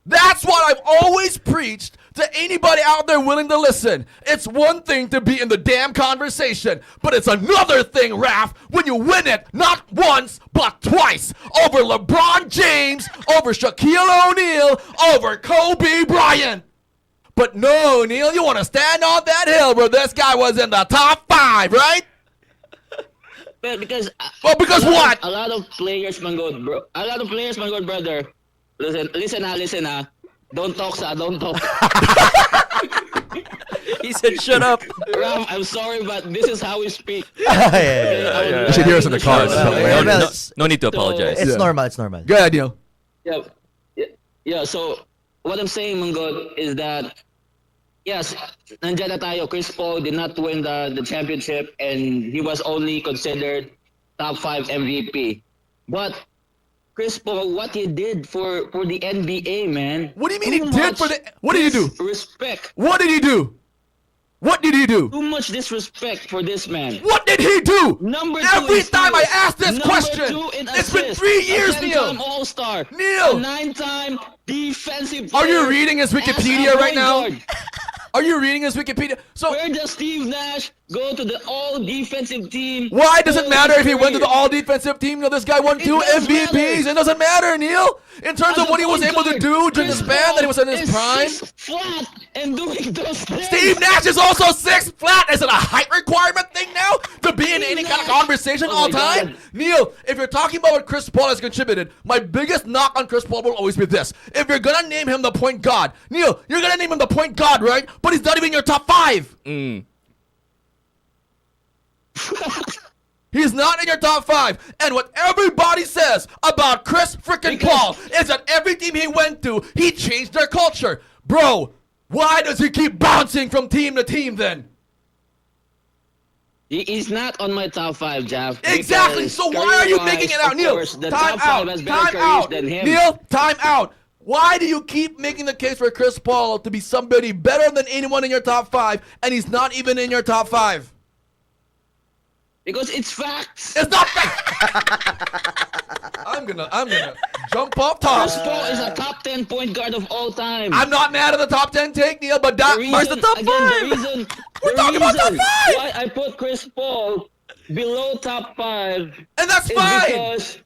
That's what I've always preached to anybody out there willing to listen. It's one thing to be in the damn conversation, but it's another thing, Raph, when you win it not once, but twice. Over LeBron James, over Shaquille O'Neal, over Kobe Bryant. But no, Neil, you want to stand on that hill where this guy was in the top 5, right? Well, because Because what? A lot of players, Manggod, bro. A lot of players, Manggod, brother. Listen, Don't talk, sa. Don't talk. He said, "Shut up." Ram, I'm sorry, but this is how we speak. You should hear us in the car. It's Well, hilarious. well, No, it's, no need to apologize. it's Yeah. normal. It's normal. Go ahead, Neil. Yeah, so what I'm saying, Manggod, is that yes, nandiyan na tayo. Chris Paul did not win the championship and he was only considered top 5 MVP. But Chris Paul, what he did for the NBA, man. What do you mean he Too did much for the... What did he do? Respect. What did he do? What did he do? Too much disrespect for this man. What did he do? Number 2 Every in time I steals. ask this Number question, 2 in it's been assists. 3 years, a Neil. 10-time All-Star. Neil. A 9-time defensive Are you player reading his as a Wikipedia right point now? guard. Are you reading his Wikipedia? So Where does Steve Nash go to the all-defensive team? why does it all matter his if he went to the career? all-defensive team? You know, this guy won 2 does MVPs. matter. It doesn't matter, Neil. In terms As of a what he was point able to guard, do during the Chris span that he was in Paul his is prime. 6 flat and doing those things. Steve Nash is also 6 flat. Is it a height requirement thing now to be in any kind of conversation Oh all my time? God. Neil, if you're talking about what Chris Paul has contributed, my biggest knock on Chris Paul will always be this. If you're going to name him the point guard, Neil, you're going to name him the point guard, right? But he's not even in your top 5. He's not in your top 5. And what everybody says about Chris freaking Paul is that every team he went to, he changed their culture. Bro, why does he keep bouncing from team to team then? He's not on my top 5, Jav. Exactly. because So why are you career-wise, making it out, of Neil? course, the Time top 5 has out. better Time careers out. than him. Neil, time out. Why do you keep making the case for Chris Paul to be somebody better than anyone in your top 5, and he's not even in your top 5? Because it's facts. It's not I'm gonna jump off top. Chris Paul is a top 10 point guard of all time. I'm not mad at the top 10 take, Neil, but that Where's the top 5? We're talking about top 5. Why I put Chris Paul below top 5 And that's is fine. because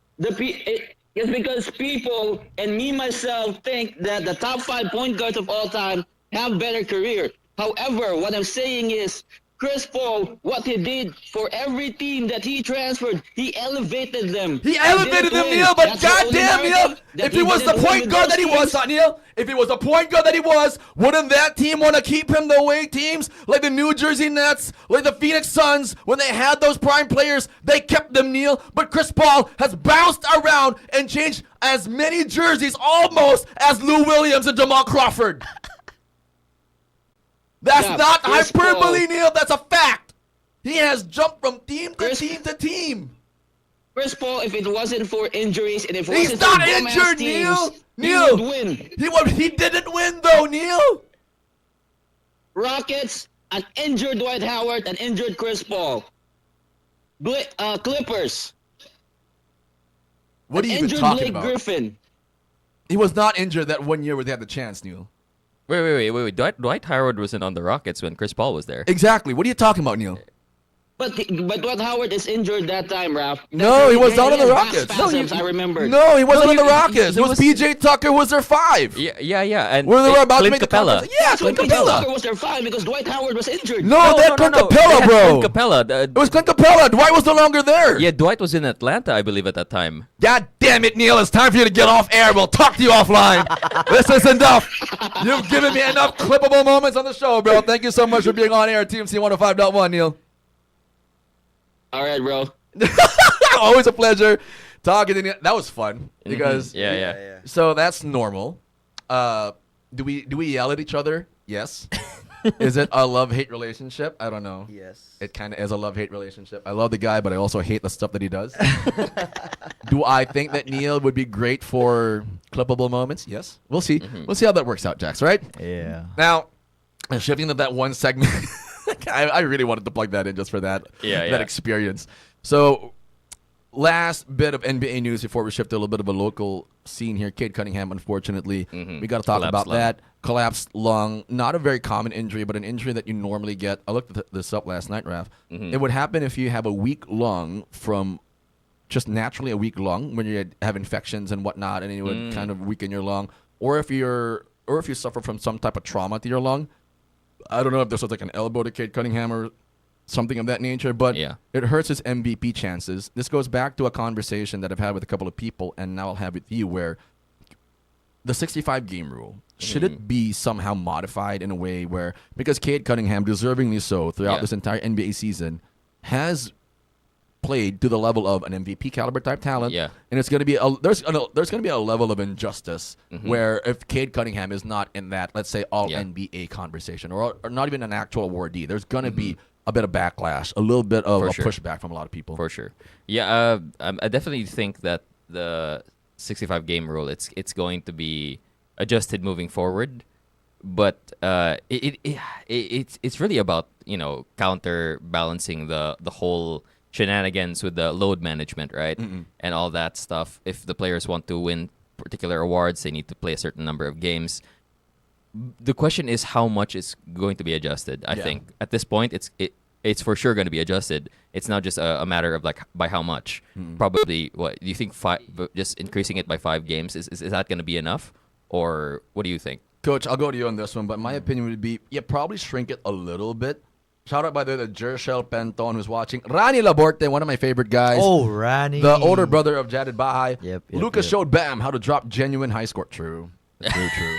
it's because people and me myself think that the top 5 point guards of all time have better career. However, what I'm saying is Chris Paul, what he did for every team that he transferred, he elevated them. He They elevated didn't them, win. Neil, but That's the only goddamn, Neil, narrative that if he was the didn't win point with guard those that he was, teams. Neil, if he was the point guard that he was, wouldn't that team want to keep him the way teams like the New Jersey Nets, like the Phoenix Suns, when they had those prime players, they kept them, Neil, but Chris Paul has bounced around and changed as many jerseys almost as Lou Williams and Jamal Crawford. That's Yeah, not Chris hyperbole, Paul- Neil, that's a fact. He has jumped from team to Chris- team to team. Chris Paul, if it wasn't for injuries and if it He's wasn't not for bum-ass injured, teams, Neil. he Neil. would win. He didn't win though, Neil. Rockets, an injured Dwight Howard, an injured Chris Paul. Clippers, What are you even injured talking Blake about? Griffin. He was not injured that one year where they had the chance, Neil. Wait. Dwight Howard wasn't on the Rockets when Chris Paul was there. Exactly. What are you talking about, Neil? But Dwight Howard is injured that time, Ralph. No, he was not on the had Rockets. back No, spasms, I remember. No, he wasn't on the he- Rockets. he It was was- PJ Tucker who was their 5. Yeah. And Where they were about to Clint make the Capella. conference. Yeah, So Clint PJ Capella. Tucker was their 5 because Dwight Howard was injured. No, that Clint Capella, They had bro. Clint Capella. It was Clint Capella. Dwight was no longer there. Yeah, Dwight was in Atlanta, I believe, at that time. God damn it, Neil. It's time for you to get off air. We'll talk to you offline. This is enough. You've given me enough clippable moments on the show, bro. Thank you so much for being on air at TMC 105.1, Neil. All right, bro. Always a pleasure talking to you. That was fun because Yeah. so that's normal. Do we yell at each other? Yes. Is it a love-hate relationship? I don't know. Yes. It kind of is a love-hate relationship. I love the guy, but I also hate the stuff that he does. Do I think that Neil would be great for clippable moments? Yes. We'll see. We'll see how that works out, Jax, right? Yeah. Now, shifting to that one segment, I really wanted to plug that in just for that, Yeah. that experience. So, last bit of NBA news before we shift to a little bit of a local scene here. Cade Cunningham, unfortunately, we got to talk Collapsed about lung. that. Collapsed lung, not a very common injury, but an injury that you normally get. I looked this up last night, Raph. It would happen if you have a weak lung from just naturally a weak lung when you have infections and whatnot, and it would kind of weaken your lung, or if you suffer from some type of trauma to your lung. I don't know if this was like an elbow to Cade Cunningham or something of that nature, but Yeah. it hurts his MVP chances. This goes back to a conversation that I've had with a couple of people, and now I'll have with you, where the 65 game rule, should it be somehow modified in a way where, because Cade Cunningham, deservingly so, throughout Yeah. this entire NBA season, has played to the level of an MVP caliber type talent, Yeah. and it's going to be there's going to be a level of injustice where if Cade Cunningham is not in that, let's say, all Yeah. NBA conversation, or not even an actual awardee, there's going to be a bit of backlash, a little bit of For a sure. pushback from a lot of people. For sure. Yeah, I definitely think that the 65 game rule it's going to be adjusted moving forward, but it's really about counterbalancing the whole shenanigans with the load management, right? And all that stuff. If the players want to win particular awards, they need to play a certain number of games. The question is how much is going to be adjusted. I Yeah. think at this point it's for sure going to be adjusted. It's not just a matter of like by how much. Probably what do you think? Just increasing it by 5 games is that going to be enough, or what do you think? Coach, I'll go to you on this one, but my opinion would be, probably shrink it a little bit. Shout out, by the way, to Jershel Penton, who's watching. Rani Laborte, one of my favorite guys. Oh, Rani. The older brother of Jaded Bahay. Yep, Lucas yep. showed Bam how to drop genuine high score. True. True.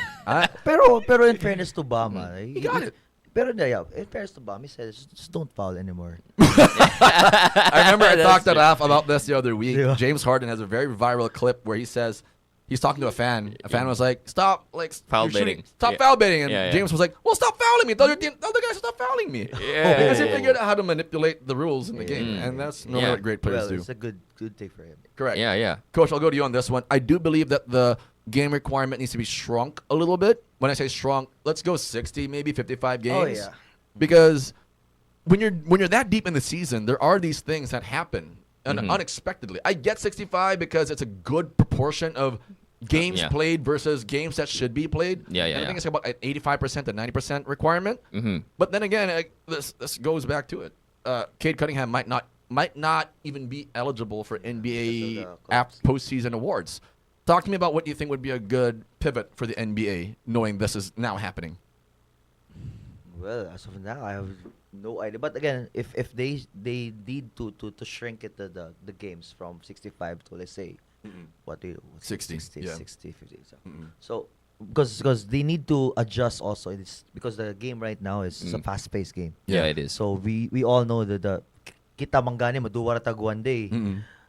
Pero in fairness to Bama, He got it. Pero yeah, in fairness to Bama, he said, just don't foul anymore. I remember I That's talked to true. Raf about this the other week. Yeah. James Harden has a very viral clip where he says, he's talking to a fan. A fan was like, "Stop, like Foul you're shooting- baiting. Stop Yeah. foul baiting." And Yeah, yeah. James was like, "Well, stop fouling me. Tell your team, tell the guys to stop fouling me." Yeah. Because he figured out how to manipulate the rules in the game, and that's normally Yeah. what great players Well, do. it's a good thing for him. Correct. Yeah. Coach, I'll go to you on this one. I do believe that the game requirement needs to be shrunk a little bit. When I say shrunk, let's go 60, maybe 55 games. Oh, yeah. Because when you're that deep in the season, there are these things that happen unexpectedly. I get 65 because it's a good proportion of games Yeah. played versus games that should be played. Yeah, And I yeah. think it's about an 85% to 90% requirement. But then again, this goes back to it. Cade Cunningham might not even be eligible for NBA Because of the postseason awards. Talk to me about what you think would be a good pivot for the NBA, knowing this is now happening. Well, as of now, I have no idea. But again, if they need to shrink it the games from 65 to, let's say, what do you 60, 60, yeah. 60, 50. So because they need to adjust also. It's because the game right now is a fast-paced game. Yeah, it is. So we all know that the kita manggani maduwara tag one day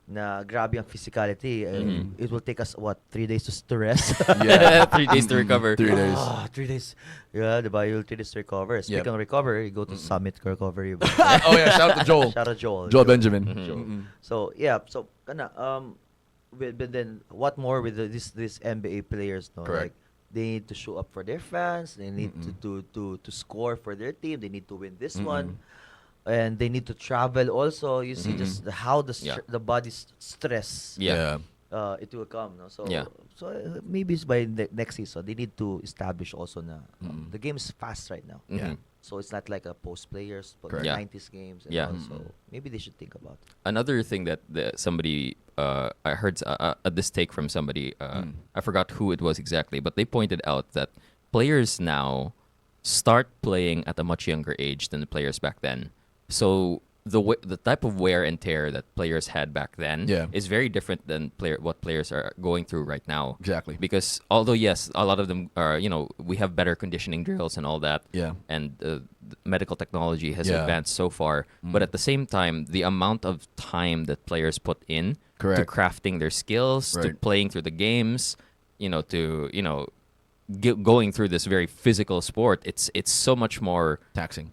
na grabe ang physicality. It will take us 3 days to rest. Yeah. 3 days to recover. 3 days. 3 days. Yeah, diba? You'll 3 days to recover. Speaking of recover, you go to Summit Recovery. Oh yeah, shout out to Joel. Shout out Joel. Joel Benjamin. Joel. So yeah, so but then what more with these NBA players? No, Correct. like they need to show up for their fans. They need to score for their team. They need to win this one, and they need to travel also. You see just how the body's stress. Yeah. It will come. No? So Yeah. so maybe it's by next season they need to establish also na the game is fast right now. Yeah. So it's not like a post players, but Correct. Yeah. 90s games. And Yeah. all, so maybe they should think about it. Another thing that somebody I heard this take from somebody, I forgot who it was exactly, but they pointed out that players now start playing at a much younger age than the players back then. So the type of wear and tear that players had back then is very different than what players are going through right now. Exactly. Because although yes, a lot of them are we have better conditioning drills and all that. Yeah. And medical technology has Yeah. advanced so far, but at the same time, the amount of time that players put in to Correct. crafting their skills, to Right. playing through the games, to going through this very physical sport, it's so much more taxing.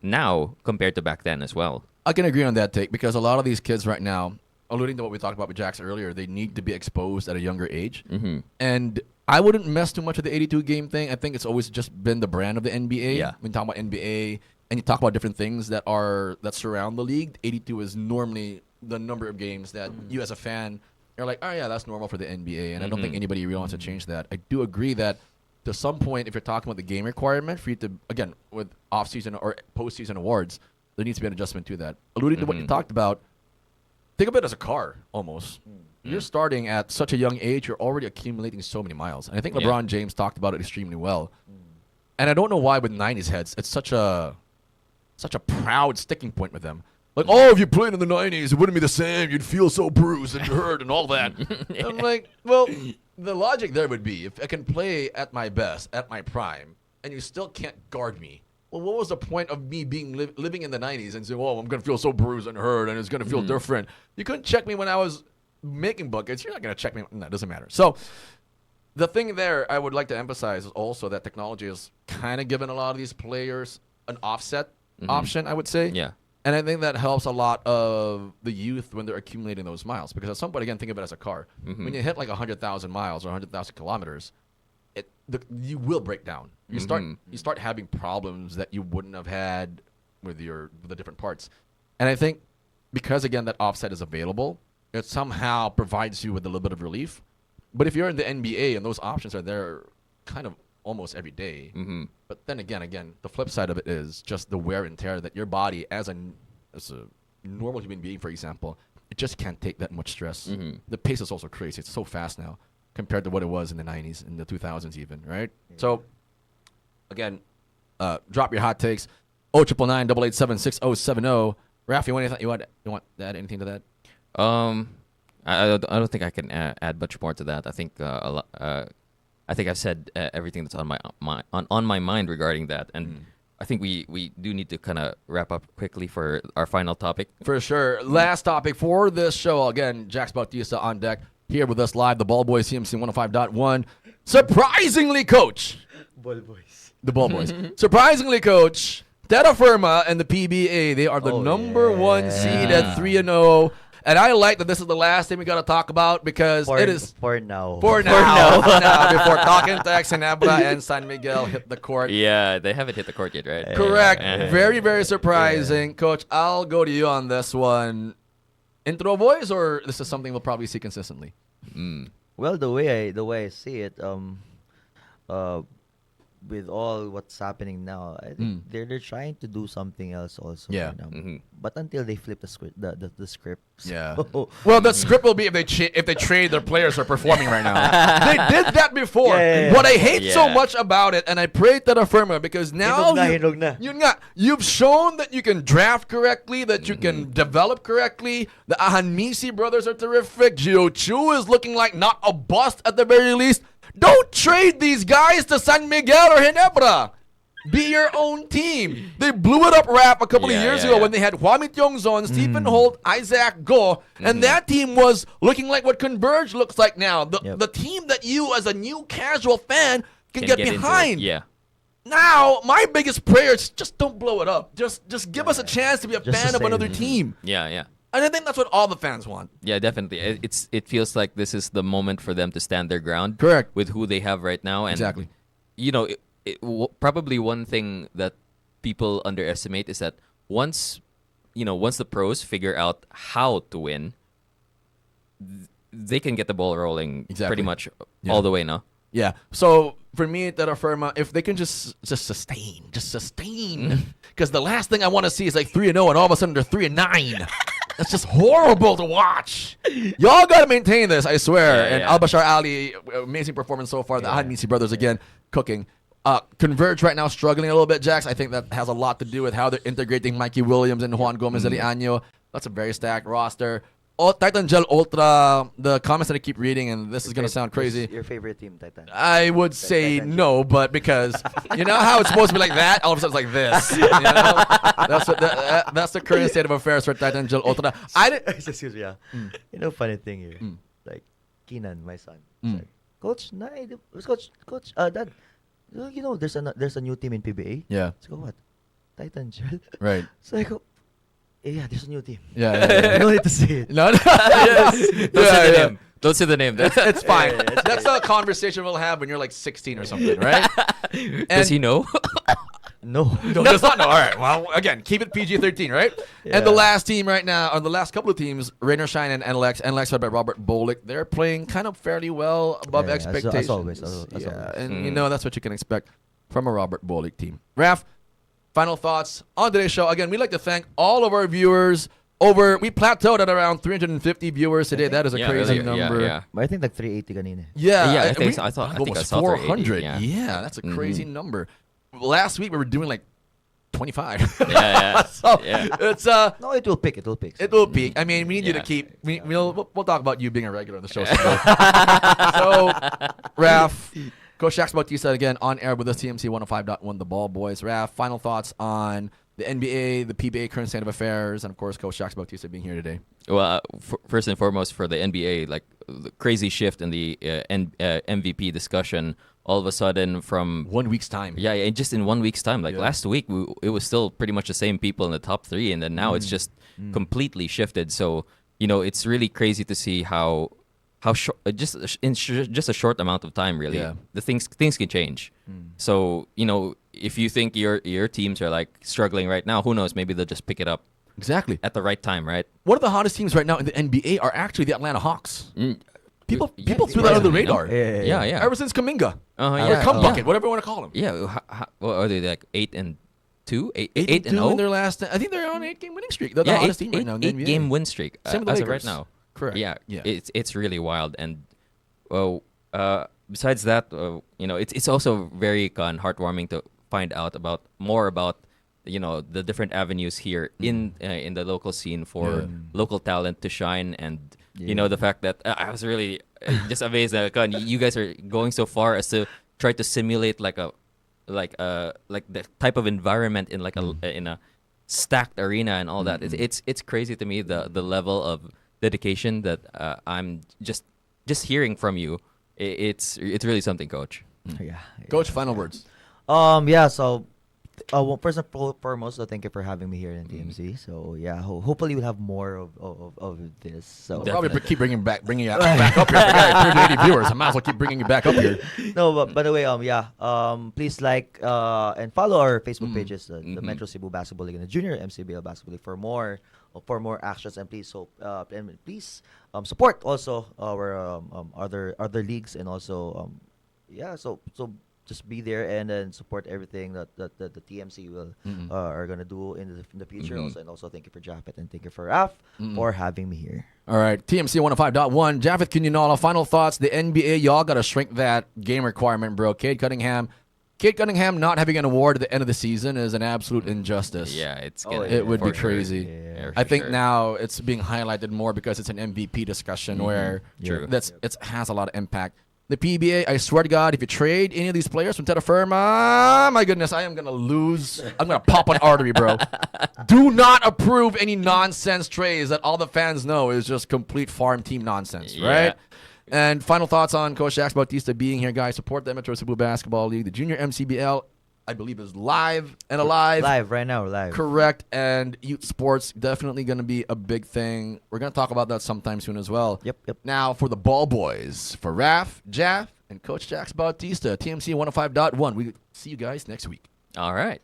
now compared to back then as well. I can agree on that take because a lot of these kids right now, alluding to what we talked about with Jax earlier, they need to be exposed at a younger age. Mm-hmm. And I wouldn't mess too much with the 82 game thing. I think it's always just been the brand of the NBA. Yeah. When you talk about NBA and you talk about different things that surround the league, 82 is normally the number of games that you as a fan are like, oh yeah, that's normal for the NBA. And I don't think anybody really wants to change that. I do agree that to some point, if you're talking about the game requirement for you to, again, with off-season or postseason awards, there needs to be an adjustment to that. Alluding to what you talked about, think of it as a car, almost. You're starting at such a young age, you're already accumulating so many miles. And I think LeBron James talked about it extremely well. And I don't know why with 90s heads, it's such a proud sticking point with them. Like, oh, if you played in the 90s, it wouldn't be the same. You'd feel so bruised and hurt and all that. I'm like, well, the logic there would be, if I can play at my best, at my prime, and you still can't guard me, well, what was the point of me being living in the 90s and saying, oh, I'm going to feel so bruised and hurt and it's going to feel different? You couldn't check me when I was making buckets. You're not going to check me. No, it doesn't matter. So the thing there I would like to emphasize is also that technology has kind of given a lot of these players an offset option, I would say. Yeah. And I think that helps a lot of the youth when they're accumulating those miles. Because at some point, again, think of it as a car. When you hit like 100,000 miles or 100,000 kilometers, you will break down. You start having problems that you wouldn't have had with the different parts. And I think because, again, that offset is available, it somehow provides you with a little bit of relief. But if you're in the NBA and those options are there kind of almost every day. But then again, the flip side of it is just the wear and tear that your body, as a normal human being, for example, it just can't take that much stress. The pace is also crazy. It's so fast now compared to what it was in the 90s, in the 2000s even, right? Yeah. So, again, drop your hot takes. 0999-887-6070. Raph, you want to add anything to that? I don't think I can add much more to that. I think I think I've said everything that's on my mind regarding that, and I think we do need to kind of wrap up quickly for our final topic. For sure. Last topic for this show. Again, Jax Bautista on deck here with us live. The Ball Boys, TMC 105.1. Surprisingly, Coach. Ball Boys. The Ball Boys. Surprisingly, Coach, Terra Firma and the PBA, they are the number one seed at 3-0. And I like that this is the last thing we got to talk about because it is... For now. For now. Before talking to Ginebra and San Miguel hit the court. Yeah, they haven't hit the court yet, right? Correct. Very, very surprising. Coach, I'll go to you on this one. Intro voice, or this is something we'll probably see consistently? Well, the way I see it, with all what's happening now, I think they're trying to do something else also. Yeah. But until they flip the script, the script. Yeah. Well, the script will be if they trade their players who are performing right now. They did that before. What I hate so much about it, and I pray to the firma because now you've shown that you can draft correctly, that you can develop correctly. The Ahanmisi brothers are terrific. Gio Chu is looking like not a bust at the very least. Don't trade these guys to San Miguel or Ginebra. Be your own team. They blew it up, Rap, a couple of years ago when they had Huamit Yongzon, Stephen Holt, Isaac Go, and that team was looking like what Converge looks like now. The team that you, as a new casual fan, can get behind. Yeah. Now, my biggest prayer is just don't blow it up. Just give us a chance to be a fan of another team. Yeah. And I think that's what all the fans want. Yeah, definitely. It feels like this is the moment for them to stand their ground. Correct. With who they have right now. And, exactly. You know, probably one thing that people underestimate is that once the pros figure out how to win, they can get the ball rolling pretty much all the way now. Yeah. So for me, Terra Firma, if they can just sustain, because the last thing I want to see is like 3-0 and all of a sudden they're 3-9. That's just horrible to watch. Y'all got to maintain this, I swear. And Al-Bashar Ali, amazing performance so far. The Ahanmisi brothers again cooking. Converge right now struggling a little bit, Jax. I think that has a lot to do with how they're integrating Mikey Williams and Juan Gomez de Año. That's a very stacked roster. Titan Gel Ultra, the comments that I keep reading, and this is going to sound crazy. Your favorite team, Titan? I would say no, but because you know how it's supposed to be like that, all of a sudden it's like this. You know? That's the current state of affairs for Titan Gel Ultra. Excuse me, You know, funny thing here. Like, Keenan, my son, like, Coach, Coach, Dad, you know, there's a new team in PBA. Yeah. So what? Titan Gel. Right. So I go, yeah, there's a new team. Yeah. You don't need to say it. No. Don't say the name. Don't say the name. It's fine. Yeah, it's That's a conversation we'll have when you're like 16 or something, right? Does he know? No. No, does not know. All right. Well, again, keep it PG-13, right? And the Yeah. last team right now, or the last couple of teams, Rain or Shine and NLX. NLX led by Robert Bolick. They're playing kind of fairly well above Yeah, as expectations. always, as yeah, always. and you know that's what you can expect from a Robert Bolick team. Raf, final thoughts on today's show. Again, we'd like to thank all of our viewers. We plateaued at around 350 viewers today. That is a Yeah, crazy really, number. yeah. But I think like 380 kanina. Yeah, Yeah, I and think so. I thought I almost saw 400. 380, yeah. That's a crazy number. Last week we were doing like 25. Yeah. So Yeah. it's No, it will pick. It will pick. it will peak. I mean, we need you to Yeah. keep. We'll talk about you being a regular on the show. So, Raf, Coach Shax Bautista again on air with us. TMC 105.1 The Ball Boys. Raf, final thoughts on the NBA, the PBA current state of affairs, and of course, Coach Shax Bautista being here today. Well, first and foremost, for the NBA, like the crazy shift in the MVP discussion, all of a sudden from 1 week's time. yeah, and just in 1 week's time. Like Yeah. last week, it was still pretty much the same people in the top three, and then now it's just completely shifted. So it's really crazy to see how short, just a short amount of time, really, Yeah. the things can change. So if you think your teams are like struggling right now, who knows? Maybe they'll just pick it up Exactly. at the right time, right? One of the hottest teams right now in the NBA are actually the Atlanta Hawks. People Yeah, threw that under the surprisingly, radar. no? Yeah. Ever since Kaminga. Uh-huh, Or yeah. Cum Oh. Bucket, whatever you want to call them. Yeah, what are they like 8-2, 8 8 and 2 in 0? their last. I think they're on an 8-game winning streak. They're the Yeah, hottest team right now in the NBA. 8-game win streak Same with the as of right Lakers. now. Correct. Yeah, Yeah. it's really wild. And besides that, it's also very heartwarming to find out more about the different avenues here in the local scene for local talent to shine, and the fact that I was really just amazed that you guys are going so far as to try to simulate like the type of environment in in a stacked arena and all that. It's crazy to me the level of dedication that I'm just hearing from you. It's really something, Coach. Yeah. Coach, final words. Yeah. So, well, first and foremost, thank you for having me here in TMC. So yeah, hopefully we'll have more of this. So We'll probably keep bringing you back up here. I got 380 viewers. I might as well keep bringing you back up here. No, but by the way, please like and follow our Facebook pages, the Metro Cebu Basketball League and the Junior MCBL Basketball League for more actions, and please support also our other leagues, and also so just be there and then support everything that the TMC will are gonna do in the future. Also thank you for Japheth, and thank you for Raf for having me here. All right, TMC 105.1. Japheth Quinola, final thoughts. The NBA, y'all got to shrink that game requirement, bro. Cade Cunningham not having an award at the end of the season is an absolute injustice. Yeah, it's Oh, gonna, yeah. It would be for sure. crazy. Yeah, I think sure. now it's being highlighted more because it's an MVP discussion where True. it has a lot of impact. The PBA, I swear to God, if you trade any of these players from Terra Firma, my goodness, I am going to lose. I'm going to pop an artery, bro. Do not approve any nonsense trades that all the fans know is just complete farm team nonsense, Yeah. right? And final thoughts on Coach Shax Bautista being here, guys. Support the Metro Cebu Basketball League. The Junior MCBL, I believe, is live and alive. Live right now, live. Correct. And youth sports definitely going to be a big thing. We're going to talk about that sometime soon as well. Yep. Now for the ball boys, for Raf, Jaff, and Coach Shax Bautista, TMC 105.1. We see you guys next week. All right.